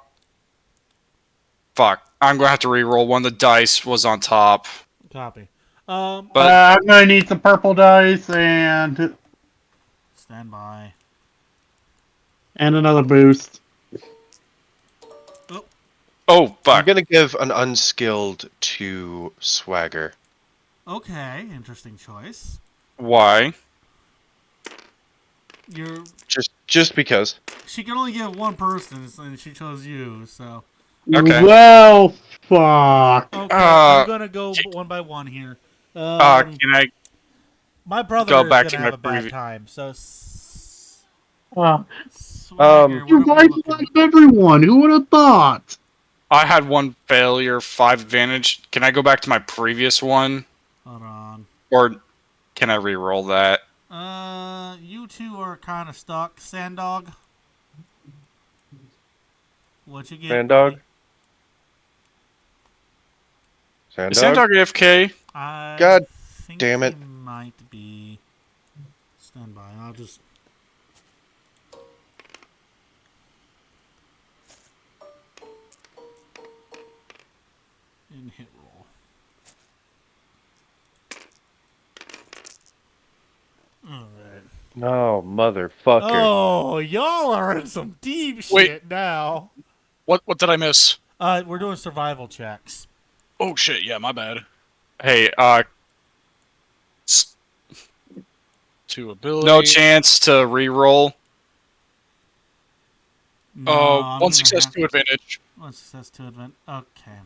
Fuck. I'm going to have to re-roll one. The dice was on top. Copy. But I'm gonna need some purple dice and Stand by. another boost. oh I'm fuck. gonna give an unskilled to Swagger. Okay, interesting choice. Why? You're. Just because. She can only get one person, and she chose you. So. Okay. Well, fuck. Okay, I'm gonna go one by one here. Can I? My brother go is back gonna to have my a bad previ- time. So. Uh, Swagger, you what are guys we looking? like everyone. Who would have thought? I had 1 failure, 5 advantage. Can I go back to my previous one, Hold on. or can I re-roll that? You two are kind of stuck. Sandog. What you get? Sandog? buddy? Is Sandog? Sandog AFK? I God think damn it. he might be. Stand by. I'll just. hit roll. All right. No, motherfucker. Oh, y'all are in some deep Wait. shit now. What did I miss? We're doing survival checks. Oh shit, yeah, my bad. Hey, Two ability. no chance to re-roll. No, I'm One gonna success, have two advantage. one success, two advent. Okay.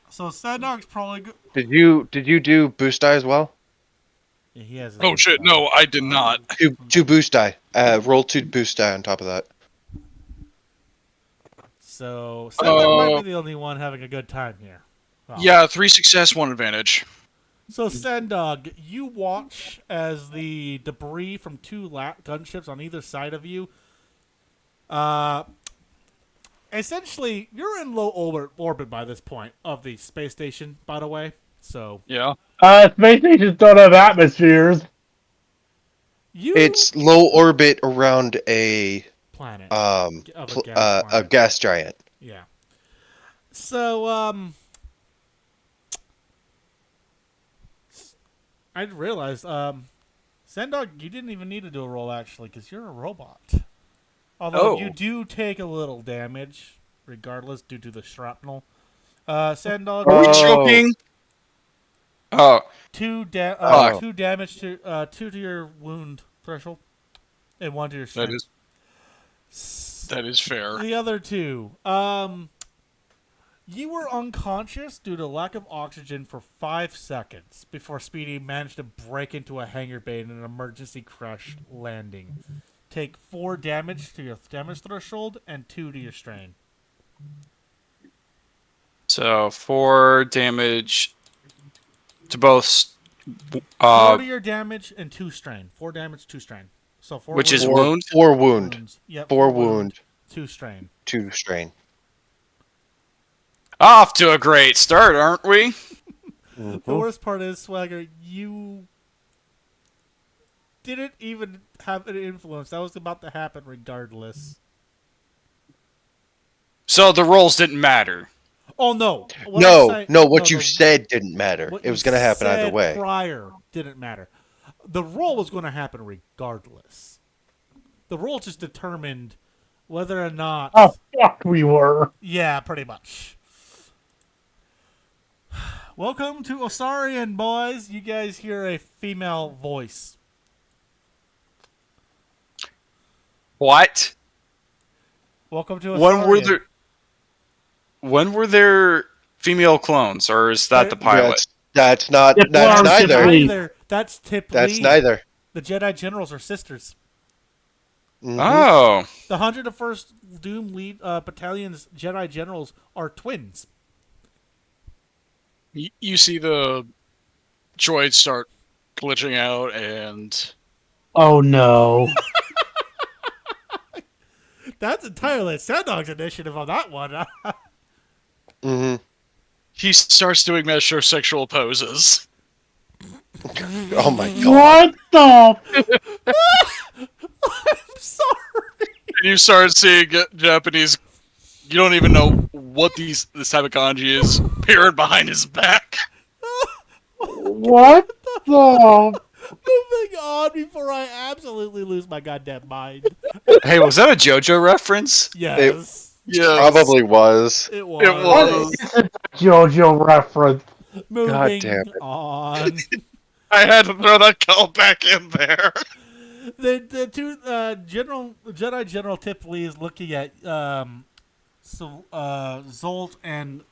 So Sad Dog's probably good. Did you do boost die as well? Yeah, he has his Oh boost shit, die. no, I did not. Two boost die. Roll 2 boost die on top of that. So Sad Dog might Uh, be the only one having a good time here. Well, Yeah, 3 success, 1 advantage. So Sandog, you watch as the debris from two gunships on either side of you. Essentially, you're in low orbit by this point of the space station. By the way, so Yeah. Space stations don't have atmospheres. you It's low orbit around a planet of a gas a planet. gas giant. Yeah. So I realized Sandog, you didn't even need to do a roll actually because you're a robot. Although you do take a little damage, regardless, due to the shrapnel. Sandog, Are we Oh. choking? Oh, two Oh. damage to 2 to your wound threshold, and 1 to your strength. That is fair. The other 2, you were unconscious due to lack of oxygen for 5 seconds before Speedy managed to break into a hangar bay in an emergency crash landing. Take 4 damage to your damage threshold and 2 to your strain. so 4 damage to both. 4 to your damage and 2 strain. 4 damage, 2 strain. So 4 Which is wounds, wound? 4 wound. wounds. Yep, 4 wound. 2 strain. 2 strain. Off to a great start, aren't we? The worst part is, Swagger, you didn't even have an influence. That was about to happen regardless. So the rolls didn't matter. Oh, no. What you said didn't matter. What It was you going to happen either said way. prior didn't matter. The roll was going to happen regardless. The roll just determined whether or not... Oh, fuck, we were. Yeah, pretty much. Welcome to Osarian, boys. You guys hear a female voice. What? Welcome to Osarian. When were there female clones, or is that the pilot? That's not. It's That's wrong, neither. Tiffany. That's Tip That's Lee. neither. The Jedi Generals are sisters. Mhm. Oh, The 101st Doom Lead Battalion's Jedi Generals are twins. You see the droids start glitching out, and Oh no. That's entirely Sandog's initiative on that one. Mhm. he starts doing metrosexual poses. Oh my god. What the? I'm sorry. And you start seeing Japanese. You don't even know what this type of kanji is appearing behind his back. What the? Moving on before I absolutely lose my goddamn mind. hey, was that a JoJo reference? Yes, Yeah, Probably was. it was. It What was. is a JoJo reference? Moving damn it. on. I had to throw that call back in there. The two Jedi General Tip Lee is looking at Zolt and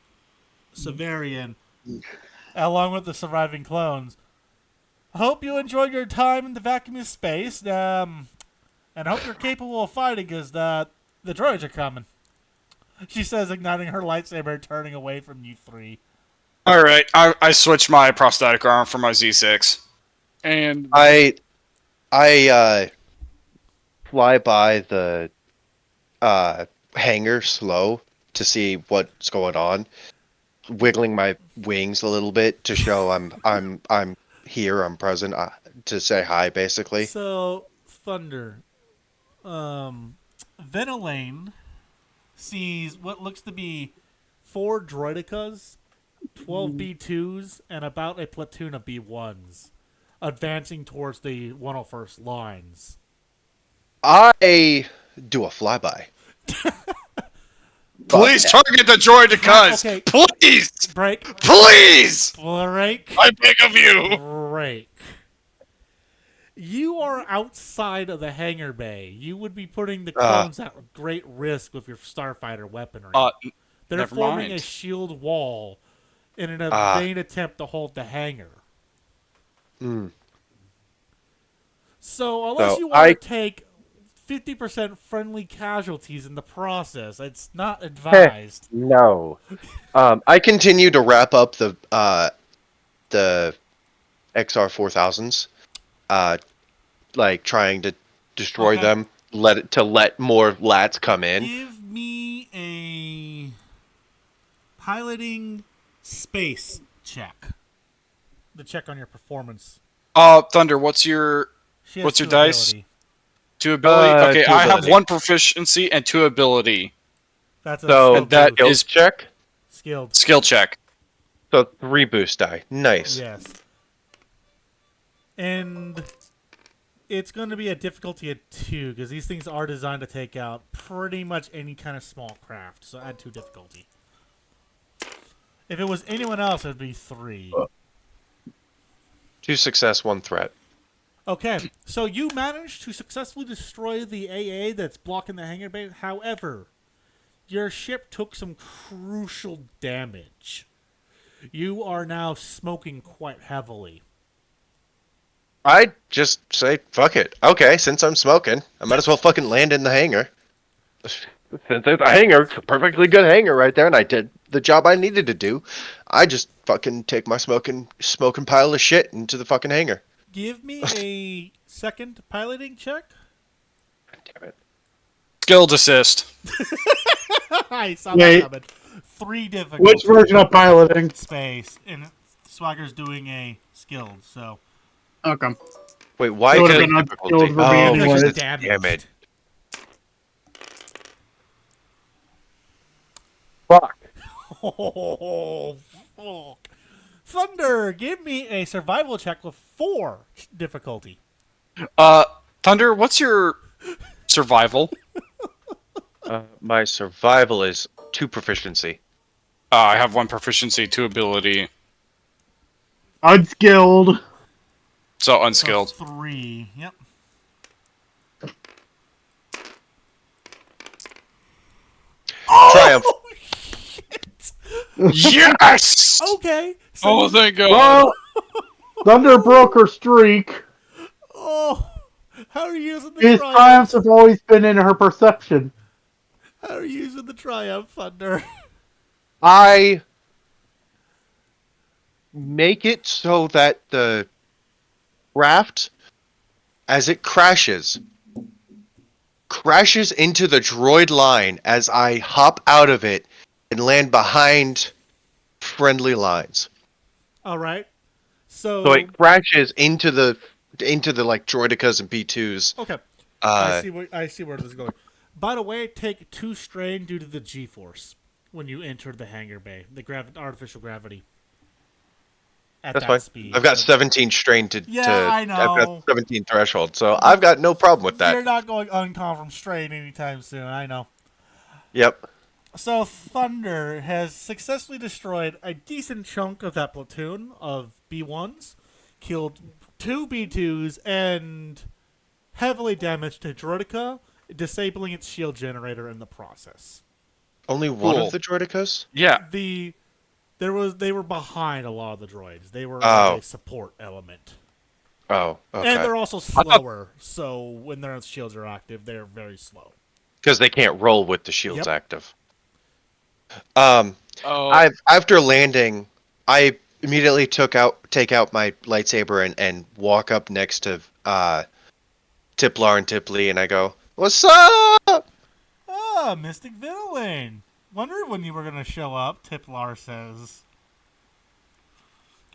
Severian, along with the surviving clones. I hope you enjoyed your time in the vacuum space, and I hope you're capable of fighting, because the droids are coming. She says, igniting her lightsaber, turning away from you three. All right, I switched my prosthetic arm for my Z6. And I fly by the hangar slow to see what's going on, wiggling my wings a little bit to show I'm here, I'm present, to say hi, basically. So, Thunder. Venelane sees what looks to be 4 droidicas 12 B2s, and about a platoon of B1s advancing towards the 101st lines. I do a flyby. Please target the droidicas! Okay. Please! Break. Please! Break. I beg of you! Break. You are outside of the hangar bay. You would be putting the clones at great risk with your starfighter weaponry. They're never forming mind. a shield wall in a vain attempt to hold the hangar. Hmm. So unless So you want to take 50% friendly casualties in the process, it's not advised. No. I continue to wrap up the XR 4000s, like trying to destroy Okay. them. Let more lats come in. Give me a piloting space check. The check on your performance. Thunder, what's your She has What's your two dice? ability. 2 ability? Okay, Two I have ability. 1 proficiency and 2 ability. That's a So skill that boost. skills is- check. Skilled. Skill check. So 3 boost die. Nice. Yes. And it's going to be a difficulty of 2 because these things are designed to take out pretty much any kind of small craft. So add 2 difficulty. If it was anyone else, it would be 3. 2 success, 1 threat. Okay, so you managed to successfully destroy the AA that's blocking the hangar bay. However, your ship took some crucial damage. You are now smoking quite heavily. I just say fuck it. Okay, since I'm smoking, I might as well fucking land in the hangar. Since it's a hangar, it's a perfectly good hangar right there, and I did the job I needed to do. I just fucking take my smoking pile of shit into the fucking hangar. Give me a second piloting check. Damn it. Skill assist. I saw Wait. that coming. 3 difficulty. Which version of piloting? Space. And Swagger's doing a skilled, so. Okay. Wait, why It would've could been difficulty? unskilled for me Oh, anyway. because Because it's you're damaged. damage. Fuck. Oh, fuck. Thunder, give me a survival check with 4 difficulty. Thunder, what's your survival? My survival is 2 proficiency. I have 1 proficiency, 2 ability, Unskilled. so So unskilled. 3. Yep. Triumph. Yes! Okay. So Oh, thank God. Well, Thunder broke her streak. Oh, how are you using the His triumph? triumphs have always been in her perception. How are you using the triumph, Thunder? I make it so that the raft, as it crashes into the droid line as I hop out of it and land behind friendly lines. All right. So, So it crashes into the like droidicas and B2s. okay. Uh, I see where this is going. By the way, take 2 strain due to the G-force when you enter the hangar bay, the artificial gravity. At that's that fine. speed. I've got So 17 strain to. I I've know. got 17 threshold, so I've got no problem with You're that. not going uncon from strain anytime soon. I know. Yep. So Thunder has successfully destroyed a decent chunk of that platoon of B1s, killed 2 B2s, and heavily damaged a Droidica, disabling its shield generator in the process. Only one Cool. of the droidicas. Yeah. They were behind a lot of the droids. They were Oh. a support element. Oh, And okay. they're also slower, so when their shields are active, they're very slow. Because they can't roll with the shields Yep. active. Oh, After landing, I immediately take out my lightsaber and walk up next to Tiplar and Tipley, and I go, "What's up?" Ah, Mystic Villain. Wondered when you were going to show up, Tiplar says.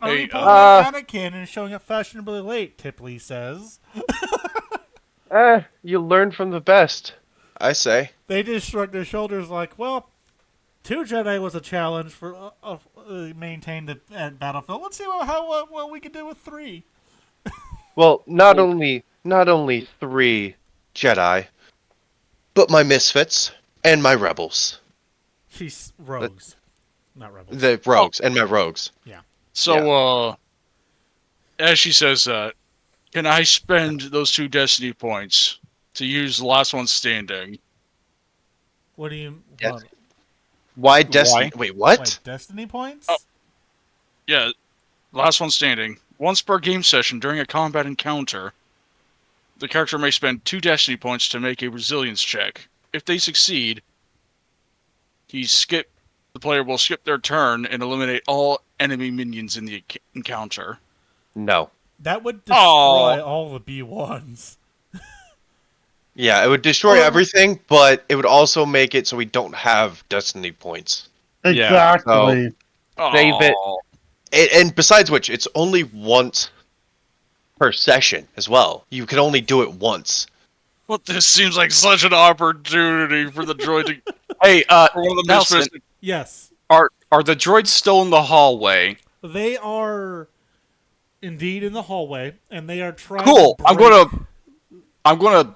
Are Hey, you pulling like Anakin and showing up fashionably late, Tipley says. You learn from the best, I say. They just shrug their shoulders like, well, 2 Jedi was a challenge for maintained at Battlefield. Let's see how well we can do with 3. Well, not only 3 Jedi, but my misfits and my rebels. She's rogues, not rebels. The rogues and my rogues. So, as she says that, can I spend those 2 destiny points to use the last one standing? What do you? Yes. What, Why Destiny? Wait, what? wait, Destiny points? Oh. Yeah, last one standing. Once per game session during a combat encounter, the character may spend 2 destiny points to make a resilience check. If they succeed, the player will skip their turn and eliminate all enemy minions in the encounter. No. That would destroy all the B1s. Yeah, it would destroy everything, but it would also make it so we don't have Destiny points. Exactly. Save it. And besides which, it's only once per session as well. You can only do it once. Well, this seems like such an opportunity for the droid to... Hey, for one of the Nelson, misfits. Yes, are the droids still in the hallway? they are indeed in the hallway, and they are trying. Cool. To I'm break- gonna.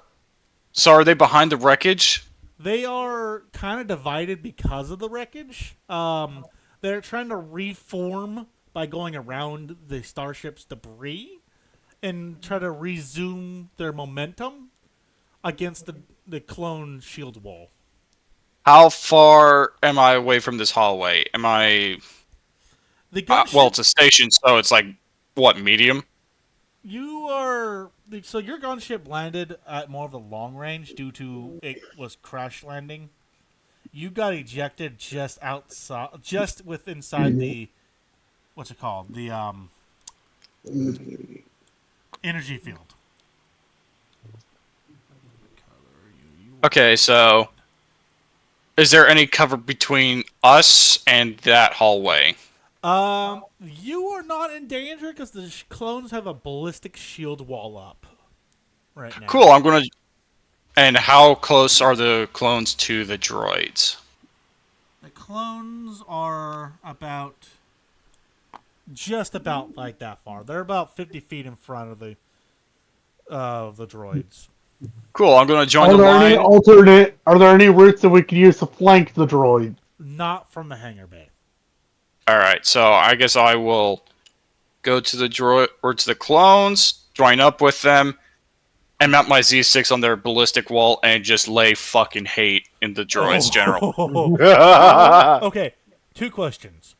So are they behind the wreckage? They are kind of divided because of the wreckage. They're trying to reform by going around the starship's debris and try to resume their momentum against the clone shield wall. How far am I away from this hallway? Am I? The gunship, Well, it's a station, so it's like what, medium? you are so your gunship landed at more of the long range due to it was crash landing. You got ejected just outside, just with inside the what's it called, the energy field. Okay, so is there any cover between us and that hallway? You are not in danger because the clones have a ballistic shield wall up right now. Cool. I'm gonna. And how close are the clones to the droids? The clones are just about like that far. They're about 50 feet in front of the droids. Cool. I'm gonna join Are the there any line. Are there any routes that we could use to flank the droid? Not from the hangar bay. All right. So I guess I will go to the droid or to the clones, join up with them, and mount my Z6 on their ballistic wall and just lay fucking hate in the droids general. Okay, 2 questions.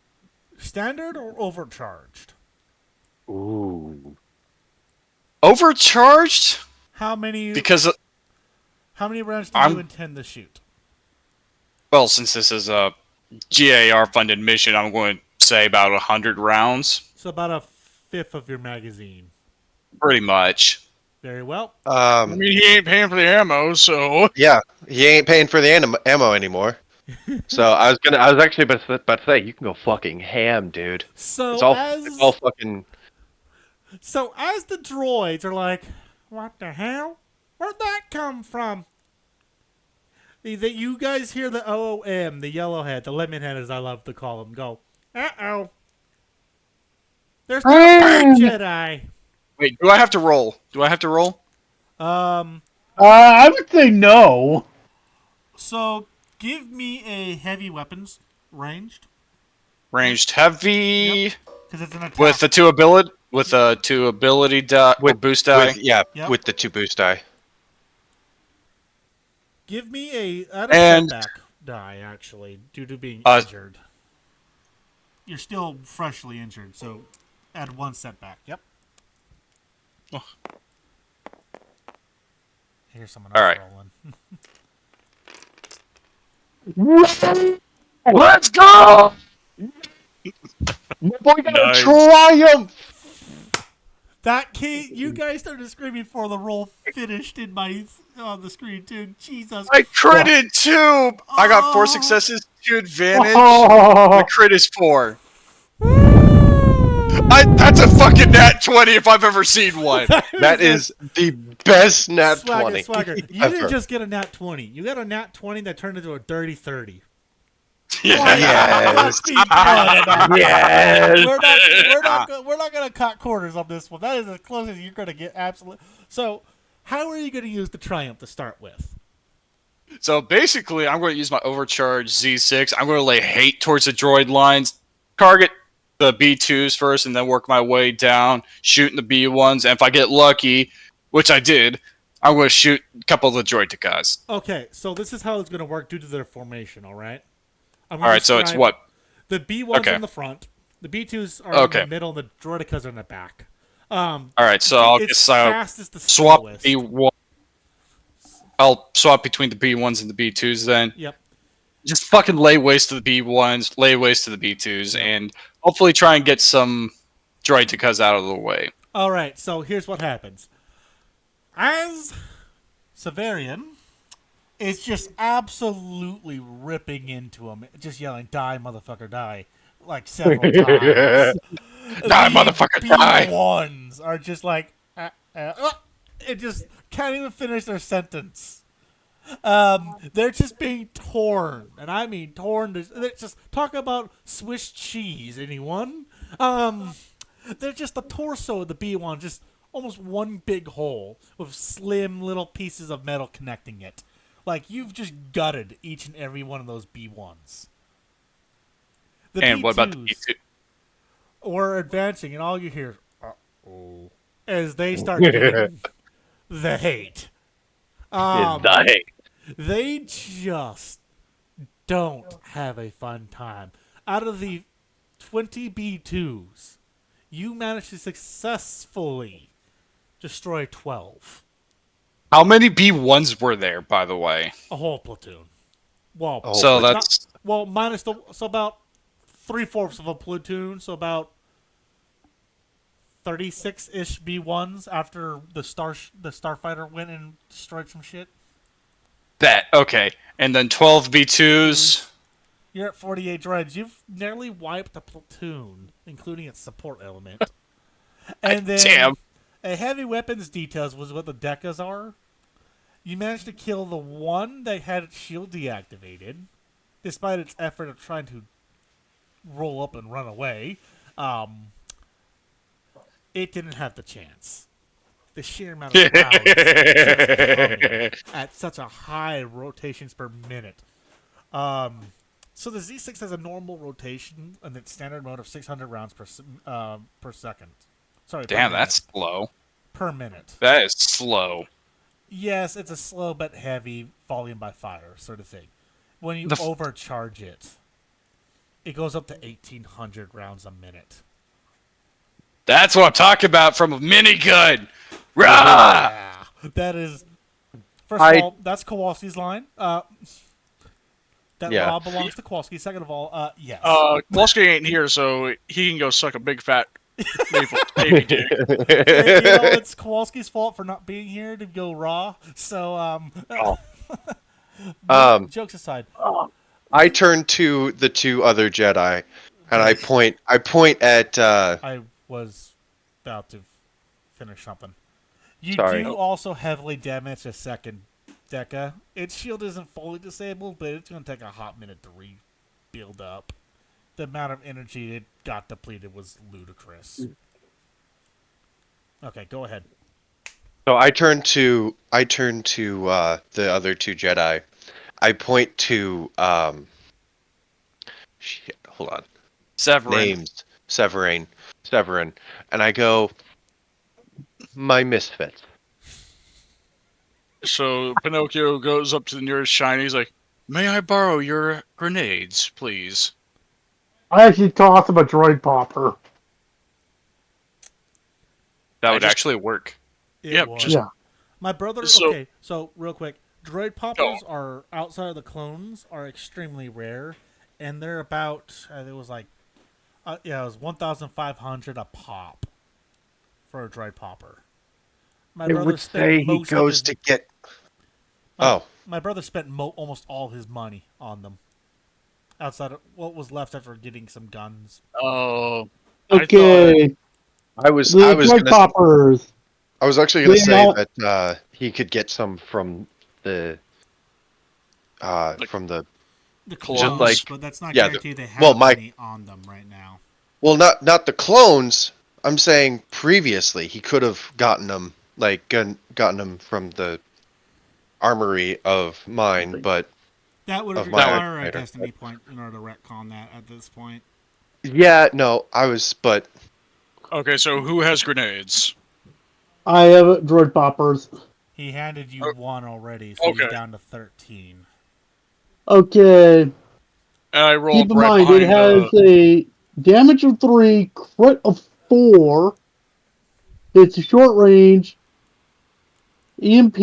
Standard or overcharged? Ooh. Overcharged? How many Because rounds do I'm- you intend to shoot? well, since this is a GAR funded mission, I'm going to say about 100 rounds. So about a fifth of your magazine. Pretty much. Very well. I mean, he ain't paying for the ammo, so... Yeah, he ain't paying for the ammo anymore. So I was actually about to say, you can go fucking ham, dude. So It's all fucking. So as the droids are like, what the hell? Where'd that come from? That you guys hear the OOM, the yellowhead, the lemon head as I love to call them, go, uh-oh. There's no Jedi. Wait, do I have to roll? I would say no. So give me a heavy weapons ranged. Ranged heavy Because it's an attack. with a two ability die or boost die. Yep. With the 2 boost die. Give me a And- setback die, actually, due to being Uh, injured. You're still freshly injured, so add 1 setback. Yep. Oh. Here's someone All else right. rolling. Let's go! My boy got Nice. a triumph! That key, you guys started screaming for the roll finished in my on the screen too. Jesus. I critted 2! I got 4 Oh. successes, 2 advantage. The crit is 4. That's a fucking nat 20 if I've ever seen one. That is the best nat 20. Swagger. You ever. didn't just get a nat 20. You got a nat 20 that turned into a dirty 30. Yeah. Let's be fun about it. Yes. We're not gonna cut corners on this one. That is as close as you're gonna get. Absolutely. So, how are you gonna use the Triumph to start with? So basically, I'm going to use my overcharged Z6. I'm going to lay hate towards the droid lines, target the B2s first, and then work my way down, shooting the B1s. And if I get lucky, which I did, I'm going to shoot a couple of the droidicas. Okay, so this is how it's gonna work due to their formation. All right. I'm All right, so it's describe what? the B1s Okay. in the front, the B2s are Okay. in the middle, and the droidicas are in the back. All right, so I'll It's just fast as the swap slowest. B1. I'll swap between the B1s and the B2s then. Yep. Just fucking lay waste to the B1s, lay waste to the B2s, and hopefully try and get some droidicas out of the way. All right, so here's what happens. As Severian is just absolutely ripping into him, just yelling, "Die, motherfucker, die!" like several times. Die, motherfucker, die! B1s are just like, it just can't even finish their sentence. They're just being torn, and I mean torn. They're just talk about Swiss cheese. Anyone? They're just the torso of the B1, just almost one big hole with slim little pieces of metal connecting it. Like you've just gutted each and every one of those B1s. The And B2s what about the B2? were advancing, and all you hear, "Uh-oh," as they start getting the hate. Dying. They just don't have a fun time. Out of the 20 B2s, you managed to successfully destroy 12. How many B1s were there, by the way? A whole platoon. Well, Oh, So but that's minus so about 3/4 of a platoon, so about 36-ish B1s after the starfighter went and destroyed some shit. that. Okay. And then 12 B2s. You're at 48 droids. You've nearly wiped a platoon, including its support element. And then Damn. a heavy weapons details was what the Decas are. You managed to kill the one that had its shield deactivated, despite its effort of trying to roll up and run away. It didn't have the chance. The sheer amount of rounds just coming at such a high rotations per minute. So the Z6 has a normal rotation and its standard mode of 600 rounds per second. Sorry, Damn, per that's minute. slow. Per minute. That is slow. Yes, it's a slow but heavy volume by fire sort of thing. When you overcharge it, it goes up to 1,800 rounds a minute. That's what I'm talking about from a minigun. Rah! Yeah, that is. First of all, that's Kowalski's line. That Yeah. law belongs to Kowalski. Second of all, yes. Kowalski ain't here, so he can go suck a big fat baby dick. It's Kowalski's fault for not being here to go raw. So, jokes aside, I turn to the two other Jedi, and I point at. I was about to finish something. You Sorry. do also heavily damage a second Deca. Its shield isn't fully disabled, but it's going to take a hot minute to rebuild up. The amount of energy it got depleted was ludicrous. Okay, go ahead. So I turn to the other two Jedi. I point to shit. Hold on. Severin. Names. Severin, and I go, my misfits. So Pinocchio goes up to the nearest shiny. He's like, "May I borrow your grenades, please?" I actually toss him a droid popper. That I would just- actually work. Yep, was. just- Yeah. My brother. So- Okay, so real quick, droid poppers are outside of the clones are extremely rare, and they're about. It was like, it was 1,500 a pop for a droid popper. My I would say he most of goes his- to get. My, Oh, my brother spent almost all his money on them. Outside of what was left after getting some guns. Oh, Okay. I was The droid gonna, poppers. I was actually gonna They say all- that he could get some from the The Clones. clones, like- but that's not yeah, guaranteed they have well, my- any on them right now. Well, not the clones. I'm saying previously he could have gotten them, like gotten them from the armory of mine, but That would of my require a activator. destiny point in order to retcon that at this point. yeah, no, but Okay, so who has grenades? I have droid poppers. He handed you one already, so he's Okay. down to 13. Okay. And I rolled Keep in right mind, behind. it has a damage of 3, crit of 4. It's a short range. EMP.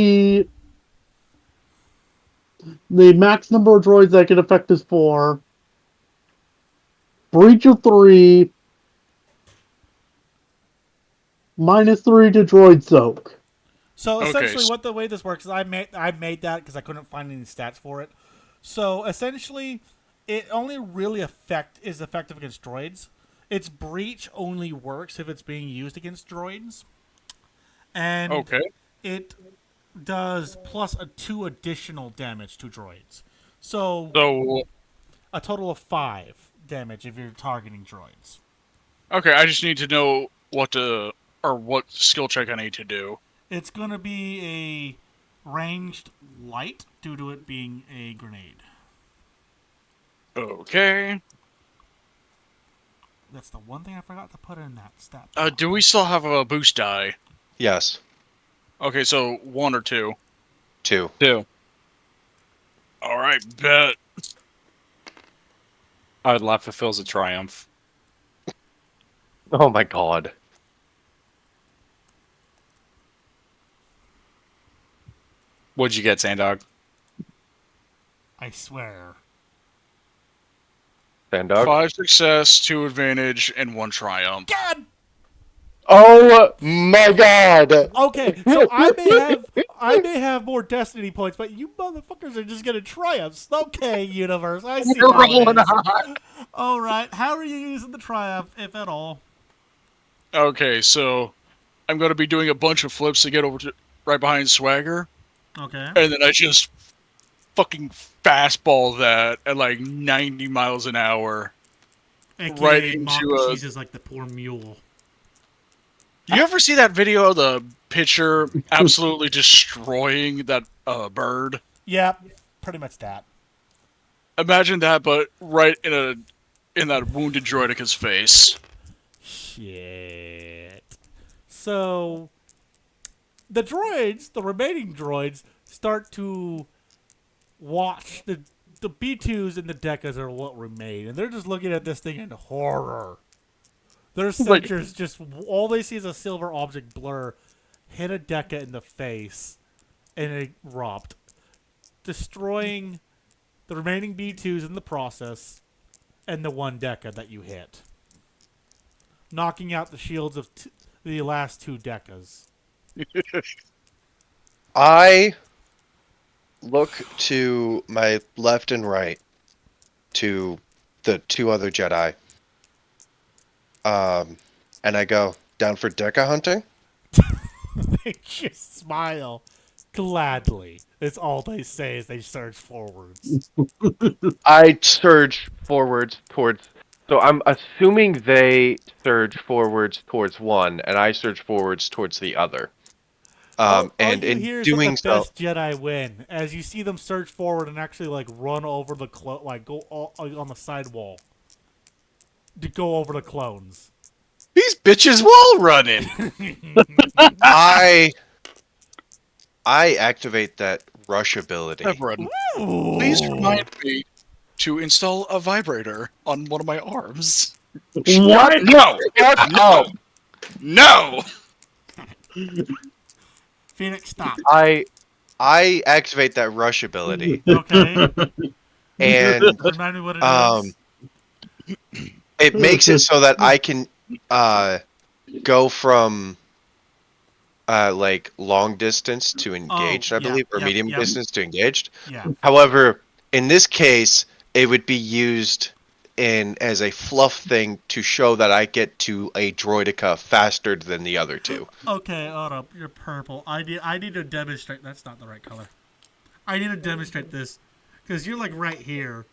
The max number of droids that can affect is 4. Breach of 3. -3 to droid soak. So Okay, essentially, s- what the way this works is I made that because I couldn't find any stats for it. So essentially, it only really is effective against droids. Its breach only works if it's being used against droids, and Okay. it does plus 2 additional damage to droids. So So a total of 5 damage if you're targeting droids. okay, I just need to know what skill check I need to do. It's going to be a ranged light due to it being a grenade. Okay. That's the one thing I forgot to put in that stat. Do we still have a boost die? yes, Okay, so 1 or 2. 2. 2. All right, bet. I would laugh if it was a triumph. Oh my god. What'd you get, Sandog? I swear. Sandog. 5 success, 2 advantage, and 1 triumph. God. Oh my god. Okay, so I may have more destiny points, but you motherfuckers are just gonna triumphs. Okay, universe, I see how it is. All right, how are you using the triumph, if at all? Okay, so I'm going to be doing a bunch of flips to get over to right behind Swagger, Okay. and then I just fucking fastball that at like 90 miles an hour. AKA Right into mock a- cheese is like the poor mule. You ever see that video of the pitcher absolutely destroying that bird? Yeah, pretty much that. Imagine that, but right in that wounded droidica's face. Shit. So the remaining droids, start to watch the B2s and the Decas are what remain, and they're just looking at this thing in horror. Their Like- sensors just all they see is a silver object blur, hit a Deca in the face, and it erupt, destroying the remaining B2s in the process, and the one Deca that you hit, knocking out the shields of the last 2 Decas. I look to my left and right to the 2 other Jedi. And I go, down for Deca hunting? They just smile gladly. That's all they say as they surge forwards. I surge forwards towards. So I'm assuming they surge forwards towards one, and I surge forwards towards the other. All And you in hear is doing that the best Jedi win as you see them surge forward and actually like run over the go on the sidewall to go over the clones. These bitches wall running. I activate that rush ability. Everett, please remind me to install a vibrator on one of my arms. What? No! No! No! Phoenix, stop. I activate that rush ability, Okay, and remind me what it Um, is. it makes it so that I can go from like long distance to engaged, I yeah, believe, or yep, medium yep. distance to engaged. Yeah. However, in this case, it would be used in as a fluff thing to show that I get to a droidica faster than the other 2. Okay, hold up. You're purple. I need to demonstrate. That's not the right color. I need to demonstrate this because you're like right here,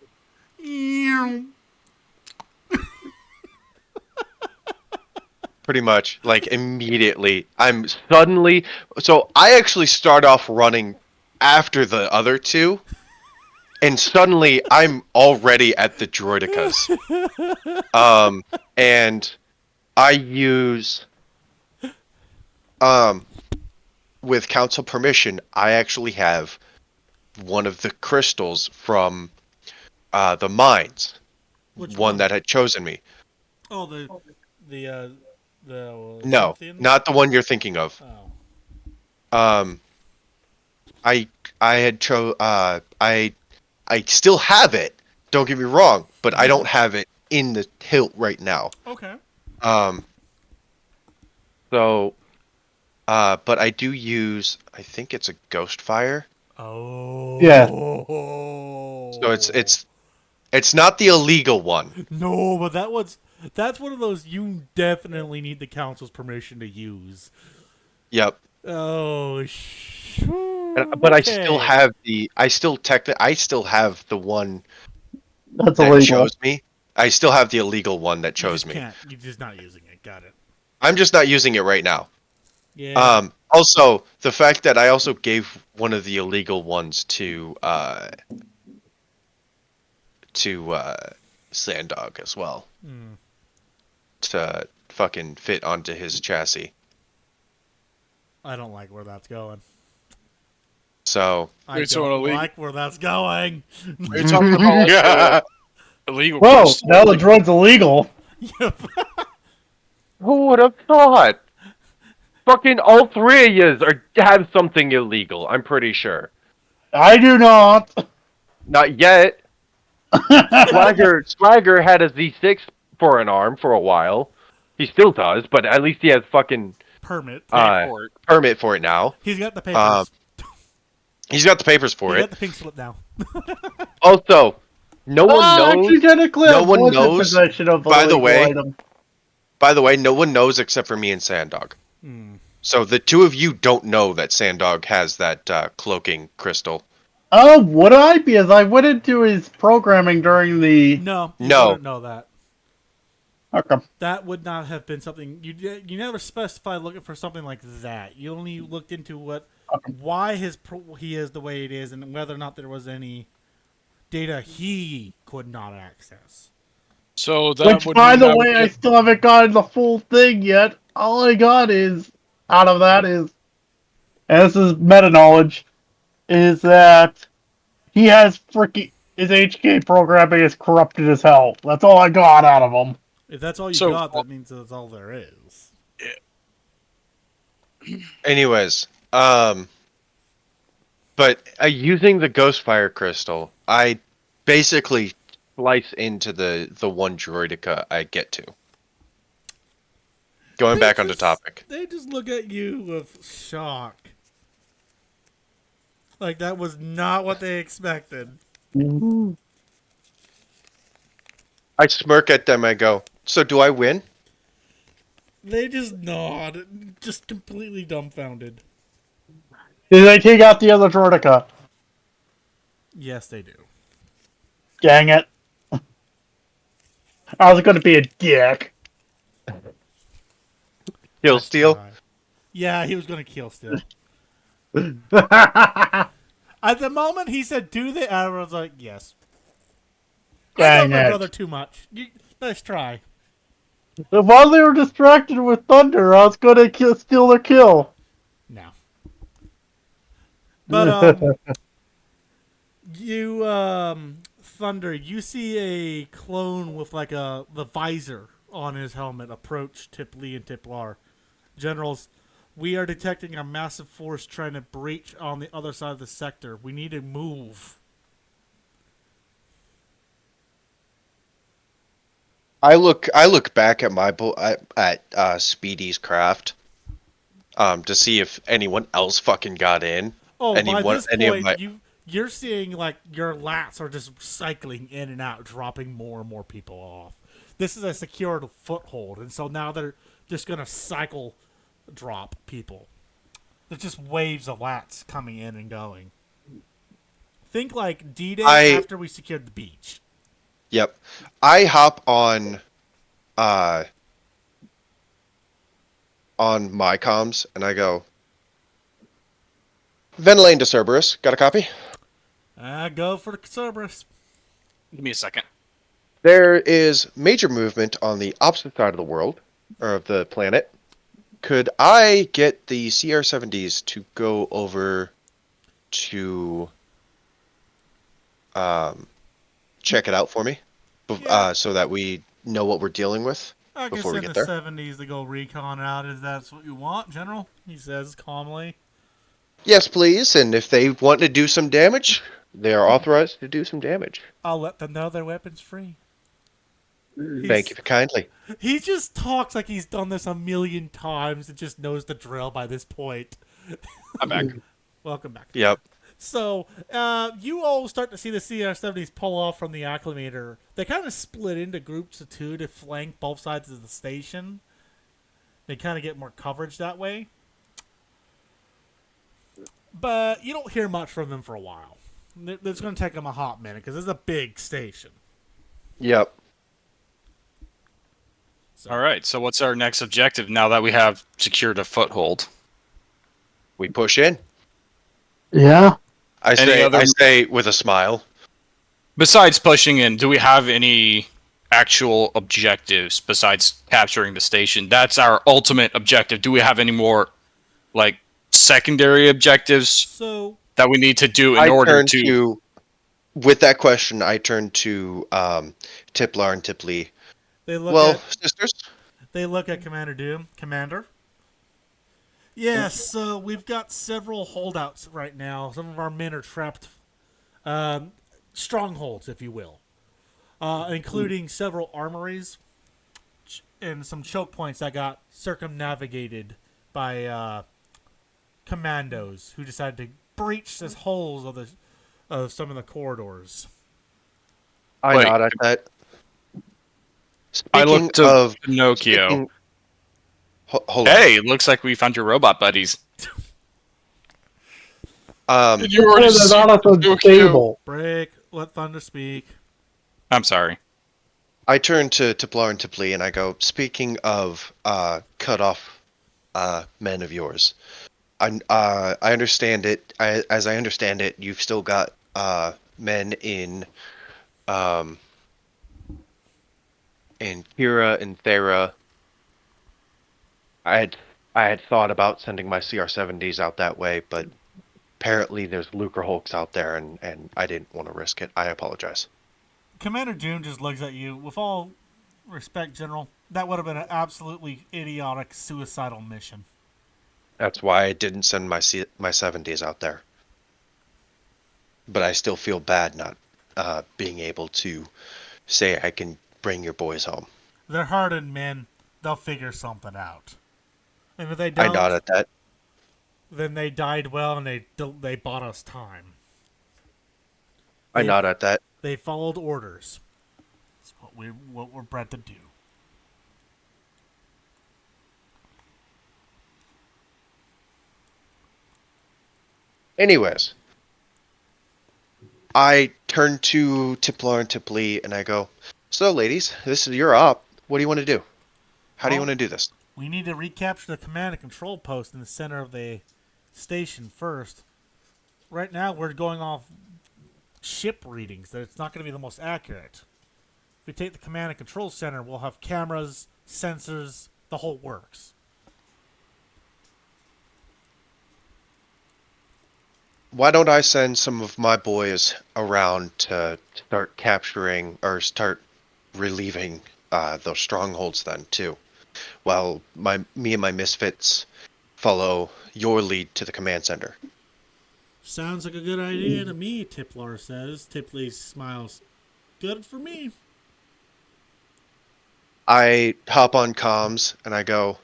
Pretty much, like immediately. I'm suddenly. So I actually start off running after the other two, and suddenly I'm already at the droidicas. And I use um with council permission, I actually have one of the crystals from the mines, Which one one? that had chosen me. Oh, the uh, the No, Synthian? not the one you're thinking of. Oh, Um, I I had I still have it. Don't get me wrong, but I don't have it in the hilt right now. okay. Um, so but I do use. I think it's a ghost fire. Oh. Yeah. So it's not the illegal one. No, but that's one of those you definitely need the council's permission to use. Yep. Oh, But I still okay. have I still have the one That's that illegal. chose me. I still have the illegal one that You chose just me. can't. You're just not using it. Got it. I'm just not using it right now. Yeah. Also, the fact that I also gave one of the illegal ones to Sandog as well to fucking fit onto his chassis. I don't like where that's going. So I Wait, so an don't illegal- like where that's going. Are you talking about like, yeah. illegal Whoa, crystal? now the Like, droid's illegal. Yep. Who would have thought? Fucking all three of yous have something illegal. I'm pretty sure. I do not. Not yet. Swagger had a Z6 for an arm for a while. He still does, but at least he has fucking Permit. permit for it now. He's got the papers. He's got the papers for He it. got the pink slip now. Also, no one knows. Actually, technically, No I one was in knows, possession of an by the illegal way. item. By the way, no one knows except for me and Sandog. So the two of you don't know that Sandog has that cloaking crystal. Oh, would I? Because I went into his programming during the. No, you No. wouldn't know that. Okay. That would not have been something you never specified looking for something like that. You only looked into why he is the way it is, and whether or not there was any data he could not access. so that Which, would by mean the I would way, I get- still haven't gotten the full thing yet. All I got is, out of that is, and this is meta knowledge, is that he has his HK programming is corrupted as hell. That's all I got out of him. If that's all you So- got, that means that's all there is. Anyways, but using the Ghostfire crystal, I basically slice into the one droidica I get to. Going back onto topic. They just look at you with shock. Like that was not what they expected. I smirk at them. I go, "So do I win?" They just nod, just completely dumbfounded. Did they take out the other Droidica? Yes, they do. Dang it. I was going to be a dick. Kill Nice steal. try. Yeah, he was going to kill still. Dang At the moment he said, "Do they?" I was like, "Yes." I love my it. brother too much. Nice try. While they were distracted with Thunder, I was going to steal their kill. No. But you Thunder, you see a clone with like the visor on his helmet approach Tip Lee and Tip Lar. Generals, we are detecting a massive force trying to breach on the other side of the sector. We need to move. I look back at at Speedy's craft, to see if anyone else fucking got in. Oh, Anyone- by this any of point, my- you're seeing like your lats are just cycling in and out, dropping more and more people off. This is a secured foothold, and so now they're just gonna cycle drop people. There's just waves of lats coming in and going. Think like D-Day I- after we secured the beach. Yep. I hop uh on my comms and I go, Venelane to Cerberus. Got a copy? Go for the Cerberus. Give me a second. There is major movement on the opposite side of the world, or of the planet. Could I get the CR-70s to go over to check it out for me? Yeah. So that we know what we're dealing with I can before we send get the there? 70s to go recon out if that's what you want, General, he says calmly. Yes, please. And if they want to do some damage, they are authorized to do some damage. I'll let them know their weapon's free. Thank you kindly. He just talks like he's done this a million times and just knows the drill by this point. I'm back. Welcome back. Yep. So, you all start to see the CR-70s pull off from the acclimator. They kind of split into groups of two to flank both sides of the station. They kind of get more coverage that way. But you don't hear much from them for a while. It's going to take them a hot minute because it's a big station. Yep. So, All right. So what's our next objective now that we have secured a foothold? We push in. Yeah. I other- say with a smile. Besides pushing in, do we have any actual objectives besides capturing the station? That's our ultimate objective. Do we have any more, like, secondary objectives so that we need to do in I order turn to... with that question, I turn to Tiplar and Tiplee. they look Well, at sisters, Commander Doom. Commander? Yes, so we've got several holdouts right now. Some of our men are trapped. Strongholds, if you will. Including several armories and some choke points that got circumnavigated by commandos who decided to breach the holes of some of the corridors. I Wait. nod at that. I Speaking look to of Pinocchio. hold on. Hey, looks like we found your robot buddies. They're not unstable. Break. Let Thunder speak. I'm sorry. I turn to Tiplar and Tiplee and I go, speaking of cut off men of yours, I understand it. As I understand it, you've still got men in Kira and Thera. I had thought about sending my CR-70s out that way, but apparently there's Lucre Hulks out there, and I didn't want to risk it. I apologize. Commander Doom just looks at you. With all respect, General, that would have been an absolutely idiotic, suicidal mission. That's why I didn't send my 70s out there. But I still feel bad not being able to say I can bring your boys home. They're hardened men. They'll figure something out. And if they I don't, nod at that. then they died well and they bought us time. I nod at that. They followed orders. That's what we're bred to do. Anyways, I turn to Tiplar and Tiplee and I go, so ladies, this is your op. What do you want to do? How do you Well, want to do this? We need to recapture the command and control post in the center of the station first. Right now, we're going off ship readings. That it's not going to be the most accurate. If we take the command and control center, we'll have cameras, sensors, the whole works. Why don't I send some of my boys around to start capturing or start relieving those strongholds then too? While me and my misfits follow your lead to the command center. Sounds like a good idea to me, Tiplar says. Tiplee smiles. Good for me. I hop on comms and I go,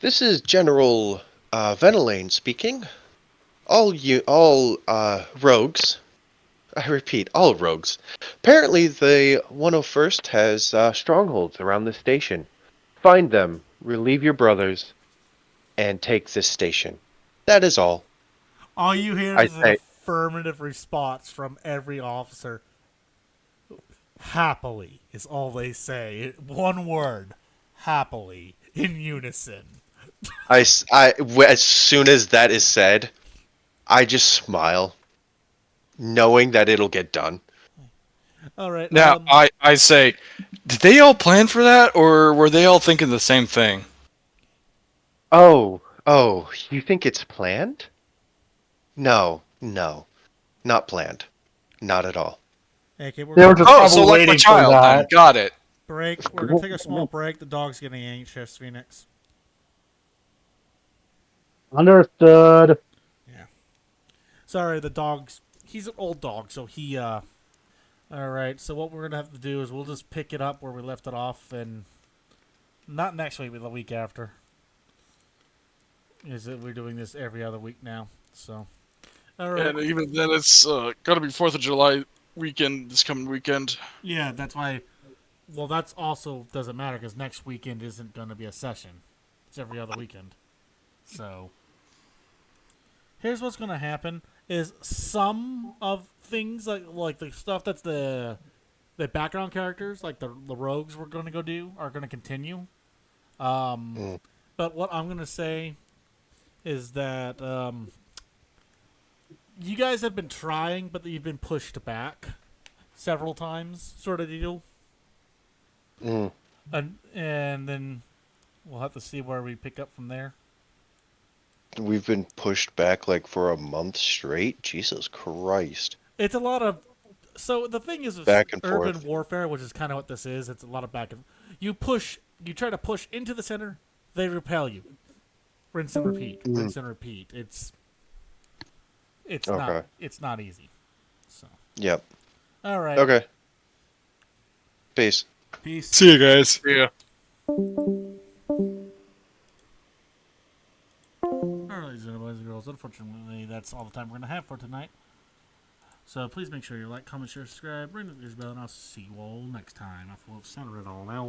this is General Venelane speaking. All rogues. I repeat, all rogues. Apparently, the 101st has strongholds around the station. Find them, relieve your brothers, and take this station. That is all. All you hear I is a say- affirmative response from every officer. Happily is all they say. One word. Happily. In unison. As soon as that is said, I just smile, knowing that it'll get done. All right. Now, I say, did they all plan for that, or were they all thinking the same thing? Oh, you think it's planned? No, not planned. Not at all. Okay, we're They were gonna just Oh, so probably like my waiting for child, then. that. Got it. break. We're gonna take a small break. The dog's getting anxious, Phoenix. Understood. Sorry, the dog's. He's an old dog, so he. All right. So what we're gonna have to do is we'll just pick it up where we left it off, and not next week, but the week after. Is that we're doing this every other week now? So. All right. And even then, it's gotta be 4th of July weekend, this coming weekend. Yeah, that's why. Well, that's also doesn't matter because next weekend isn't going to be a session. It's every other weekend. So here's what's going to happen: is some of things like the stuff that's the background characters, like the rogues we're going to go do, are going to continue. But what I'm going to say is that you guys have been trying, but you've been pushed back several times, sort of deal. And then we'll have to see where we pick up from there. We've been pushed back like for a month straight. Jesus Christ. It's a lot of. So the thing is, with Back and urban forth. warfare, which is kind of what this is. It's a lot of back and. You try to push into the center, they repel you. Rinse and repeat. Rinse and repeat. It's Okay. not easy. So Yep. all right. Okay. Peace. Peace. See you guys. Yeah. All right, boys and girls. Unfortunately, that's all the time we're gonna have for tonight. So please make sure you like, comment, share, subscribe, ring the bell, and I'll see you all next time. I will center it all out.